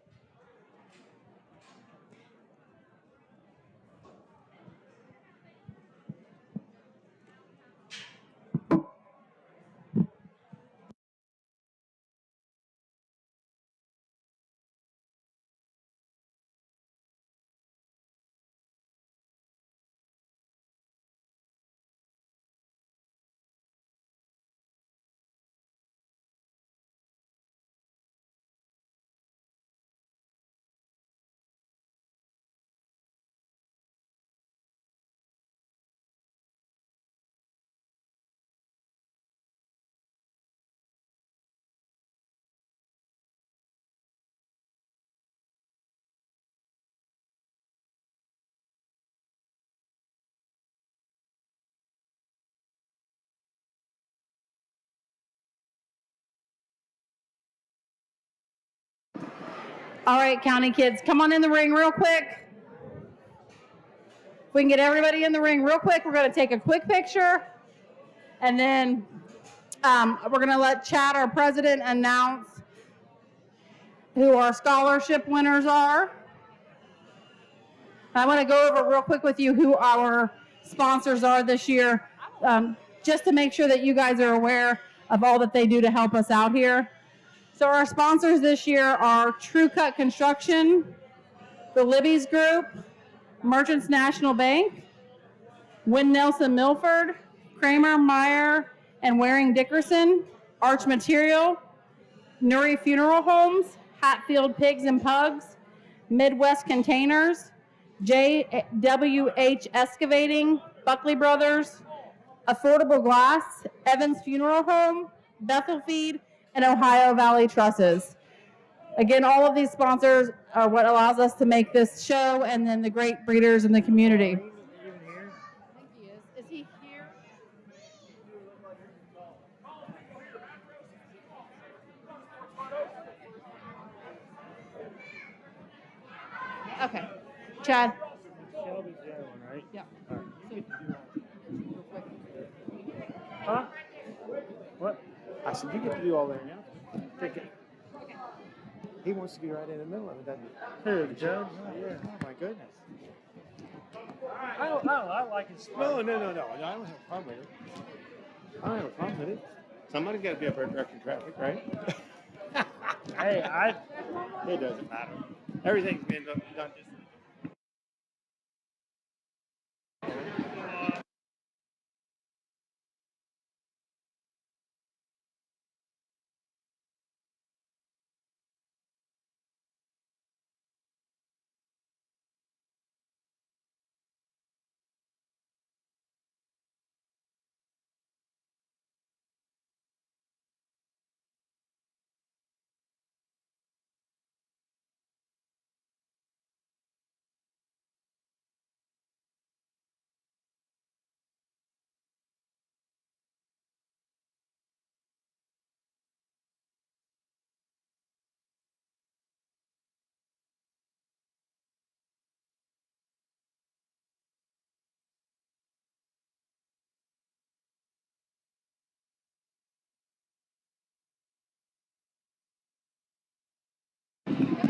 All right, county kids, come on in the ring real quick. If we can get everybody in the ring real quick, we're going to take a quick picture. And then we're going to let Chad, our president, announce who our scholarship winners are. I want to go over real quick with you who our sponsors are this year, just to make sure that you guys are aware of all that they do to help us out here. So our sponsors this year are True Cut Construction, the Libby's Group, Merchants National Bank, Wynn Nelson Milford, Kramer, Meyer, and Waring Dickerson, Arch Material, Nuri Funeral Homes, Hatfield Pigs and Pugs, Midwest Containers, JWH Excavating, Buckley Brothers, Affordable Glass, Evans Funeral Home, Bethel Feed, and Ohio Valley Trusses. Again, all of these sponsors are what allows us to make this show and then the great breeders in the community. Is he here? Okay. Chad. Shelby's the other one, right? Yeah. All right. Huh? What? I said, you get to do all that now. Take it. He wants to be right in the middle of it, doesn't he? Who, the judge? Oh, yeah. Oh, my goodness. I like his No, I don't have a problem with it. I don't have a problem with it. Somebody's got to be up there directing traffic, right? Hey, it doesn't matter. Everything's been done just.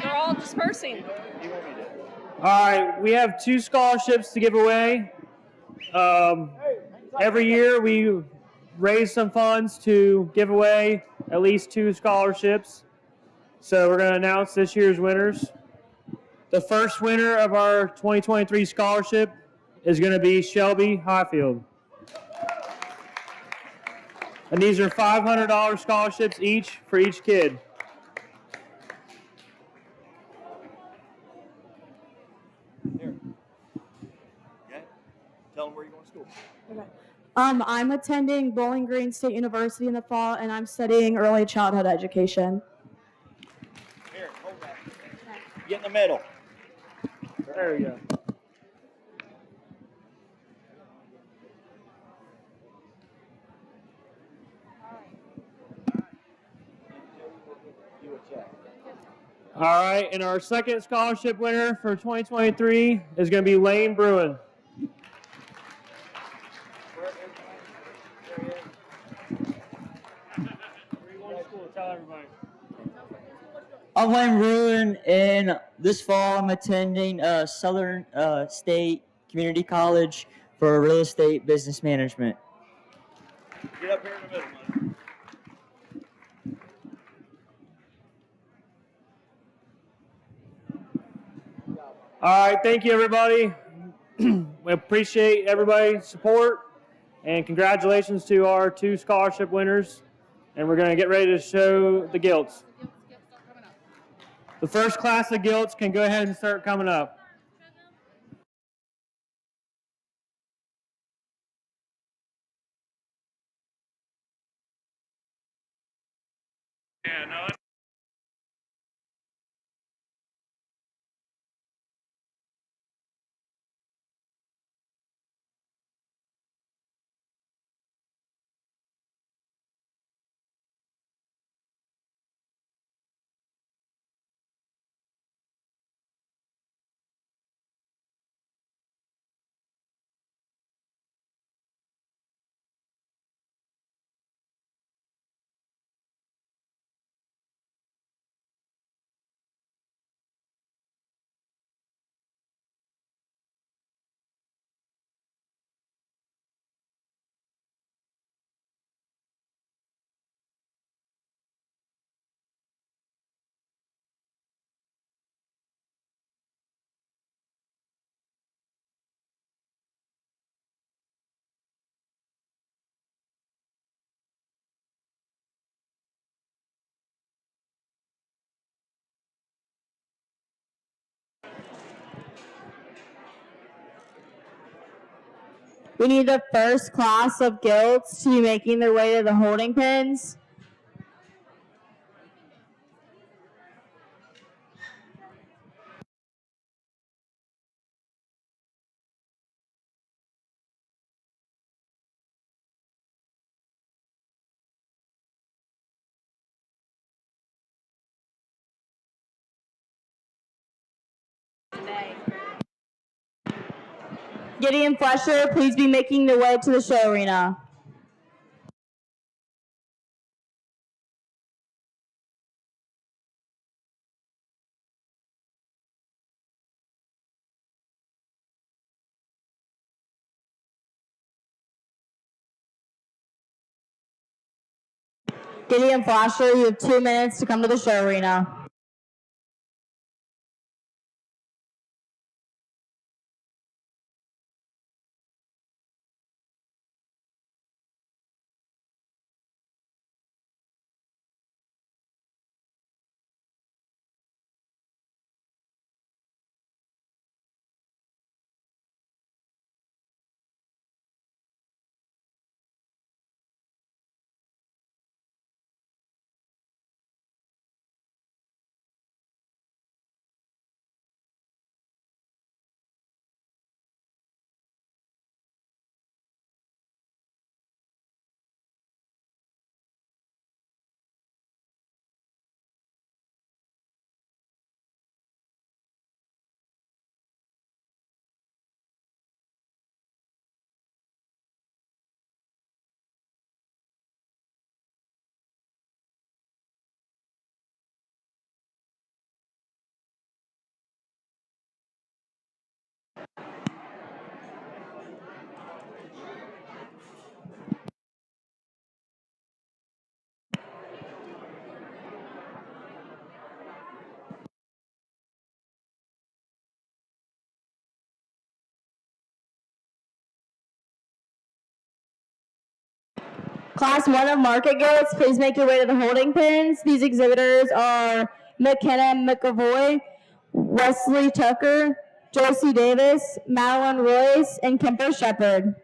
They're all dispersing. All right, we have 2 scholarships to give away. Every year we raise some funds to give away at least 2 scholarships. So we're going to announce this year's winners. The first winner of our 2023 scholarship is going to be Shelby Highfield. And these are $500 scholarships each for each kid. Here. Okay. Tell them where you're going to school. Okay. I'm attending Bowling Green State University in the fall, and I'm studying early childhood education. Here, hold that. Get in the middle. There we go. All right, and our second scholarship winner for 2023 is going to be Lane Bruin. Where are you going to school? Tell everybody. I'm Lane Bruin, and this fall I'm attending Southern State Community College for real estate business management. Get up here in the middle, man. All right, thank you, everybody. We appreciate everybody's support, and congratulations to our 2 scholarship winners. And we're going to get ready to show the gilts. The first class of gilts can go ahead and start coming up. Yeah, no, We need the first class of gilts to be making their way to the holding pins. Gideon Flesher, please be making your way to the show arena. Gideon Flesher, you have 2 minutes to come to the show arena. Class 1 of market gilts, please make your way to the holding pins. These exhibitors are McKenna McAvoy, Wesley Tucker, Josie Davis, Madeline Royce, and Kemper Shepard.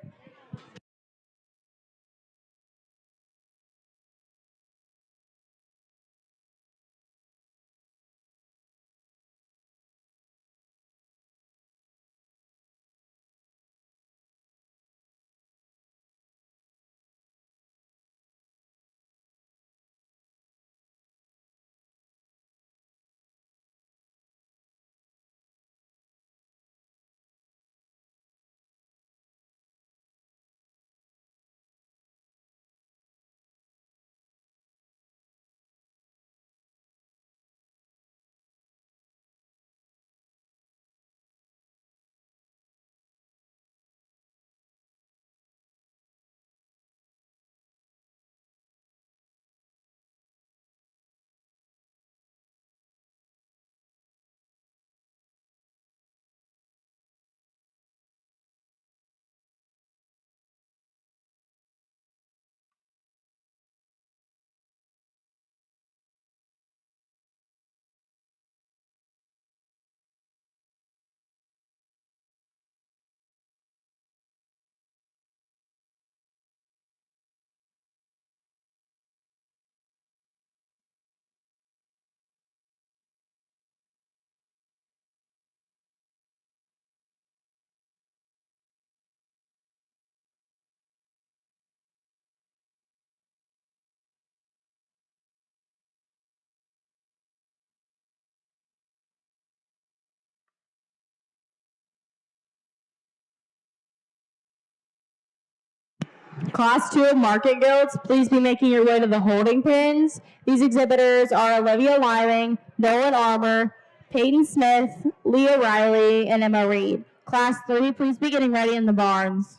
Class 2 of market gilts, please be making your way to the holding pins. These exhibitors are Olivia Liming, Nolan Armour, Peyton Smith, Leah Riley, and Emma Reed. Class 3, please be getting ready in the barns.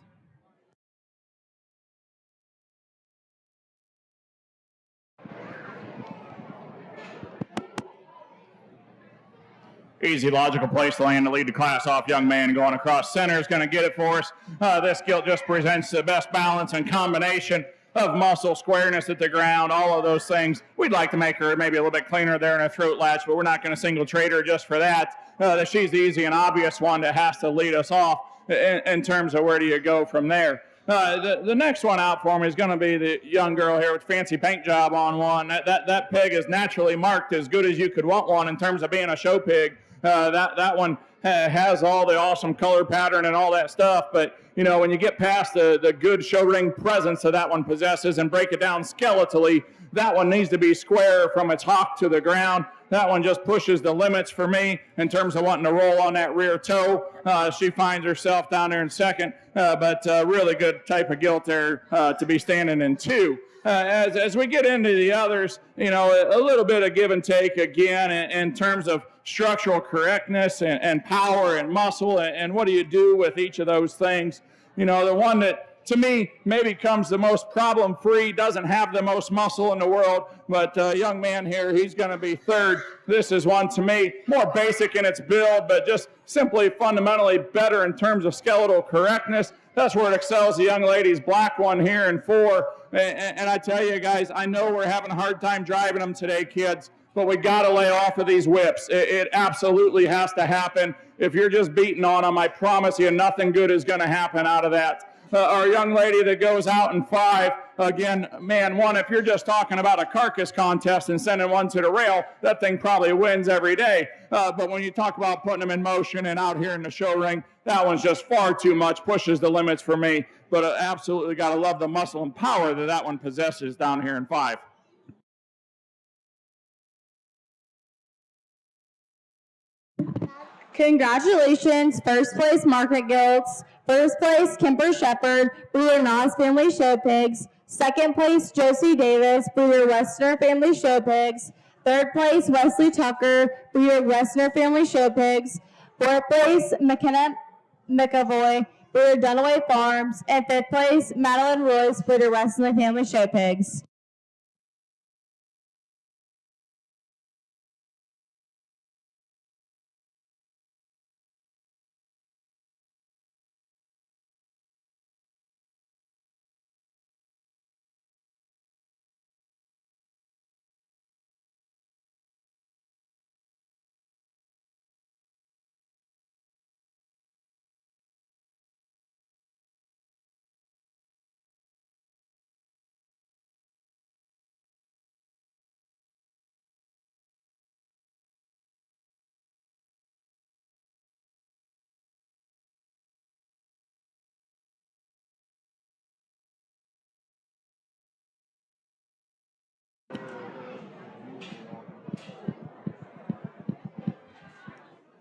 Easy, logical place to land to lead the class off. Young man going across center is going to get it for us. This gilt just presents the best balance and combination of muscle, squareness at the ground, all of those things. We'd like to make her maybe a little bit cleaner there in her throat latch, but we're not going to single trade her just for that. She's the easy and obvious one that has to lead us off. in terms of where do you go from there. The next one out for me is going to be the young girl here with fancy paint job on one. That pig is naturally marked as good as you could want one in terms of being a show pig. That one has all the awesome color pattern and all that stuff, but you know, when you get past the good show ring presence that one possesses and break it down skeletally, that one needs to be square from its hock to the ground. That one just pushes the limits for me in terms of wanting to roll on that rear toe. She finds herself down there in second, but really good type of gilt there to be standing in two. As we get into the others, you know, a little bit of give and take again in terms of structural correctness and power and muscle, and what do you do with each of those things. You know, the one that to me maybe comes the most problem-free, doesn't have the most muscle in the world, but young man here, he's going to be third. This is one to me, more basic in its build, but just simply fundamentally better in terms of skeletal correctness. That's where it excels. The young lady's black one here in 4. And I tell you guys, I know we're having a hard time driving them today, kids, but we got to lay off of these whips. It absolutely has to happen. If you're just beating on them, I promise you nothing good is going to happen out of that. Our young lady that goes out in 5, again, man, one, if you're just talking about a carcass contest and sending one to the rail, that thing probably wins every day. But when you talk about putting them in motion and out here in the show ring, that one's just far too much, pushes the limits for me. But absolutely got to love the muscle and power that one possesses down here in 5. Congratulations, first place Market Gilts, first place Kemper Shepherd, Breeder Nas Family Show Pigs, second place Josie Davis, Breeder Westerner Family Show Pigs, third place Wesley Tucker, Breeder Westerner Family Show Pigs, fourth place McKenna McAvoy, Breeder Dunaway Farms, and fifth place Madeline Royce, Breeder Westerner Family Show Pigs.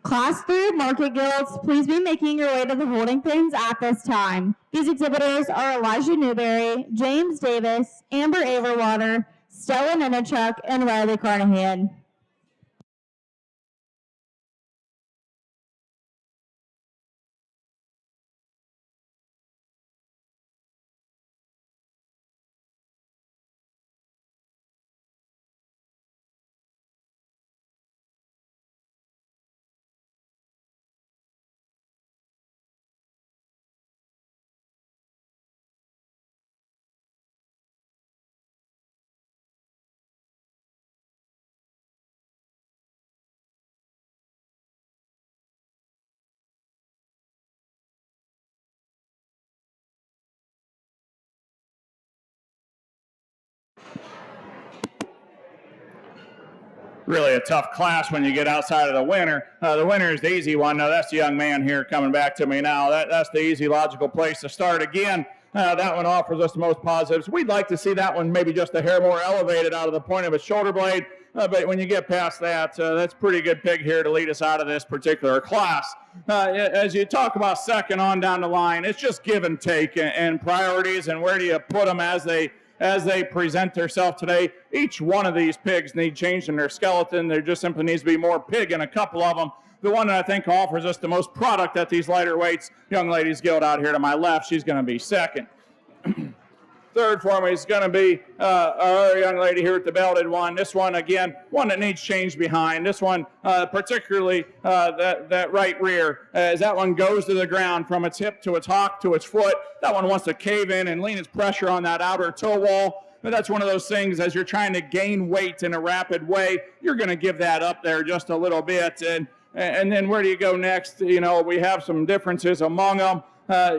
Class 3 Market Gilts, please be making your way to the holding pens at this time. These exhibitors are Elijah Newberry, James Davis, Amber Averwater, Stella Ninachuk, and Riley Carnahan. Really a tough class when you get outside of the winner. The winner is the easy one. Now, that's the young man here coming back to me now. That's the easy, logical place to start. Again, that one offers us the most positives. We'd like to see that one maybe just a hair more elevated out of the point of its shoulder blade. But when you get past that, that's pretty good pig here to lead us out of this particular class. As you talk about second on down the line, it's just give and take and priorities and where do you put them as they present themselves today. Each one of these pigs need change in their skeleton. There just simply needs to be more pig in a couple of them. The one that I think offers us the most product at these lighter weights, young lady's Gilt out here to my left, she's going to be second. Third for me is going to be our other young lady here with the belted one. This one, again, one that needs change behind. This one, particularly that right rear, as that one goes to the ground from its hip to its hock to its foot, that one wants to cave in and lean its pressure on that outer toe wall. But that's one of those things, as you're trying to gain weight in a rapid way, you're going to give that up there just a little bit. And And then where do you go next? You know, we have some differences among them.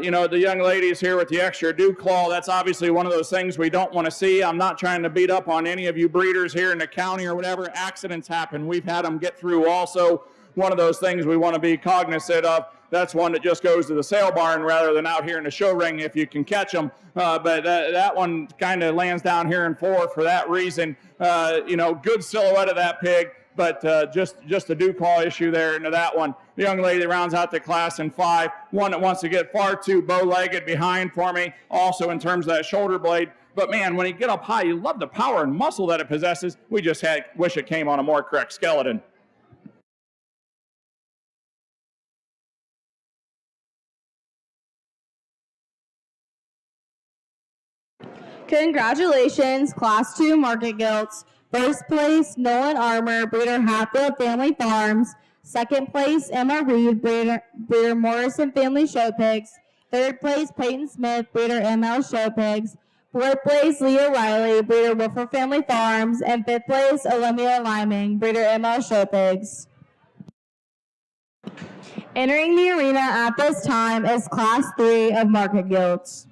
You know, the young ladies here with the extra dew claw, that's obviously one of those things we don't want to see. I'm not trying to beat up on any of you breeders here in the county or whatever. Accidents happen. We've had them get through also. One of those things we want to be cognizant of. That's one that just goes to the sale barn rather than out here in the show ring if you can catch them. But that one kind of lands down here in 4 for that reason. You know, good silhouette of that pig, but just a dew claw issue there into that one. The young lady that rounds out the class in 5, one that wants to get far too bow-legged behind for me, also in terms of that shoulder blade. But man, when you get up high, you love the power and muscle that it possesses. We just wish it came on a more correct skeleton. Congratulations, Class 2 Market Gilts. First place, Nolan Armour, breeder Hatfield Family Farms. Second place, Emma Reed, breeder Morrison Family Show Pigs. Third place, Peyton Smith, breeder ML Show Pigs. Fourth place, Leo Riley, breeder Wolfer Family Farms. And fifth place, Olympia Liming, breeder ML Show Pigs. Entering the arena at this time is Class 3 of Market Gilts.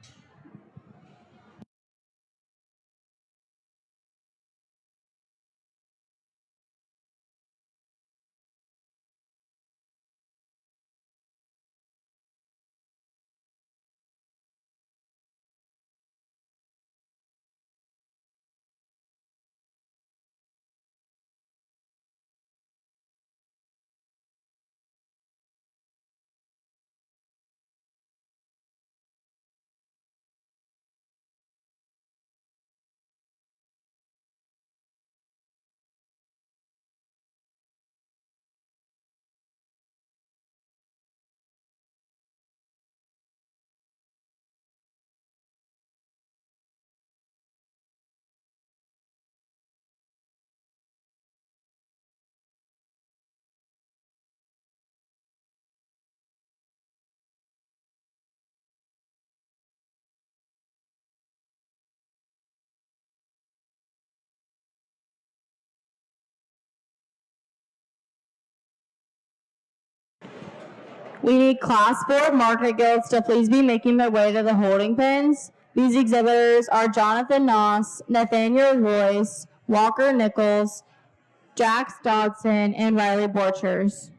We need Class 4 Market Gilts to please be making their way to the holding pens. These exhibitors are Jonathan Noss, Nathaniel Royce, Walker Nichols, Jax Dodson, and Riley Borchers.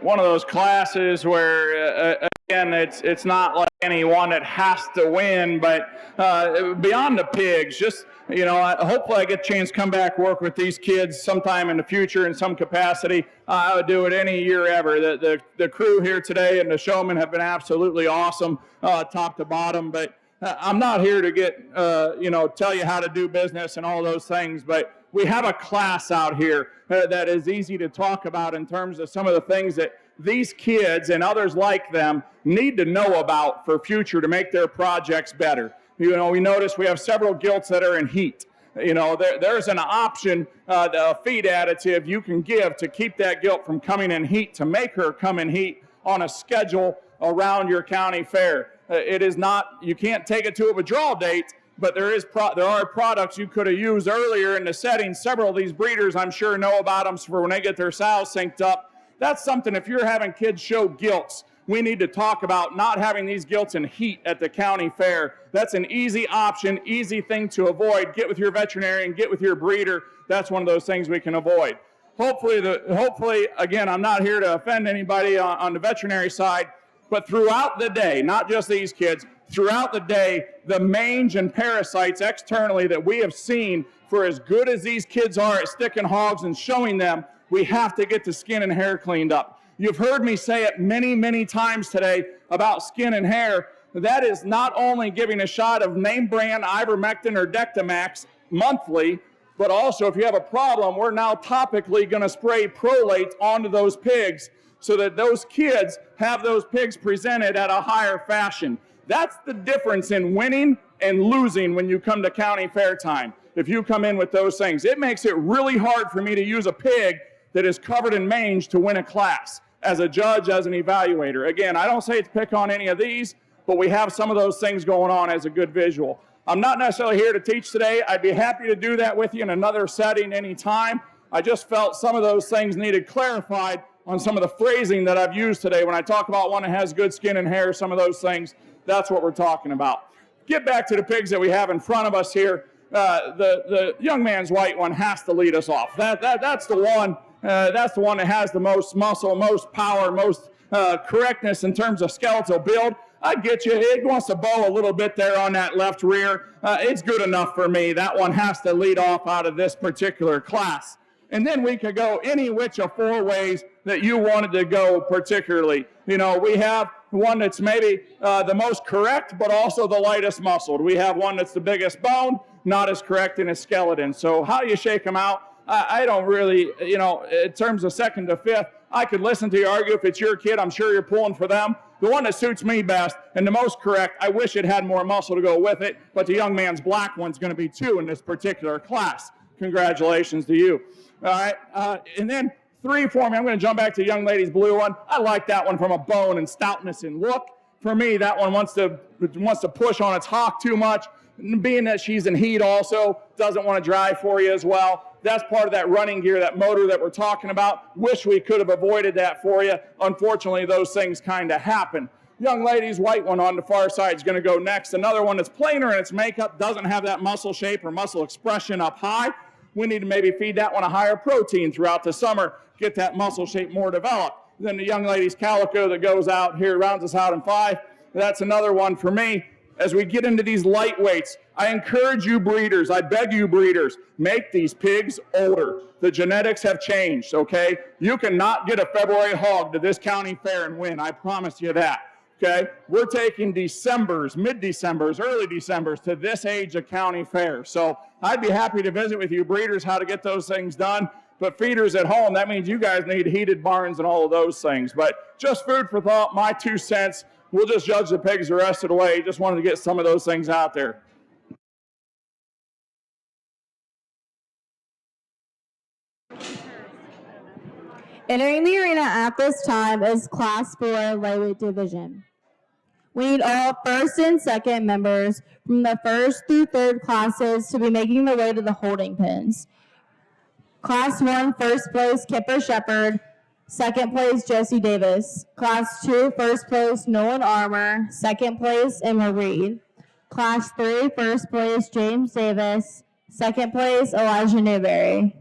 One of those classes where, again, it's not like any one that has to win, but beyond the pigs, just, you know, hopefully I get a chance to come back work with these kids sometime in the future in some capacity. I would do it any year ever. The crew here today and the showmen have been absolutely awesome, top to bottom, but I'm not here to get, you know, tell you how to do business and all those things, but we have a class out here that is easy to talk about in terms of some of the things that these kids and others like them need to know about for future to make their projects better. You know, we notice we have several gilts that are in heat. there's an option, a feed additive you can give to keep that gilt from coming in heat, to make her come in heat on a schedule around your county fair. It is not, you can't take it to a withdrawal date, but there are products you could have used earlier in the setting. Several of these breeders, I'm sure, know about them for when they get their sows synced up. That's something, if you're having kids show gilts, we need to talk about not having these gilts in heat at the county fair. That's an easy option, easy thing to avoid. Get with your veterinarian, get with your breeder. That's one of those things we can avoid. Hopefully, again, I'm not here to offend anybody on the veterinary side, but throughout the day, not just these kids, throughout the day, the mange and parasites externally that we have seen, for as good as these kids are at sticking hogs and showing them, we have to get the skin and hair cleaned up. You've heard me say it many, many times today about skin and hair. That is not only giving a shot of name brand ivermectin or Dectamax monthly, but also if you have a problem, we're now topically going to spray Prolate onto those pigs so that those kids have those pigs presented at a higher fashion. That's the difference in winning and losing when you come to county fair time. If you come in with those things, it makes it really hard for me to use a pig that is covered in mange to win a class as a judge, as an evaluator. Again, I don't say to pick on any of these, but we have some of those things going on as a good visual. I'm not necessarily here to teach today. I'd be happy to do that with you in another setting anytime. I just felt some of those things needed clarified on some of the phrasing that I've used today. When I talk about one that has good skin and hair, some of those things, that's what we're talking about. Get back to the pigs that we have in front of us here. The young man's white one has to lead us off. That's the one. That's the one that has the most muscle, most power, most correctness in terms of skeletal build. I get you. It wants to bow a little bit there on that left rear. It's good enough for me. That one has to lead off out of this particular class. And then we could go any which of four ways that you wanted to go particularly. You know, we have one that's maybe the most correct, but also the lightest muscled. We have one that's the biggest boned, not as correct in his skeleton. So how do you shake them out? I don't really, in terms of second to fifth, I could listen to you argue. If it's your kid, I'm sure you're pulling for them. The one that suits me best and the most correct, I wish it had more muscle to go with it, but the young man's black one's going to be 2 in this particular class. Congratulations to you. All right, and then 3 for me. I'm going to jump back to the young lady's blue one. I like that one from a bone and stoutness and look. For me, that one wants to push on its hock too much. Being that she's in heat also, doesn't want to drive for you as well. That's part of that running gear, that motor that we're talking about. Wish we could have avoided that for you. Unfortunately, those things kind of happen. Young lady's white one on the far side is going to go next. Another one that's plainer in its makeup, doesn't have that muscle shape or muscle expression up high. We need to maybe feed that one a higher protein throughout the summer, get that muscle shape more developed. Then the young lady's calico that goes out here, rounds us out in 5. That's another one for me. As we get into these lightweights, I encourage you breeders, I beg you breeders, make these pigs older. The genetics have changed, okay? You cannot get a February hog to this county fair and win, I promise you that, okay? We're taking Decembers, mid-Decembers, early Decembers to this age of county fair. So I'd be happy to visit with you breeders how to get those things done. But feeders at home, that means you guys need heated barns and all of those things. But just food for thought, my 2 cents. We'll just judge the pigs the rest of the way. Just wanted to get some of those things out there. Entering the arena at this time is Class 4 Lightweight Division. We need all first and second members from the first through third classes to be making their way to the holding pins. Class 1, first place, Kipper Shepard. Second place, Josie Davis. Class 2, first place, Nolan Armour. Second place, Emma Reed. Class 3, first place, James Davis. Second place, Elijah Newberry.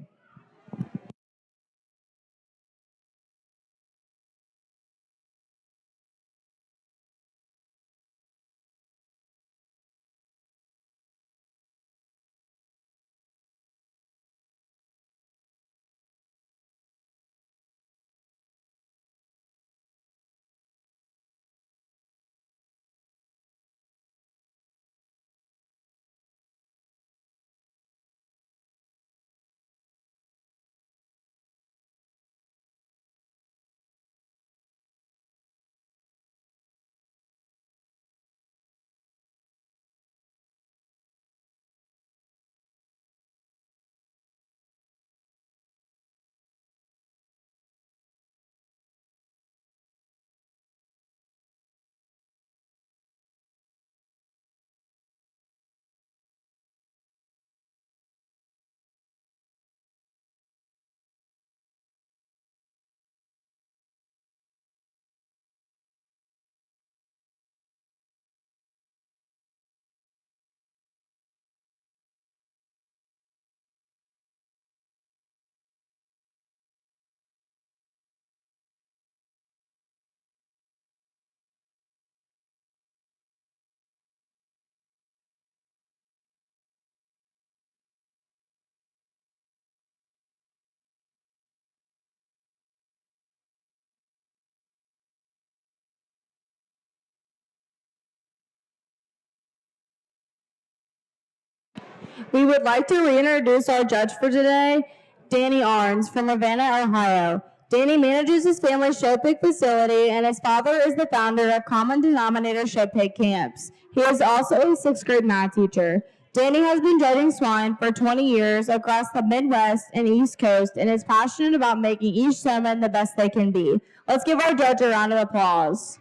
We would like to reintroduce our judge for today, Danny Arns from Ravenna, Ohio. Danny manages his family show pig facility, and his father is the founder of Common Denominator Show Pig Camps. He is also a sixth grade math teacher. Danny has been judging swine for 20 years across the Midwest and East Coast and is passionate about making each salmon the best they can be. Let's give our judge a round of applause.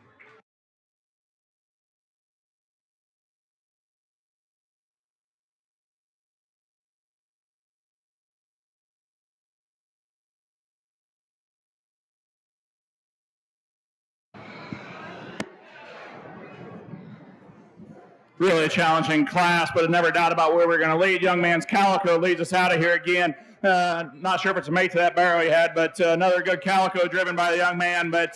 Really a challenging class, but never doubt about where we're going to lead. Young man's Calico leads us out of here again. Not sure if it's a mate to that barrow he had, but another good Calico driven by the young man. But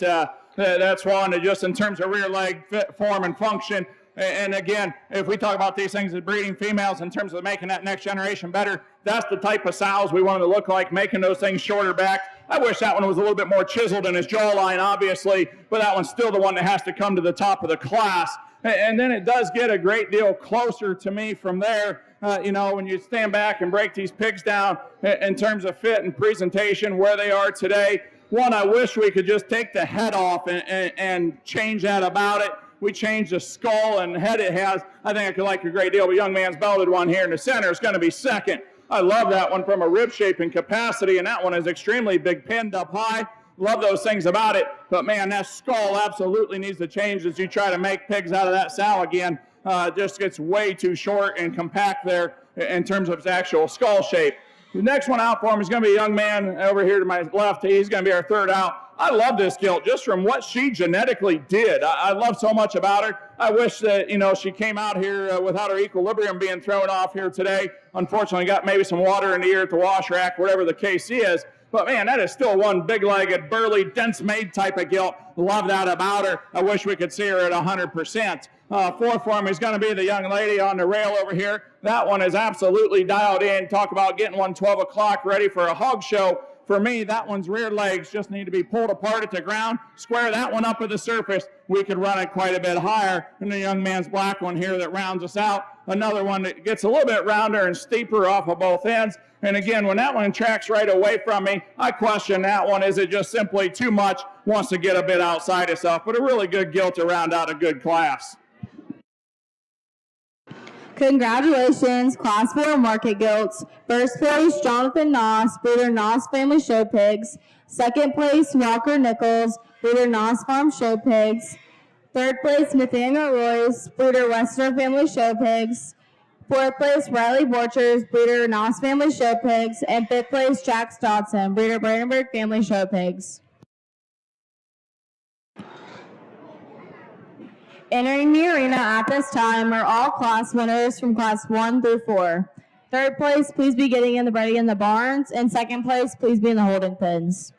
that's one that just in terms of rear leg fit, form and function. And again, if we talk about these things as breeding females in terms of making that next generation better, that's the type of sows we want them to look like, making those things shorter back. I wish that one was a little bit more chiseled in his jawline, obviously, but that one's still the one that has to come to the top of the class. And then it does get a great deal closer to me from there. When you stand back and break these pigs down in terms of fit and presentation, where they are today. One, I wish we could just take the head off and change that about it. We changed the skull and head it has. I think I could like a great deal, but young man's belted one here in the center is going to be second. I love that one from a rib shape and capacity, and that one is extremely big, pinned up high. Love those things about it, but man, that skull absolutely needs to change as you try to make pigs out of that sow again. Just gets way too short and compact there in terms of its actual skull shape. The next one out for him is going to be a young man over here to my left. He's going to be our third out. I love this gilt just from what she genetically did. I love so much about her. I wish that, she came out here without her equilibrium being thrown off here today. Unfortunately, got maybe some water in the ear at the wash rack, whatever the case is. But man, that is still one big-legged, burly, dense-made type of gilt. Love that about her. I wish we could see her at 100%. Fourth for me is going to be the young lady on the rail over here. That one is absolutely dialed in. Talk about getting one 12 o'clock ready for a hog show. For me, that one's rear legs just need to be pulled apart at the ground. Square that one up at the surface. We could run it quite a bit higher. And the young man's black one here that rounds us out. Another one that gets a little bit rounder and steeper off of both ends. And again, when that one tracks right away from me, I question that one. Is it just simply too much? Wants to get a bit outside itself. But a really good gilt to round out a good class. Congratulations, Class 4 Market Gilts. First place, Jonathan Noss, breeder Noss Family Show Pigs. Second place, Walker Nichols, breeder Noss Farm Show Pigs. Third place, Nathaniel Royce, breeder Western Family Show Pigs. Fourth place, Riley Borchers, breeder Noss Family Show Pigs. And fifth place, Jax Dodson, breeder Brandenburg Family Show Pigs. Entering the arena at this time are all class winners from class 1 through 4. Third place, please be getting in the ready in the barns. And second place, please be in the holding pens.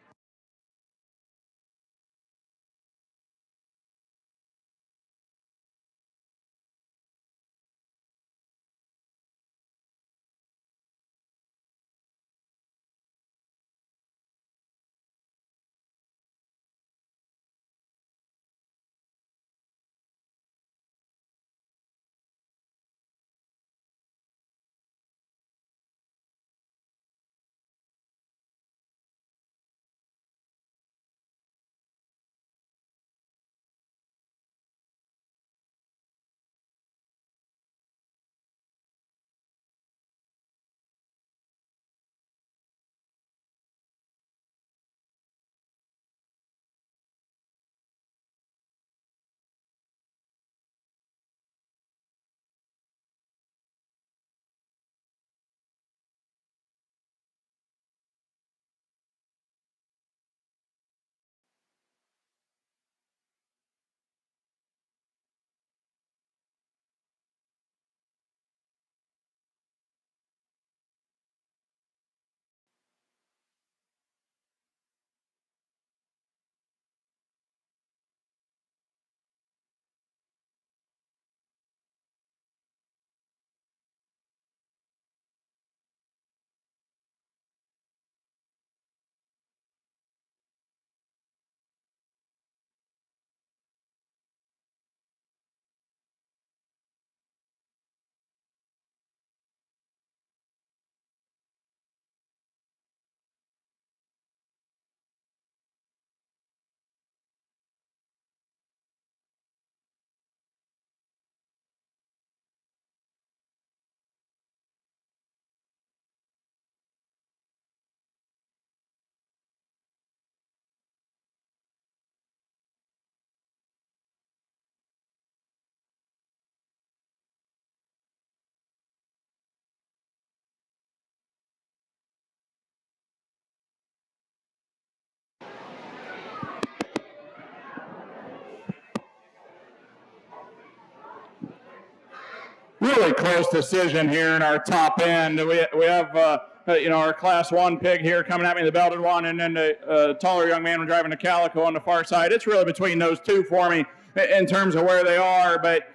really close decision here in our top end. We have our Class 1 pig here coming at me, the belted one, and then the taller young man driving the calico on the far side. It's really between those two for me in terms of where they are, but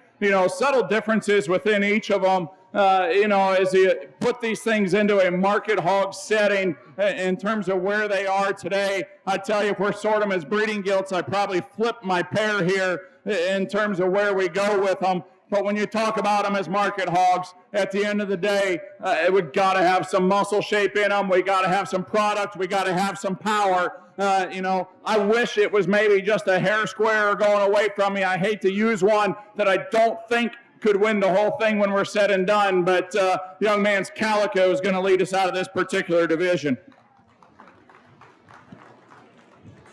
subtle differences within each of them. As you put these things into a market hog setting in terms of where they are today, I tell you, if we're sort them as breeding gilts, I probably flip my pair here in terms of where we go with them. But when you talk about them as market hogs, at the end of the day, we've got to have some muscle shape in them. We got to have some product. We got to have some power. I wish it was maybe just a hair square going away from me. I hate to use one that I don't think could win the whole thing when we're said and done, but young man's calico is going to lead us out of this particular division.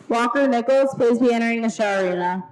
Walker Nichols, please be entering the show arena.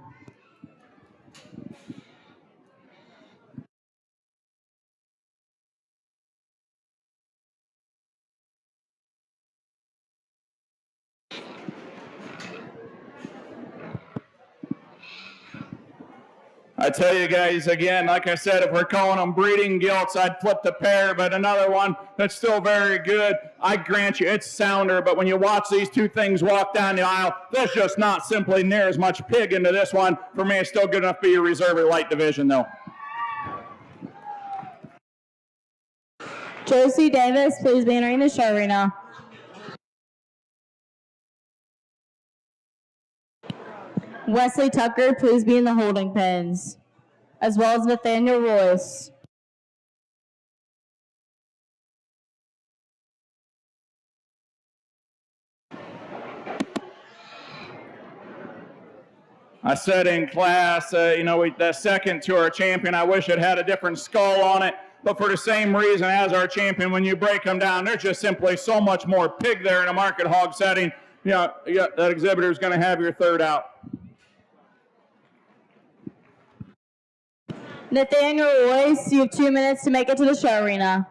I tell you guys, again, like I said, if we're calling them breeding gilts, I'd flip the pair, but another one that's still very good, I grant you, it's sounder, but when you watch these two things walk down the aisle, there's just not simply near as much pig into this one. For me, it's still good enough to be a reserve or light division, though. Josie Davis, please be entering the show arena. Wesley Tucker, please be in the holding pens, as well as Nathaniel Royce. I said in class, that second to our champion, I wish it had a different skull on it, but for the same reason as our champion, when you break them down, there's just simply so much more pig there in a market hog setting. That exhibitor is going to have your third out. Nathaniel Royce, you have 2 minutes to make it to the show arena.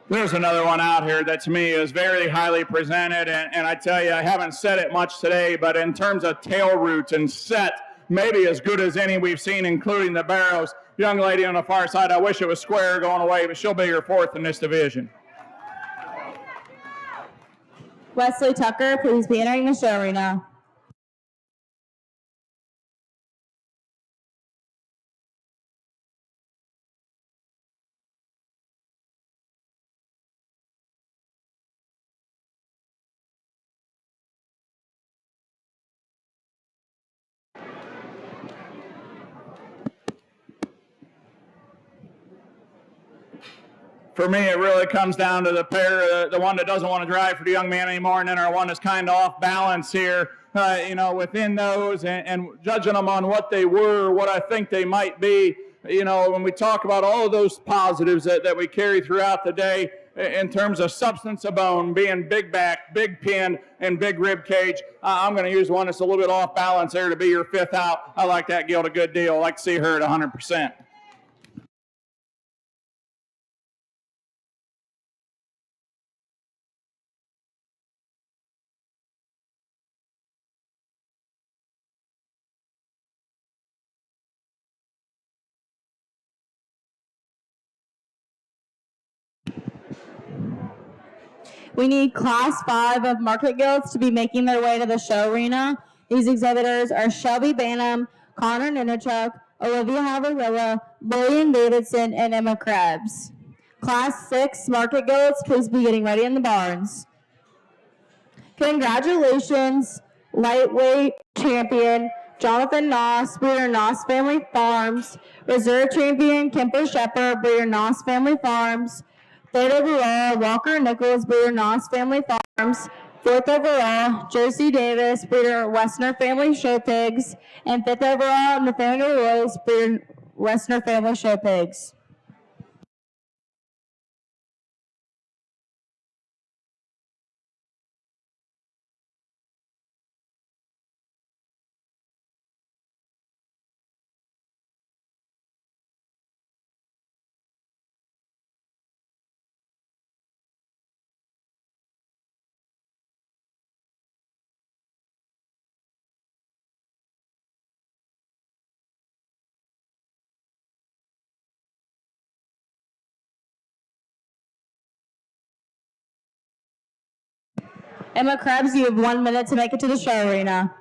There's another one out here that to me is very highly presented, and I tell you, I haven't said it much today, but in terms of tail roots and set, maybe as good as any we've seen, including the Barrows. Young lady on the far side, I wish it was square going away, but she'll be your fourth in this division. Wesley Tucker, please be entering the show arena. For me, it really comes down to the pair, the one that doesn't want to drive for the young man anymore, and then our one that's kind of off balance here, within those, and judging them on what they were, what I think they might be. When we talk about all of those positives that we carry throughout the day in terms of substance of bone, being big back, big pin, and big rib cage, I'm going to use one that's a little bit off balance there to be your fifth out. I like that Gilt a good deal. I like to see her at 100%. We need Class 5 of market gilts to be making their way to the show arena. These exhibitors are Shelby Banham, Connor Ninachuk, Olivia Haverilla, Lillian Davidson, and Emma Krebs. Class 6 market gilts, please be getting ready in the barns. Congratulations, lightweight champion Jonathan Noss, Breeder Noss Family Farms, reserve champion Kemper Shepherd, Breeder Noss Family Farms, third overall Walker Nichols, Breeder Noss Family Farms, fourth overall Josie Davis, Breeder Westner Family Show Pigs, and fifth overall Nathaniel Royce, Breeder Westner Family Show Pigs. Emma Krebs, you have 1 minute to make it to the show arena.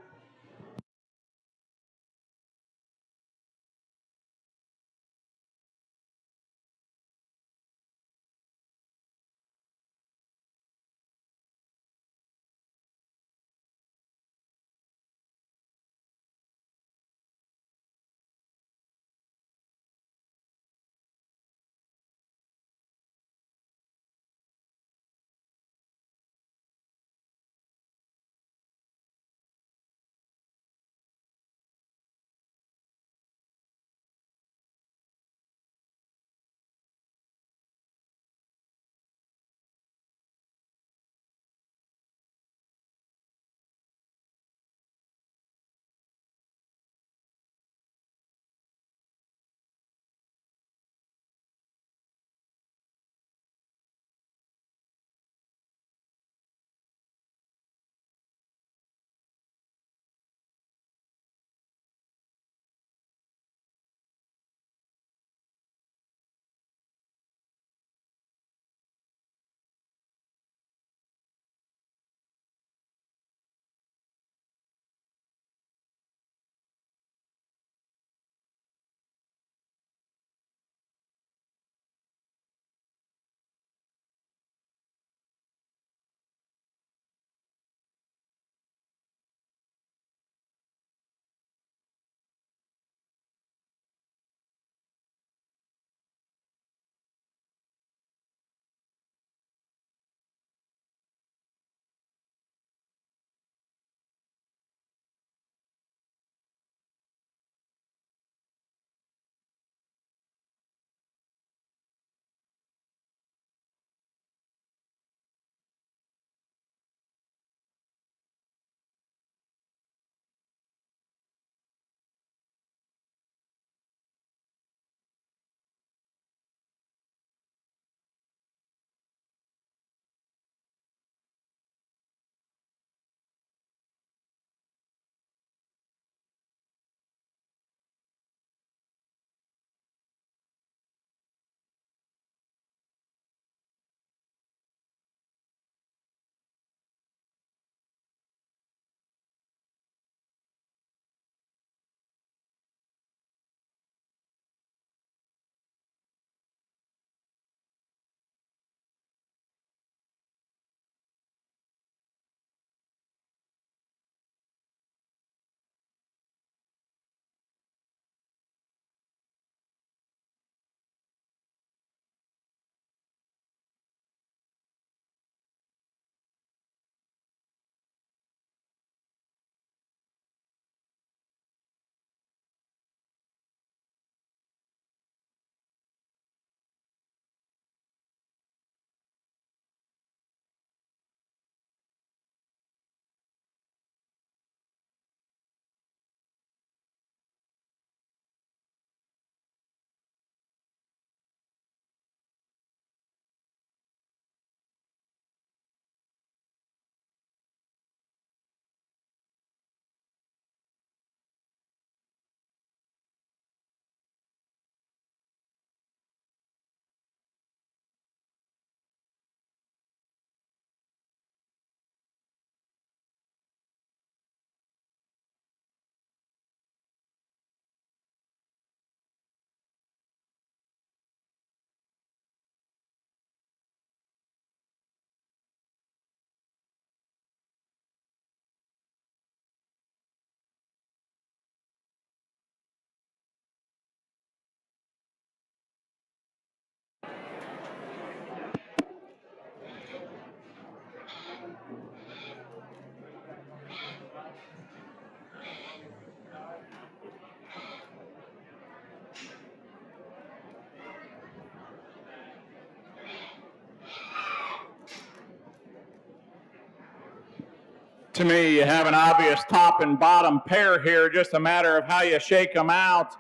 To me, you have an obvious top and bottom pair here, just a matter of how you shake them out.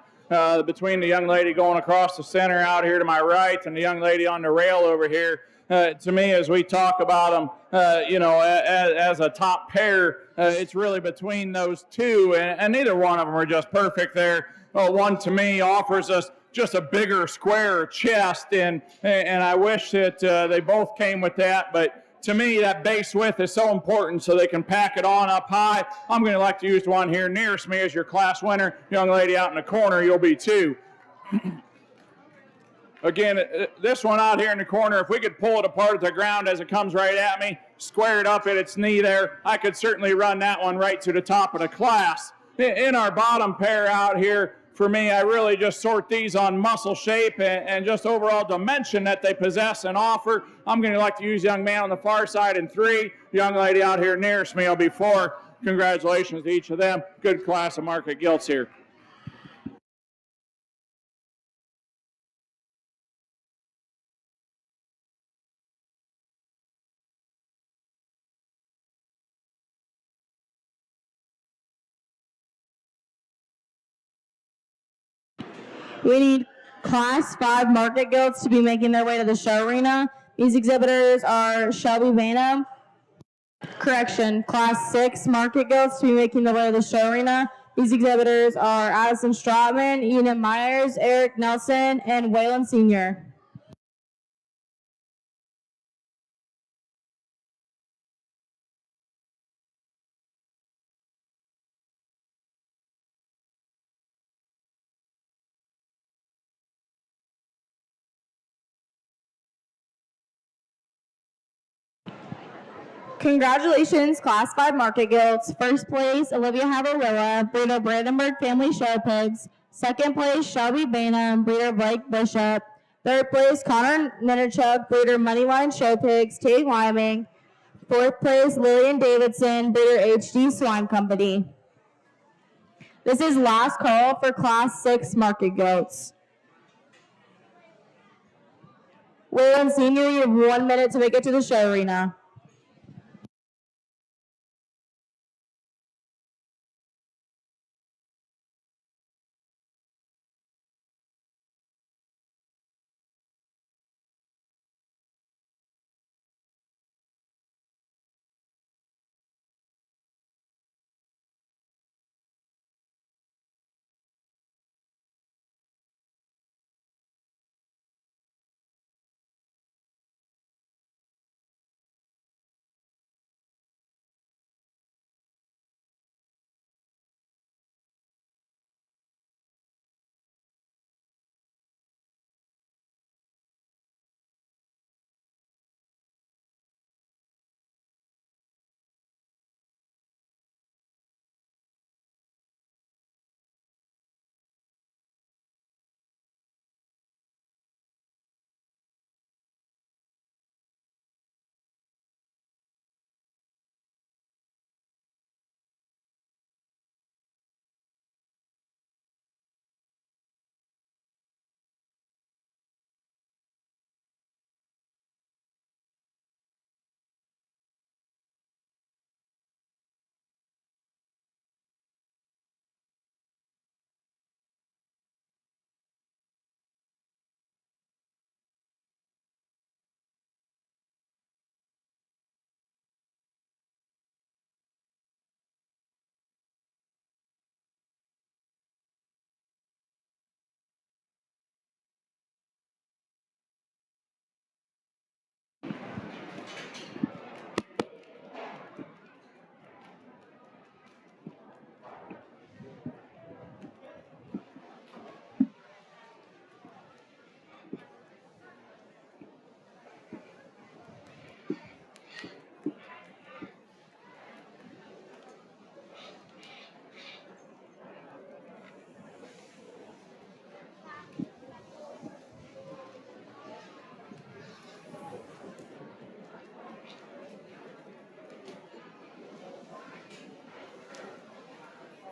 Between the young lady going across the center out here to my right and the young lady on the rail over here. To me, as we talk about them, as a top pair, it's really between those two, and neither one of them are just perfect there. One, to me, offers us just a bigger, square chest, and I wish that they both came with that, but to me, that base width is so important so they can pack it on up high. I'm going to like to use the one here nearest me as your class winner. Young lady out in the corner, you'll be too. Again, this one out here in the corner, if we could pull it apart at the ground as it comes right at me, square it up at its knee there, I could certainly run that one right to the top of the class. In our bottom pair out here, for me, I really just sort these on muscle shape and just overall dimension that they possess and offer. I'm going to like to use young man on the far side in 3. Young lady out here nearest me will be 4. Congratulations to each of them. Good class of market gilts here. We need Class 5 market gilts to be making their way to the show arena. These exhibitors are Shelby Vanham. Class 6 market gilts to be making their way to the show arena. These exhibitors are Addison Stratman, Ian Myers, Eric Nelson, and Waylon Sr. Congratulations, Class 5 market gilts. First place, Olivia Haverilla, breeder Brandenburg Family Show Pigs. Second place, Shelby Banham, breeder Blake Bishop. Third place, Connor Ninnerchuk, breeder Moneyline Show Pigs, Tate Wyoming. Fourth place, Lillian Davidson, breeder HD Swine Company. This is last call for Class 6 market gilts. Waylon Sr., you have 1 minute to make it to the show arena.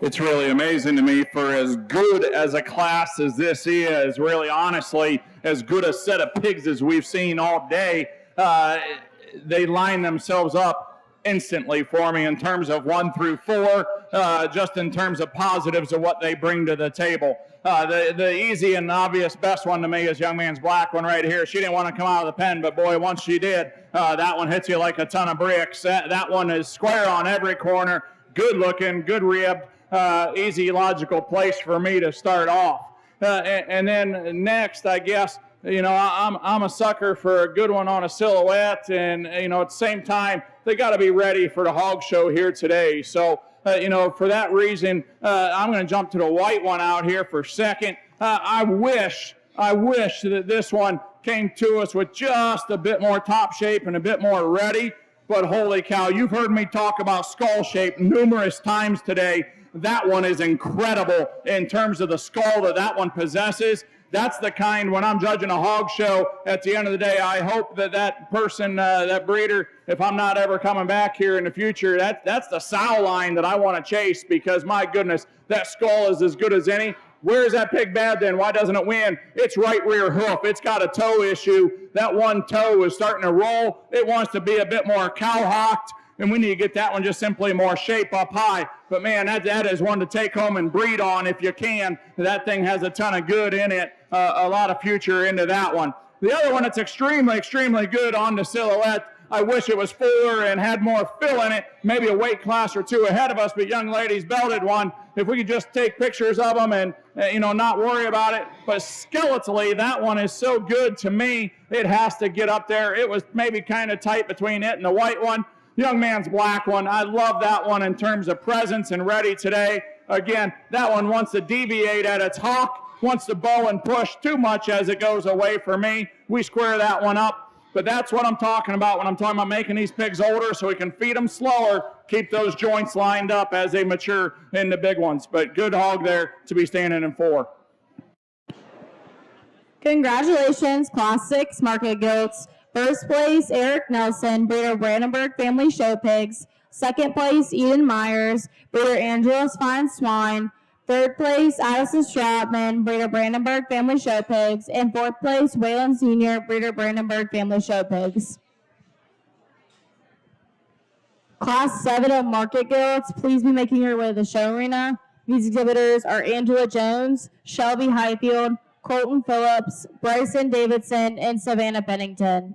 It's really amazing to me, for as good as a class as this is, really honestly, as good a set of pigs as we've seen all day, they line themselves up instantly for me in terms of 1 through 4, just in terms of positives of what they bring to the table. The easy and obvious best one to me is Young Man's Black one right here. She didn't want to come out of the pen, but boy, once she did, that one hits you like a ton of bricks. That one is square on every corner, good looking, good ribbed, easy, logical place for me to start off. And then next, I guess, I'm a sucker for a good one on a silhouette, and at the same time, they got to be ready for the hog show here today. So, for that reason, I'm going to jump to the white one out here for second. I wish that this one came to us with just a bit more top shape and a bit more ready. But holy cow, you've heard me talk about skull shape numerous times today. That one is incredible in terms of the skull that one possesses. That's the kind, when I'm judging a hog show, at the end of the day, I hope that person, that breeder, if I'm not ever coming back here in the future, that's the sow line that I want to chase, because my goodness, that skull is as good as any. Where is that pig bad then? Why doesn't it win? It's right rear hoof. It's got a toe issue. That one toe is starting to roll. It wants to be a bit more cow-hocked, and we need to get that one just simply more shape up high. But man, that is one to take home and breed on if you can. That thing has a ton of good in it, a lot of future into that one. The other one that's extremely, extremely good on the silhouette, I wish it was fuller and had more fill in it, maybe a weight class or two ahead of us, but young ladies belted one. If we could just take pictures of them and, not worry about it. But skeletally, that one is so good to me, it has to get up there. It was maybe kind of tight between it and the white one. Young Man's Black one, I love that one in terms of presence and ready today. Again, that one wants to deviate at its hock, wants to bow and push too much as it goes away for me. We square that one up. But that's what I'm talking about when I'm talking about making these pigs older, so we can feed them slower, keep those joints lined up as they mature in the big ones. But good hog there to be standing in 4. Congratulations, Class 6 Market Gilts. First place, Eric Nelson, breeder Brandenburg Family Show Pigs. Second place, Eden Myers, breeder Angela's Fine Swine. Third place, Addison Stratman, breeder Brandenburg Family Show Pigs. And fourth place, Waylon Sr., breeder Brandenburg Family Show Pigs. Class 7 of Market Gilts, please be making your way to the show arena. These exhibitors are Angela Jones, Shelby Highfield, Colton Phillips, Bryson Davidson, and Savannah Bennington.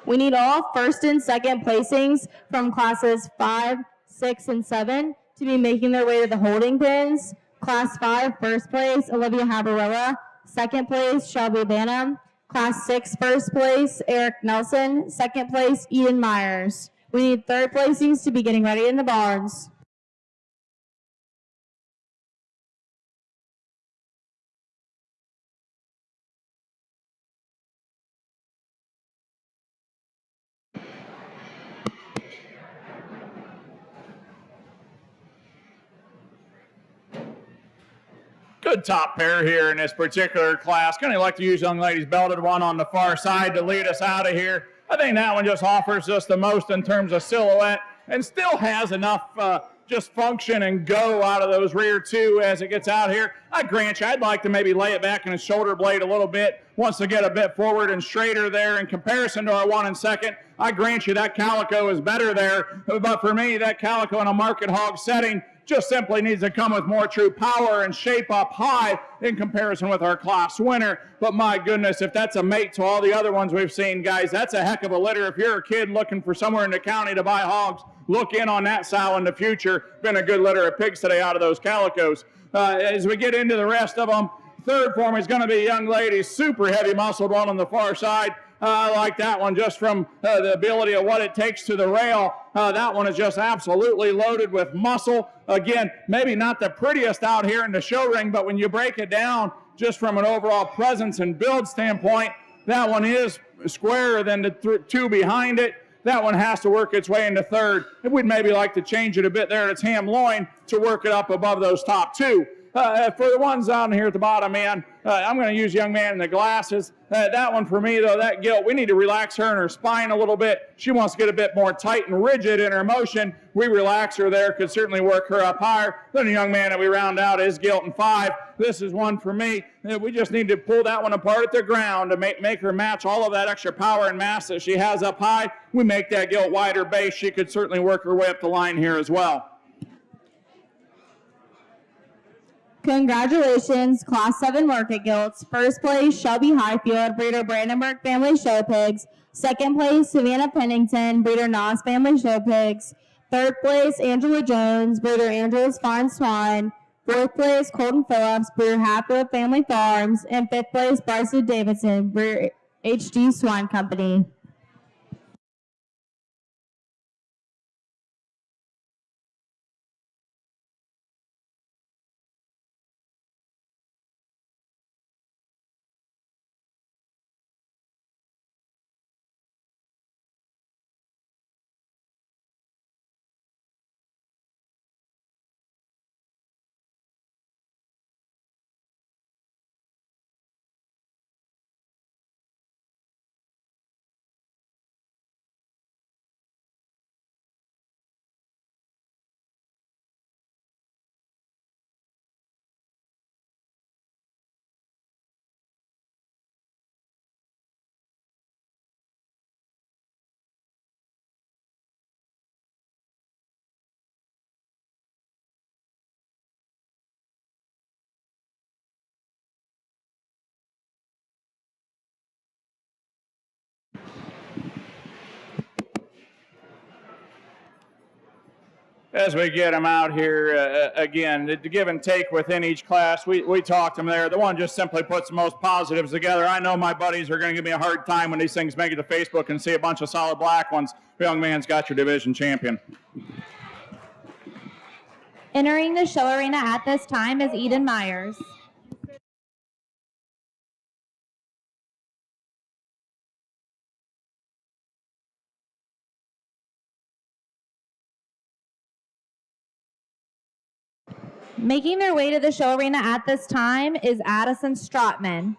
We need all first and second placings from classes 5, 6, and 7 to be making their way to the holding pins. Class 5, first place, Olivia Habarella. Second place, Shelby Banham. Class 6, first place, Eric Nelson. Second place, Eden Myers. We need third placings to be getting ready in the barns. Good top pair here in this particular class. Kind of like to use young ladies belted one on the far side to lead us out of here. I think that one just offers us the most in terms of silhouette and still has enough just function and go out of those rear two as it gets out here. I grant you, I'd like to maybe lay it back in a shoulder blade a little bit, wants to get a bit forward and straighter there in comparison to our 1 and 2nd. I grant you that calico is better there, but for me, that calico in a market hog setting just simply needs to come with more true power and shape up high in comparison with our class winner. But my goodness, if that's a mate to all the other ones we've seen, guys, that's a heck of a litter. If you're a kid looking for somewhere in the county to buy hogs, look in on that sow in the future. Been a good litter of pigs today out of those calicos. As we get into the rest of them, third for me is going to be a young lady, super heavy muscled one on the far side. I like that one just from the ability of what it takes to the rail. That one is just absolutely loaded with muscle. Again, maybe not the prettiest out here in the show ring, but when you break it down just from an overall presence and build standpoint, that one is squarer than the two behind it. That one has to work its way into third. And we'd maybe like to change it a bit there at its ham loin to work it up above those top two. For the ones down here at the bottom, man, I'm going to use young man in the glasses. That one for me, though, that gilt, we need to relax her in her spine a little bit. She wants to get a bit more tight and rigid in her motion. We relax her there, could certainly work her up higher. Then a young man that we round out is gilt in 5. This is one for me. We just need to pull that one apart at the ground to make her match all of that extra power and mass that she has up high. We make that gilt wider base. She could certainly work her way up the line here as well. Congratulations, Class 7 market gilts. First place, Shelby Highfield, breeder Brandenburg Family Show Pigs. Second place, Savannah Pennington, breeder Nas Family Show Pigs. Third place, Angela Jones, breeder Angela's Fine Swine. Fourth place, Colton Phillips, breeder Hatfield Family Farms. And fifth place, Bryson Davidson, breeder HD Swine Company. As we get them out here, again, the give and take within each class, we talked them there. The one just simply puts the most positives together. I know my buddies are going to give me a hard time when these things make it to Facebook and see a bunch of solid black ones. The young man's got your division champion. Entering the show arena at this time is Eden Myers. Making their way to the show arena at this time is Addison Strotman.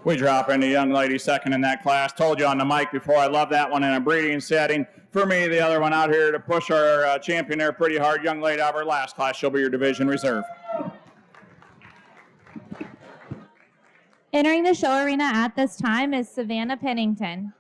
We drop in the young lady second in that class. Told you on the mic before, I love that one in a breeding setting. For me, the other one out here to push our champion there pretty hard. Young lady out of her last class, she'll be your division reserve. Entering the show arena at this time is Savannah Pennington.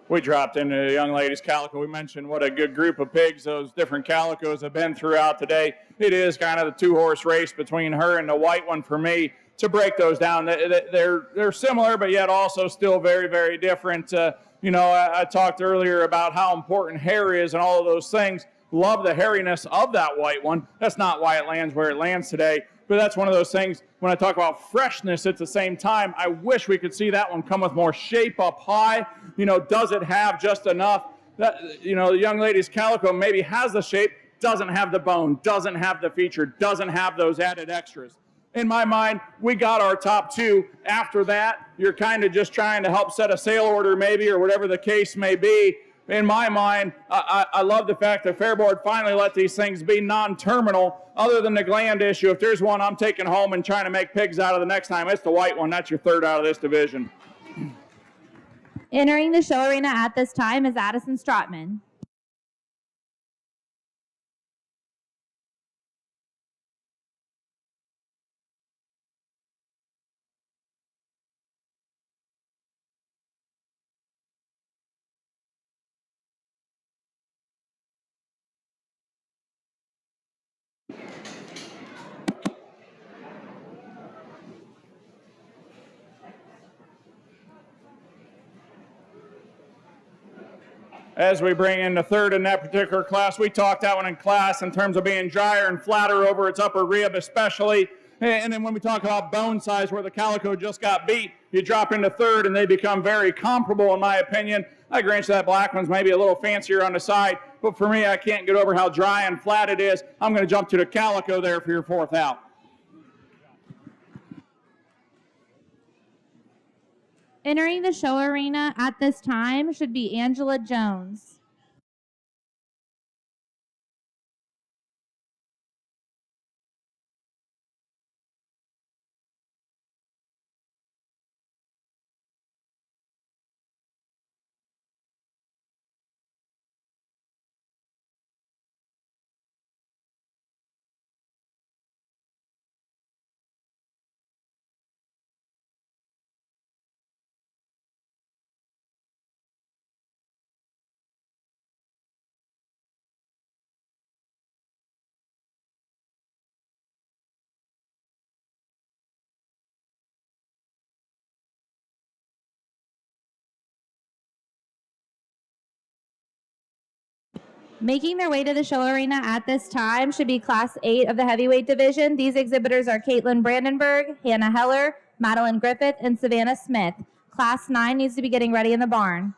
we dropped into a young lady's calico. We mentioned what a good group of pigs those different calicos have been throughout today. It is kind of the two-horse race between her and the white one for me to break those down. They're similar, but yet also still very, very different. I talked earlier about how important hair is and all of those things. Love the hairiness of that white one. That's not why it lands where it lands today, but that's one of those things when I talk about freshness at the same time. I wish we could see that one come with more shape up high. Does it have just enough? The young lady's calico maybe has the shape, doesn't have the bone, doesn't have the feature, doesn't have those added extras. In my mind, we got our top two. After that, you're kind of just trying to help set a sale order maybe, or whatever the case may be. In my mind, I love the fact that Fairboard finally let these things be non-terminal. Other than the gland issue, if there's one I'm taking home and trying to make pigs out of the next time, it's the white one. That's your third out of this division. Entering the show arena at this time is Addison Strotman. As we bring in the third in that particular class, we talked that one in class in terms of being drier and flatter over its upper rib especially. And then when we talk about bone size where the calico just got beat, you drop into third and they become very comparable in my opinion. I grant you that black one's maybe a little fancier on the side, but for me I can't get over how dry and flat it is. I'm going to jump to the calico there for your fourth out. Entering the show arena at this time should be Angela Jones. Making their way to the show arena at this time should be Class 8 of the heavyweight division. These exhibitors are Caitlin Brandenburg, Hannah Heller, Madeline Griffith, and Savannah Smith. Class 9 needs to be getting ready in the barn.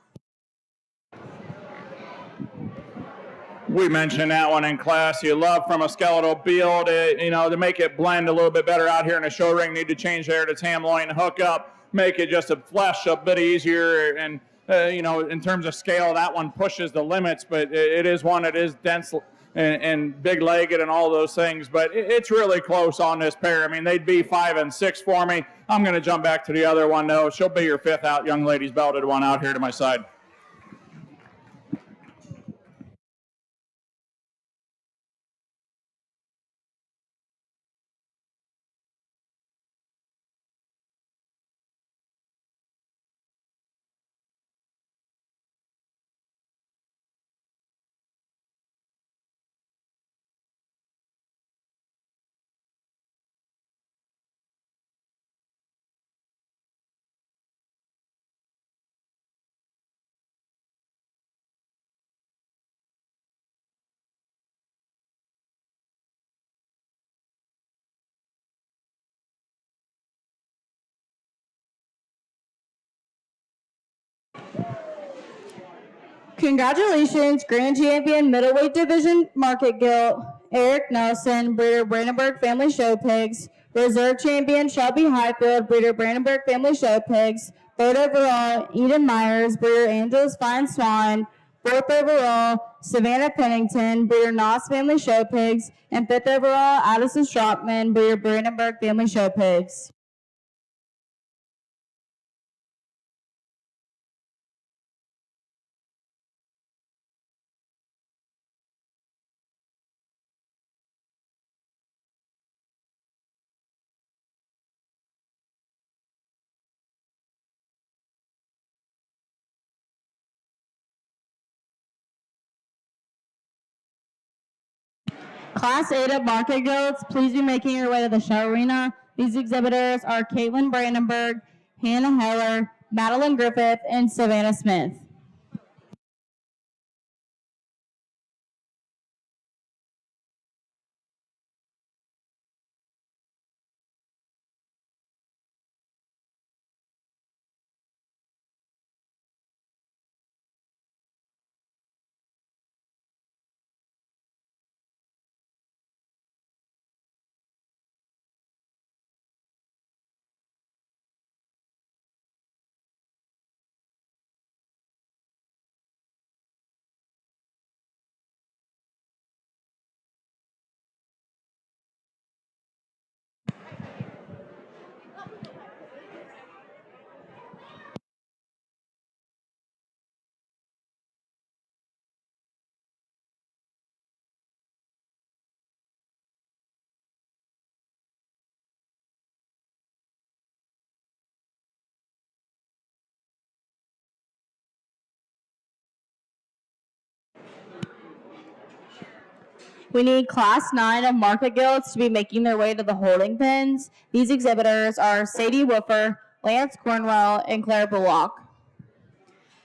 We mentioned that one in class. You love from a skeletal build, to make it blend a little bit better out here in the show ring. Need to change there to tam loin hook up, make it just a flesh a bit easier. And, in terms of scale, that one pushes the limits, but it is one that is dense and big-legged and all those things. But it's really close on this pair. I mean, they'd be 5 and 6 for me. I'm going to jump back to the other one, though. She'll be your fifth out, young lady's belted one out here to my side. Congratulations, Grand Champion Middleweight Division Market Gilt, Eric Nelson, breeder Brandenburg Family Show Pigs. Reserve Champion Shelby Highfield, breeder Brandenburg Family Show Pigs. Third overall, Eden Myers, breeder Angela's Fine Swine. Fourth overall, Savannah Pennington, breeder Noss Family Show Pigs. And fifth overall, Addison Strockman, breeder Brandenburg Family Show Pigs. Class 8 of market gilts, please be making your way to the show arena. These exhibitors are Caitlin Brandenburg, Hannah Heller, Madeline Griffith, and Savannah Smith. We need Class 9 of market gilts to be making their way to the holding pens. These exhibitors are Sadie Woofer, Lance Cornwell, and Claire Bullock.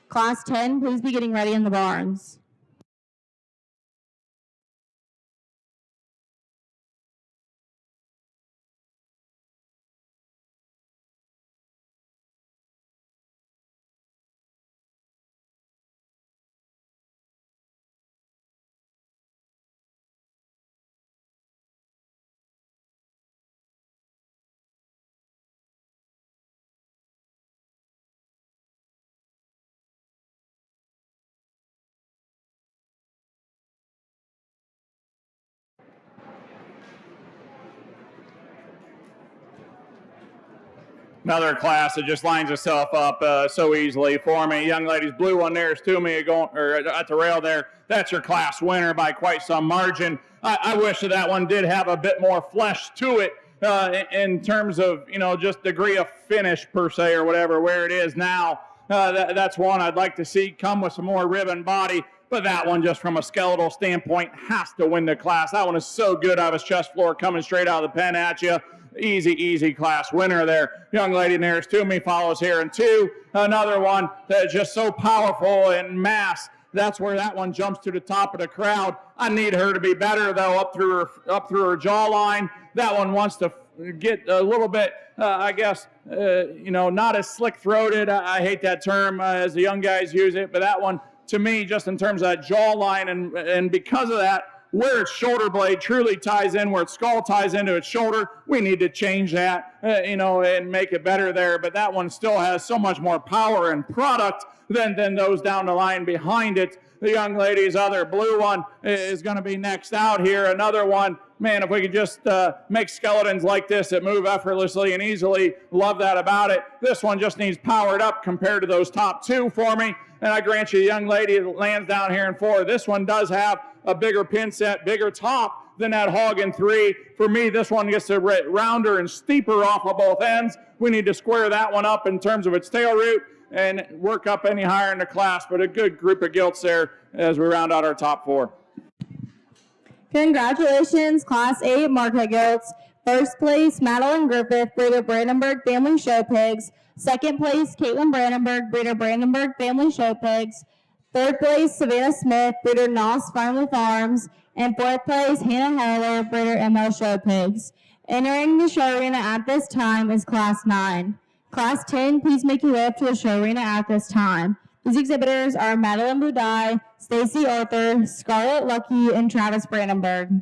Class 10, please be getting ready in the barns. Another class that just lines itself up so easily for me. Young ladies, blue one there is to me going or at the rail there. That's your class winner by quite some margin. I wish that one did have a bit more flesh to it in terms of, just degree of finish per se or whatever, where it is now. That's one I'd like to see come with some more ribbon body. But that one, just from a skeletal standpoint, has to win the class. That one is so good out of his chest floor, coming straight out of the pen at you. Easy class winner there. Young lady nearest to me follows here in 2. Another one that's just so powerful in mass. That's where that one jumps to the top of the crowd. I need her to be better, though, up through her jawline. That one wants to get a little bit, not as slick-throated. I hate that term as the young guys use it, but that one, to me, just in terms of that jawline, and because of that, where its shoulder blade truly ties in, where its skull ties into its shoulder, we need to change that, and make it better there. But that one still has so much more power and product than those down the line behind it. The young lady's other blue one is going to be next out here. Another one, man, if we could just make skeletons like this that move effortlessly and easily, love that about it. This one just needs powered up compared to those top 2 for me. And I grant you, the young lady that lands down here in 4, this one does have a bigger pin set, bigger top than that hog in 3. For me, this one gets a rounder and steeper off of both ends. We need to square that one up in terms of its tail root and work up any higher in the class, but a good group of gilts there as we round out our top 4. Congratulations, Class 8 market gilts. First place, Madeline Griffith, breeder Brandenburg Family Show Pigs. Second place, Caitlin Brandenburg, breeder Brandenburg Family Show Pigs. Third place, Savannah Smith, breeder Noss Family Farms. And fourth place, Hannah Heller, breeder ML Show Pigs. Entering the show arena at this time is Class 9. Class 10, please make your way up to the show arena at this time. These exhibitors are Madeline Budai, Stacy Arthur, Scarlett Lucky, and Travis Brandenburg.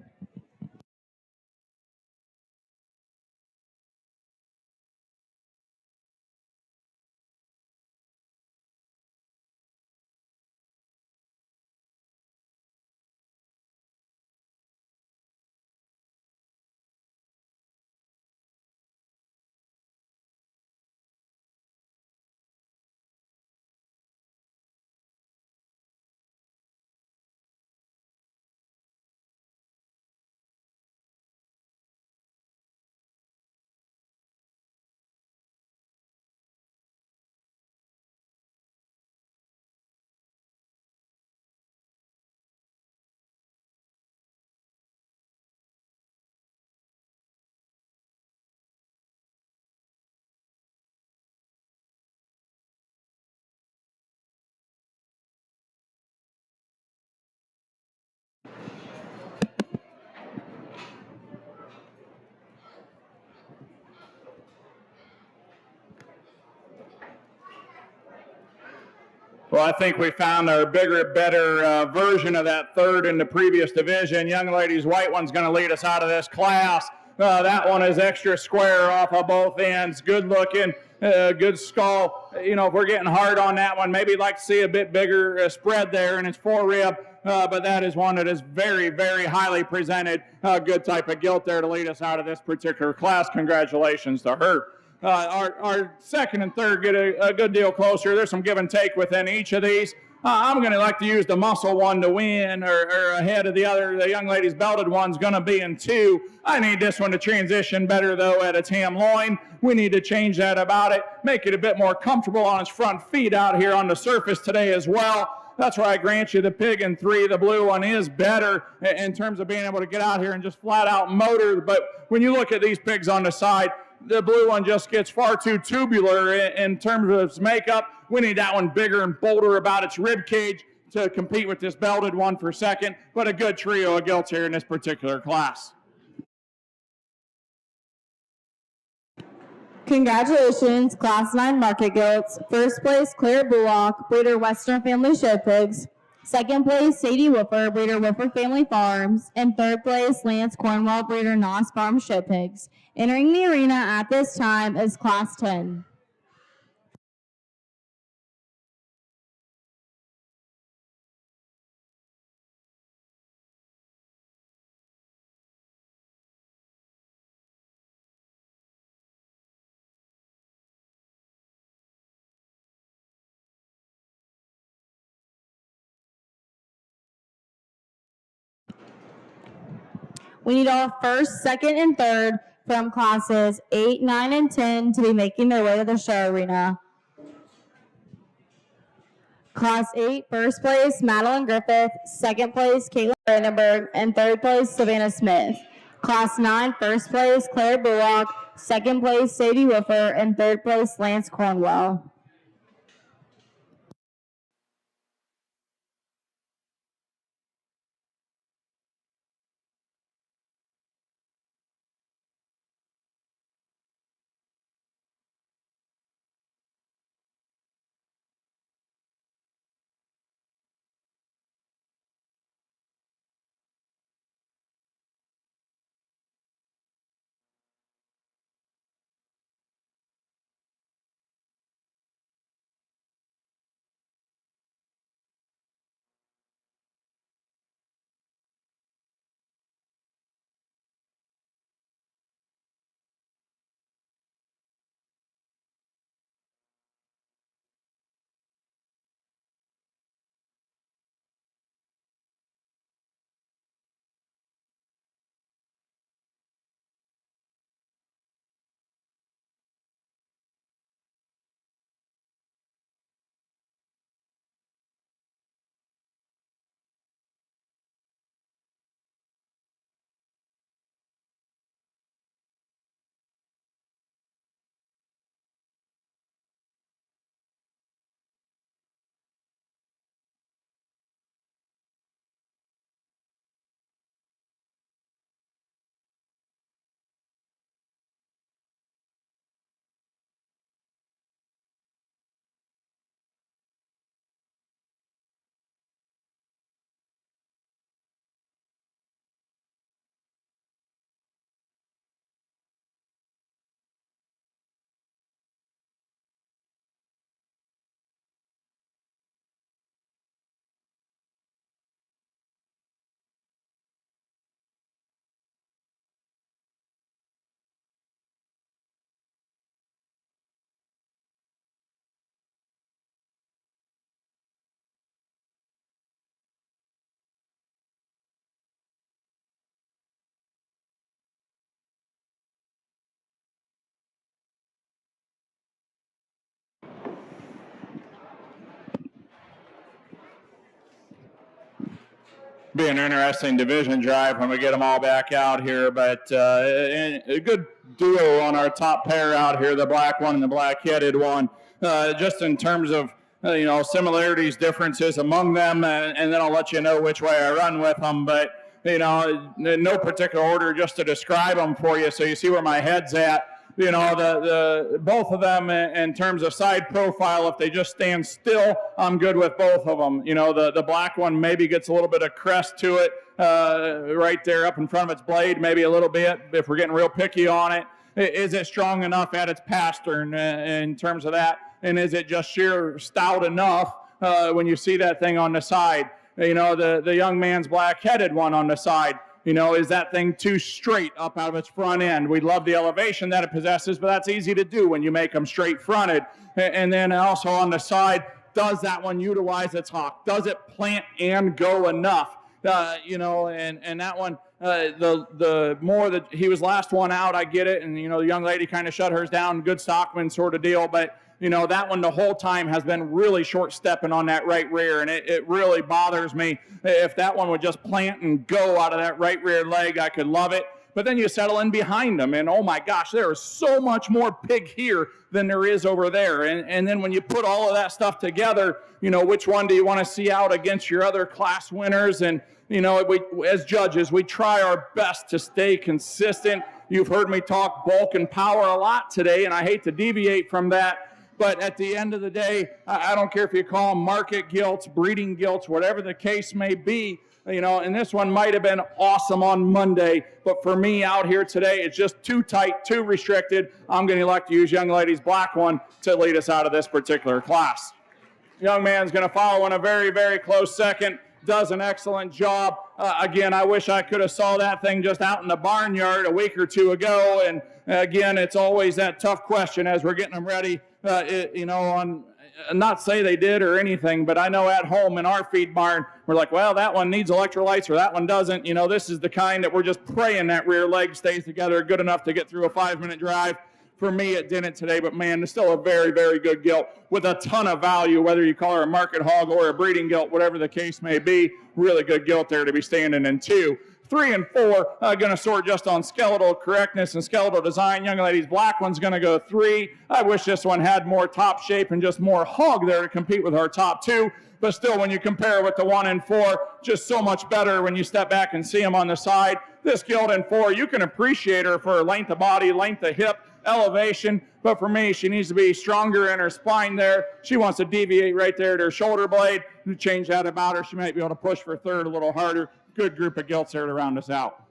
Well, I think we found our bigger, better version of that third in the previous division. Young ladies, white one's going to lead us out of this class. That one is extra square off of both ends. Good looking, good skull. You know, if we're getting hard on that one, maybe like to see a bit bigger spread there in its forerib. But that is one that is very, very highly presented. Good type of gilt there to lead us out of this particular class. Congratulations to her. Our second and third get a good deal closer. There's some give and take within each of these. I'm going to like to use the muscle one to win or ahead of the other. The young lady's belted one's going to be in 2. I need this one to transition better, though, at its ham loin. We need to change that about it, make it a bit more comfortable on its front feet out here on the surface today as well. That's where I grant you the pig in 3. The blue one is better in terms of being able to get out here and just flat out motor. But when you look at these pigs on the side, the blue one just gets far too tubular in terms of its makeup. We need that one bigger and bolder about its rib cage to compete with this belted one for second, but a good trio of gilts here in this particular class. Congratulations, Class 9 Market Gilts. First place, Claire Bullock, breeder Western Family Show Pigs. Second place, Sadie Woofer, breeder Woofer Family Farms. And third place, Lance Cornwell, breeder Nos Farm Show Pigs. Entering the arena at this time is Class 10. We need all first, second, and third from classes 8, 9, and 10 to be making their way to the show arena. Class 8, first place, Madeline Griffith. Second place, Caitlin Brandenburg. And third place, Savannah Smith. Class 9, first place, Claire Bullock. Second place, Sadie Woofer. And third place, Lance Cornwell. Be an interesting division drive when we get them all back out here, but a good duo on our top pair out here, the black one and the black-headed one, just in terms of similarities, differences among them, and then I'll let you know which way I run with them, but in no particular order, just to describe them for you so you see where my head's at. You know, the both of them in terms of side profile, if they just stand still, I'm good with both of them. You know, the black one maybe gets a little bit of crest to it right there up in front of its blade, maybe a little bit if we're getting real picky on it. Is it strong enough at its pastern in terms of that? And is it just sheer stout enough when you see that thing on the side? You know, the young man's black-headed one on the side. You know, is that thing too straight up out of its front end? We love the elevation that it possesses, but that's easy to do when you make them straight-fronted. And then also on the side, does that one utilize its hock? Does it plant and go enough? You know, and that one, the more that he was last one out, I get it. And, you know, the young lady kind of shut hers down, good stockman sort of deal. But, you know, that one the whole time has been really short stepping on that right rear. And it really bothers me. If that one would just plant and go out of that right rear leg, I could love it. But then you settle in behind them, and oh my gosh, there is so much more pig here than there is over there. And then when you put all of that stuff together, you know, which one do you want to see out against your other class winners? And, you know, we, as judges, we try our best to stay consistent. You've heard me talk bulk and power a lot today, and I hate to deviate from that. But at the end of the day, I don't care if you call them market gilts, breeding gilts, whatever the case may be. You know, and this one might have been awesome on Monday, but for me out here today, it's just too tight, too restricted. I'm going to elect to use young lady's black one to lead us out of this particular class. Young man's going to follow in a very, very close second. Does an excellent job. Again, I wish I could have saw that thing just out in the barnyard a week or two ago. And again, it's always that tough question as we're getting them ready. You know, on not say they did or anything, but I know at home in our feed barn, we're like, well, that one needs electrolytes or that one doesn't. You know, this is the kind that we're just praying that rear leg stays together good enough to get through a 5-minute drive. For me, it didn't today, but man, it's still a very, very good gilt with a ton of value, whether you call her a market hog or a breeding gilt, whatever the case may be. Really good gilt there to be standing in 2. 3 and 4 going to sort just on skeletal correctness and skeletal design. Young lady's black one's going to go 3. I wish this one had more top shape and just more hog there to compete with our top 2. But still, when you compare with the 1 and 4, just so much better when you step back and see them on the side. This gilt in 4, you can appreciate her for her length of body, length of hip, elevation. But for me, she needs to be stronger in her spine there. She wants to deviate right there to her shoulder blade. You change that about her, she might be able to push for 3rd a little harder. Good group of gilts there to round us out.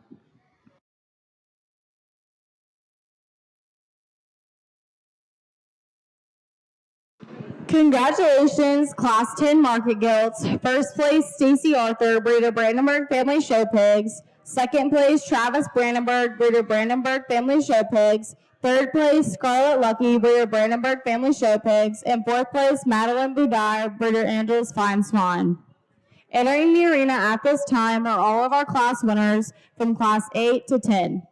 Congratulations, Class 10 Market Gilts. First place, Stacy Arthur, breeder Brandenburg Family Show Pigs. Second place, Travis Brandenburg, breeder Brandenburg Family Show Pigs. Third place, Scarlett Lucky, breeder Brandenburg Family Show Pigs. And fourth place, Madeline Boudard, breeder Angela's Fine Swine. Entering the arena at this time are all of our class winners from Class 8 to 10.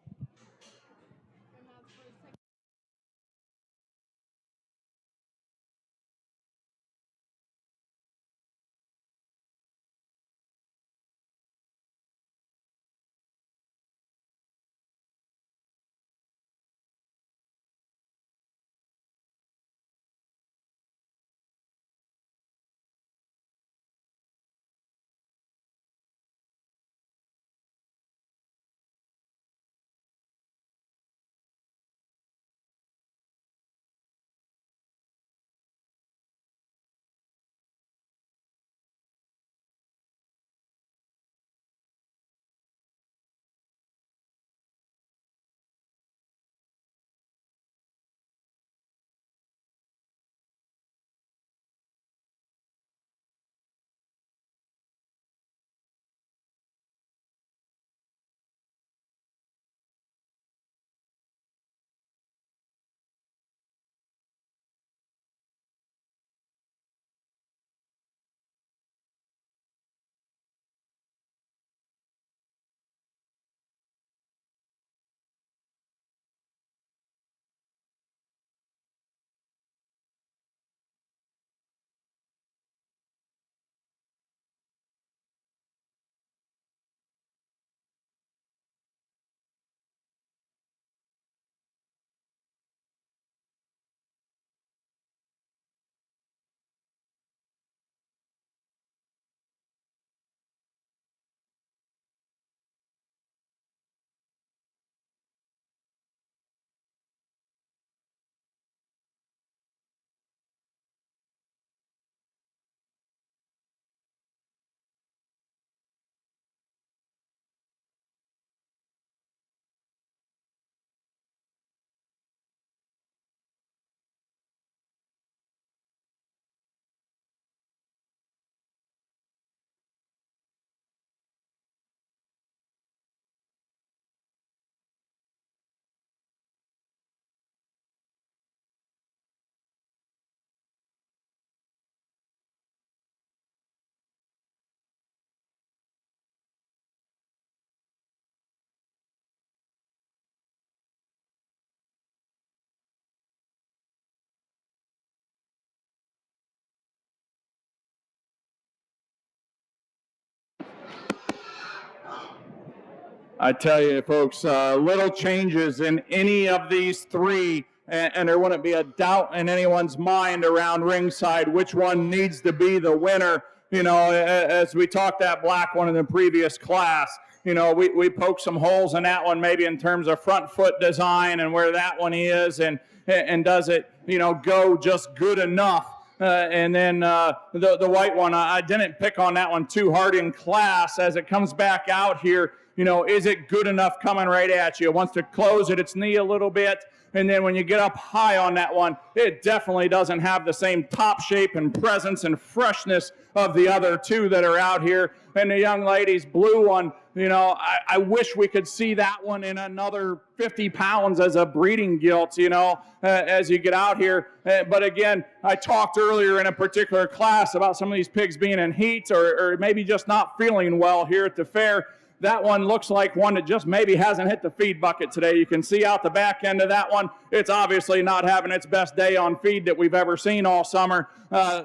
I tell you, folks, little changes in any of these three, and there wouldn't be a doubt in anyone's mind around ringside which one needs to be the winner. You know, as we talked that black one in the previous class, you know, we poked some holes in that one, maybe in terms of front foot design and where that one is, and does it, you know, go just good enough. And then the white one, I didn't pick on that one too hard in class. As it comes back out here, you know, is it good enough coming right at you? It wants to close at its knee a little bit. And then when you get up high on that one, it definitely doesn't have the same top shape and presence and freshness of the other two that are out here. And the young lady's blue one, you know, I wish we could see that one in another 50 pounds as a breeding gilt, you know, as you get out here. But again, I talked earlier in a particular class about some of these pigs being in heat or maybe just not feeling well here at the fair. That one looks like one that just maybe hasn't hit the feed bucket today. You can see out the back end of that one, it's obviously not having its best day on feed that we've ever seen all summer,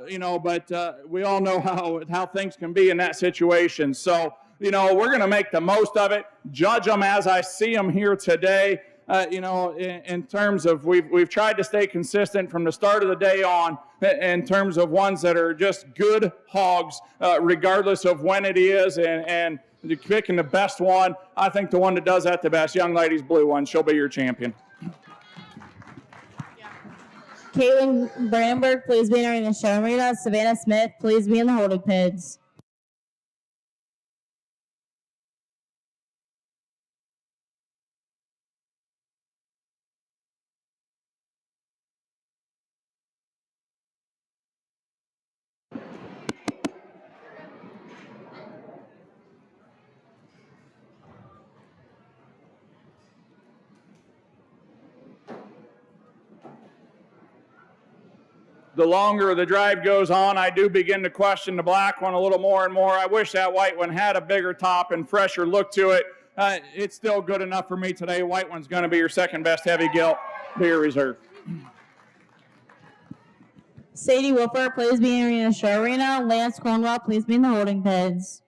you know, but we all know how things can be in that situation. So, you know, we're going to make the most of it, judge them as I see them here today. You know, in terms of we've tried to stay consistent from the start of the day on in terms of ones that are just good hogs, regardless of when it is, and picking the best one. I think the one that does that the best, young lady's blue one, she'll be your champion. Caitlin Brandenburg, please be entering the show arena. Savannah Smith, please be in the holding pens. The longer the drive goes on, I do begin to question the black one a little more and more. I wish that white one had a bigger top and fresher look to it. It's still good enough for me today. White one's going to be your second best heavy gilt. Be your reserve. Sadie Wilfer, please be entering the show arena. Lance Cornwell, please be in the holding pens.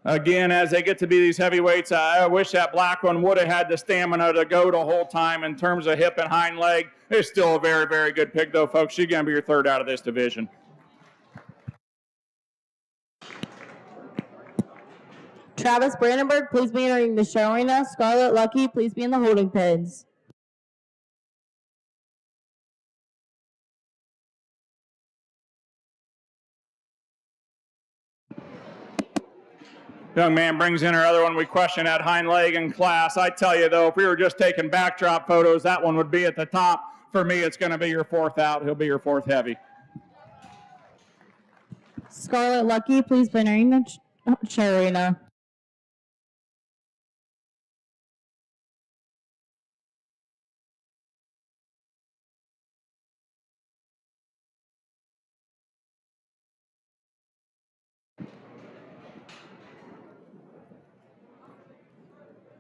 Again, as they get to be these heavyweights, I wish that black one would have had the stamina to go the whole time in terms of hip and hind leg. It's still a very, very good pig, though, folks. She's going to be your third out of this division. Travis Brandenburg, please be entering the show arena. Scarlett Lucky, please be in the holding pens. Young man brings in her other one. We question that hind leg in class. I tell you, though, if we were just taking backdrop photos, that one would be at the top. For me, it's going to be your fourth out. He'll be your fourth heavy. Scarlett Lucky, please be entering the show arena.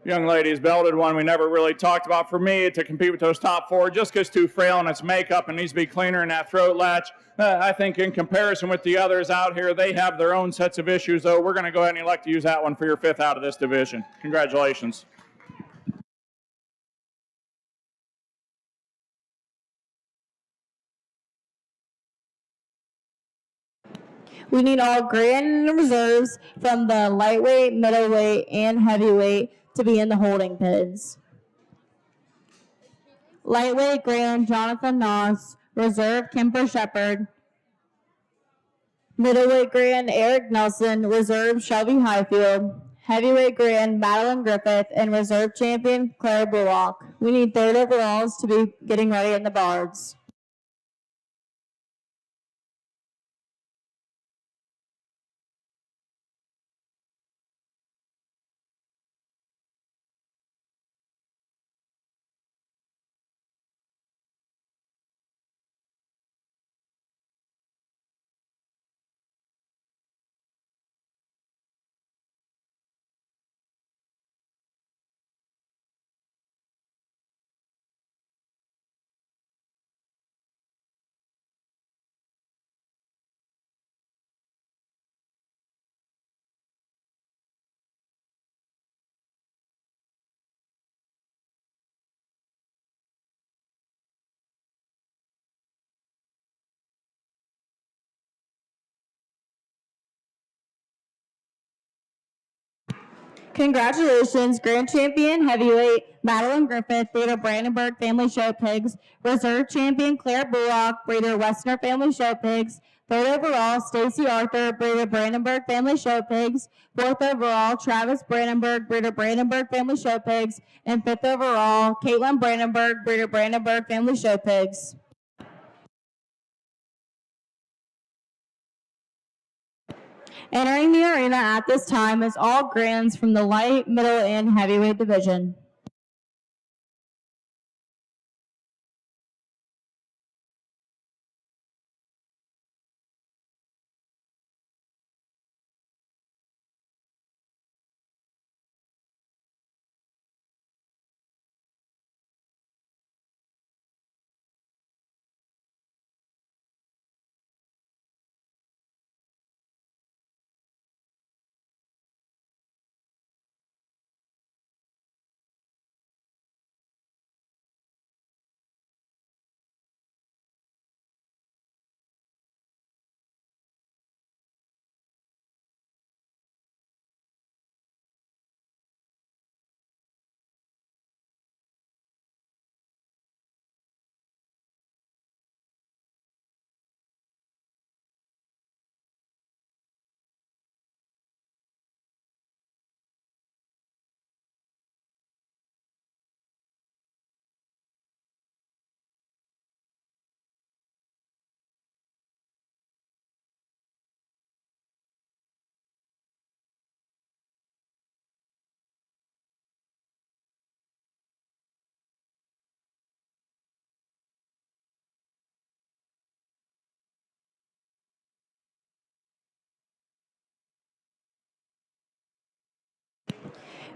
Young lady's belted one we never really talked about. For me, to compete with those top four just gets too frail in its makeup and needs to be cleaner in that throat latch. I think in comparison with the others out here, they have their own sets of issues, though. We're going to go ahead and elect to use that one for your fifth out of this division. Congratulations. We need all grand reserves from the lightweight, middleweight, and heavyweight to be in the holding pens. Lightweight grand, Jonathan Noss. Reserve, Kemper Shepard. Middleweight grand, Eric Nelson. Reserve, Shelby Highfield. Heavyweight grand, Madeline Griffith. And reserve champion, Claire Bullock. We need third overalls to be getting ready in the bards. Congratulations, Grand Champion Heavyweight Madeline Griffith, breeder Brandenburg Family Show Pigs. Reserve Champion Claire Bullock, breeder Westner Family Show Pigs. Third overall, Stacy Arthur, breeder Brandenburg Family Show Pigs. Fourth overall, Travis Brandenburg, breeder Brandenburg Family Show Pigs. And fifth overall, Caitlin Brandenburg, breeder Brandenburg Family Show Pigs. Entering the arena at this time is all grands from the light, middle, and heavyweight division.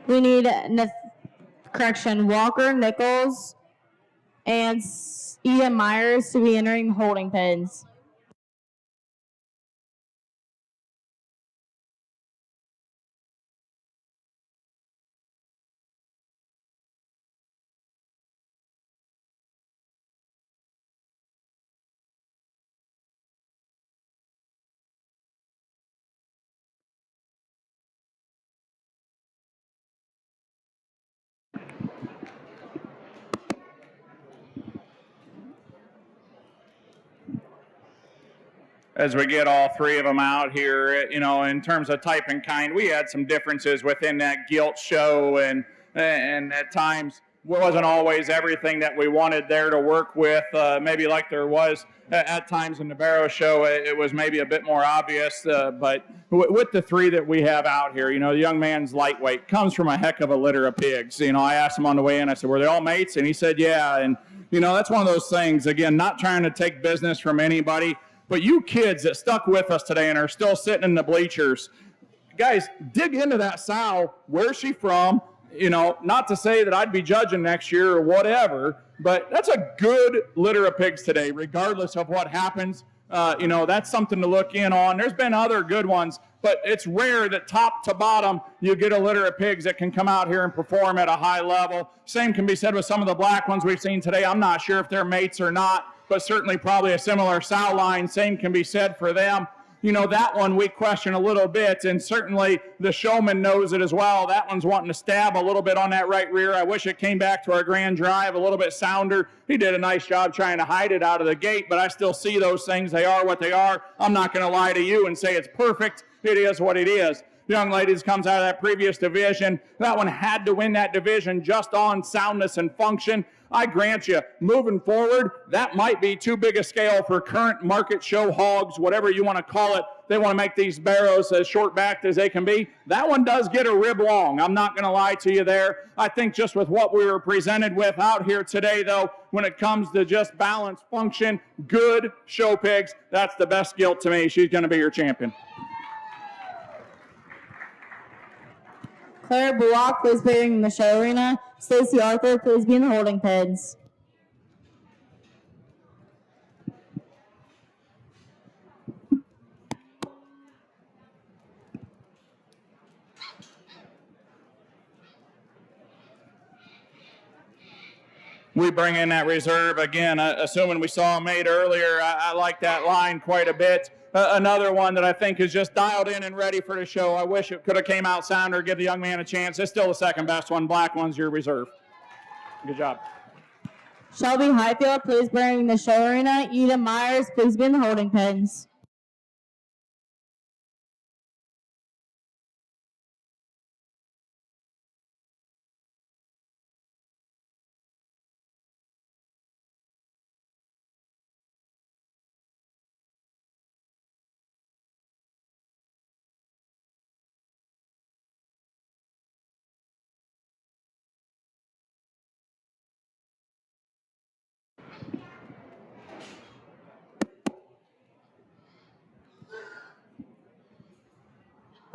We need Walker Nichols and Eden Myers to be entering the holding pens. As we get all three of them out here, you know, in terms of type and kind, we had some differences within that Gilt show, and at times wasn't always everything that we wanted there to work with. Maybe like there was at times in the Barrows show, it was maybe a bit more obvious. But with the three that we have out here, you know, the young man's lightweight comes from a heck of a litter of pigs. You know, I asked him on the way in, I said, were they all mates? And he said, yeah. And, you know, that's one of those things, again, not trying to take business from anybody. But you kids that stuck with us today and are still sitting in the bleachers, guys, dig into that sow. Where's she from? You know, not to say that I'd be judging next year or whatever, but that's a good litter of pigs today, regardless of what happens. You know, that's something to look in on. There's been other good ones, but it's rare that top to bottom you get a litter of pigs that can come out here and perform at a high level. Same can be said with some of the black ones we've seen today. I'm not sure if they're mates or not, but certainly probably a similar sow line. Same can be said for them. You know, that one we question a little bit, and certainly the showman knows it as well. That one's wanting to stab a little bit on that right rear. I wish it came back to our grand drive a little bit sounder. He did a nice job trying to hide it out of the gate, but I still see those things. They are what they are. I'm not going to lie to you and say it's perfect. It is what it is. Young ladies comes out of that previous division. That one had to win that division just on soundness and function. I grant you, moving forward, that might be too big a scale for current market show hogs, whatever you want to call it. They want to make these barrows as short-backed as they can be. That one does get a rib long. I'm not going to lie to you there. I think just with what we were presented with out here today, though, when it comes to just balance, function, good show pigs, that's the best Gilt to me. She's going to be your champion. Claire Bullock, please be in the show arena. Stacy Arthur, please be in the holding pens. We bring in that reserve again, assuming we saw a mate earlier. I like that line quite a bit. another one that I think is just dialed in and ready for the show. I wish it could have came out sounder, give the young man a chance. It's still the second best one. Black one's your reserve. Good job. Shelby Highfield, please bring the show arena. Eden Myers, please be in the holding pens.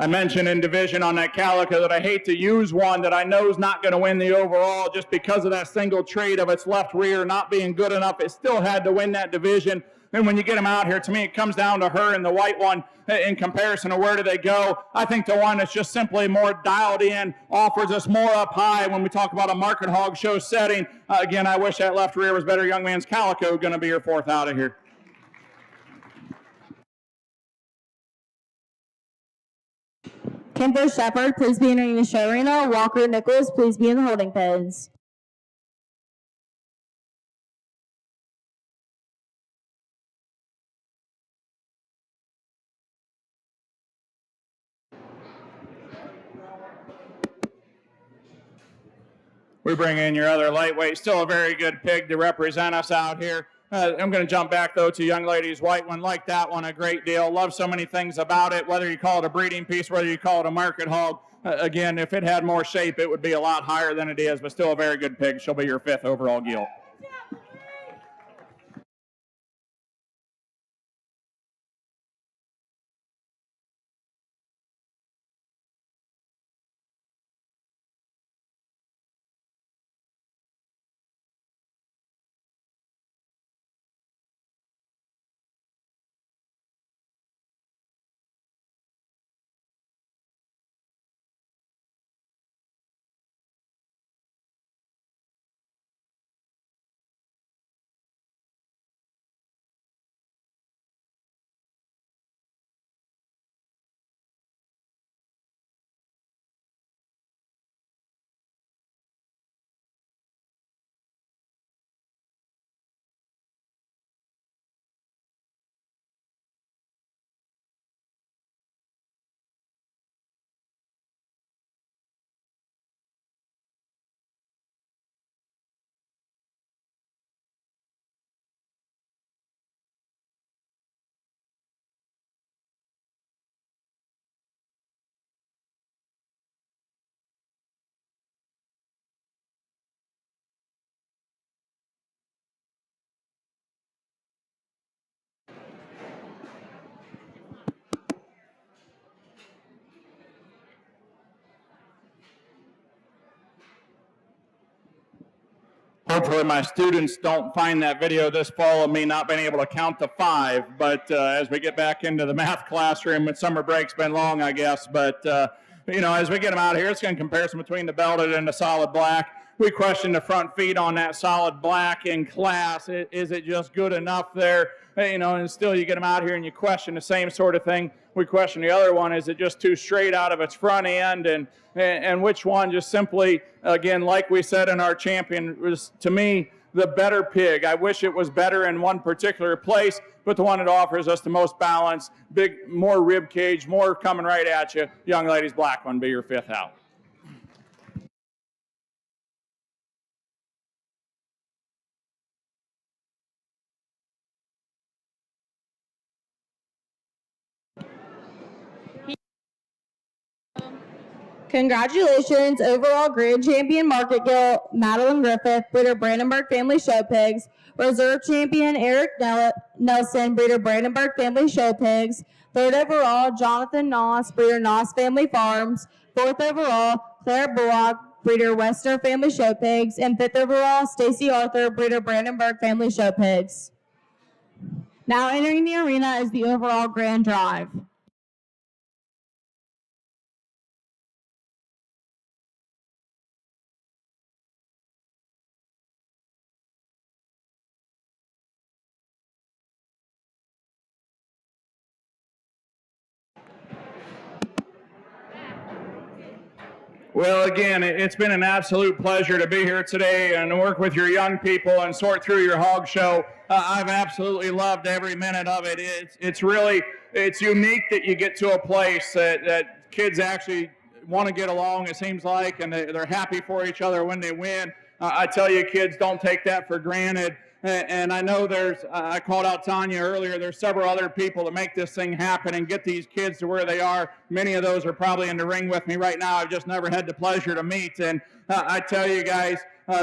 I mentioned in division on that calico that I hate to use one that I know is not going to win the overall just because of that single trait of its left rear not being good enough. It still had to win that division. And when you get them out here, to me, it comes down to her and the white one in comparison to where do they go. I think the one that's just simply more dialed in offers us more up high when we talk about a market hog show setting. Again, I wish that left rear was better. Young man's calico going to be your fourth out of here. Kimber Shepard, please be entering the show arena. Walker Nichols, please be in the holding pens. We bring in your other lightweight. Still a very good pig to represent us out here. I'm going to jump back, though, to young lady's white one. Like that one a great deal. Love so many things about it, whether you call it a breeding piece, whether you call it a market hog. Again, if it had more shape, it would be a lot higher than it is, but still a very good pig. She'll be your fifth overall gilt. Hopefully my students don't find that video this fall of me not being able to count to 5, but as we get back into the math classroom, and summer break's been long, I guess, but as we get them out here, it's going to comparison between the belted and the solid black. We question the front feet on that solid black in class. Is it just good enough there? And still you get them out here and you question the same sort of thing. We question the other one. Is it just too straight out of its front end? And which one just simply, again, like we said in our champion, was to me the better pig. I wish it was better in one particular place, but the one that offers us the most balance, big, more rib cage, more coming right at you. Young lady's black one be your fifth out. Congratulations, overall grand champion Market Gilt, Madeline Griffith, breeder Brandenburg Family Show Pigs. Reserve champion Eric Nelson, breeder Brandenburg Family Show Pigs. Third overall, Jonathan Noss, breeder Noss Family Farms. Fourth overall, Claire Bullock, breeder Western Family Show Pigs. And fifth overall, Stacy Arthur, breeder Brandenburg Family Show Pigs. Now entering the arena is the overall grand drive. Well, again, it's been an absolute pleasure to be here today and work with your young people and sort through your hog show. I've absolutely loved every minute of it. It's really unique that you get to a place that kids actually want to get along, it seems like, and they're happy for each other when they win. I tell you, kids, don't take that for granted. And I know I called out Tanya earlier, there's several other people that make this thing happen and get these kids to where they are. Many of those are probably in the ring with me right now. I've just never had the pleasure to meet. And I tell you guys,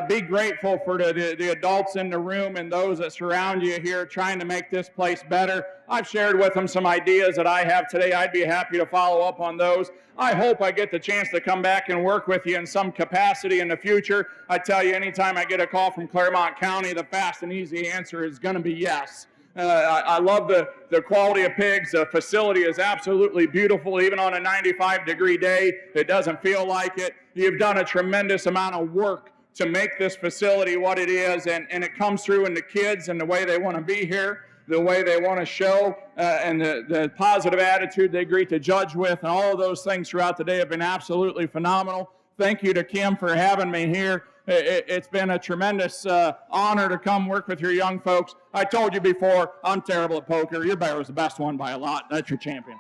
be grateful for the adults in the room and those that surround you here trying to make this place better. I've shared with them some ideas that I have today. I'd be happy to follow up on those. I hope I get the chance to come back and work with you in some capacity in the future. I tell you, anytime I get a call from Clermont County, the fast and easy answer is going to be yes. I love the quality of pigs. The facility is absolutely beautiful, even on a 95-degree day. It doesn't feel like it. You've done a tremendous amount of work to make this facility what it is, and it comes through in the kids and the way they want to be here, the way they want to show, and the positive attitude they agree to judge with, and all of those things throughout the day have been absolutely phenomenal. Thank you to Kim for having me here. It's been a tremendous honor to come work with your young folks. I told you before, I'm terrible at poker. Your Barrow's the best one by a lot. That's your champion.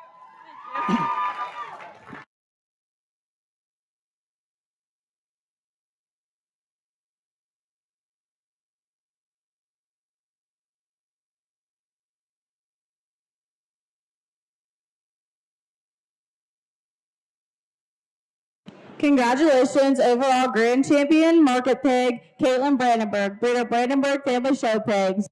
Congratulations, overall grand champion, market pig, Caitlin Brandenburg, breeder Brandenburg Family Show Pigs.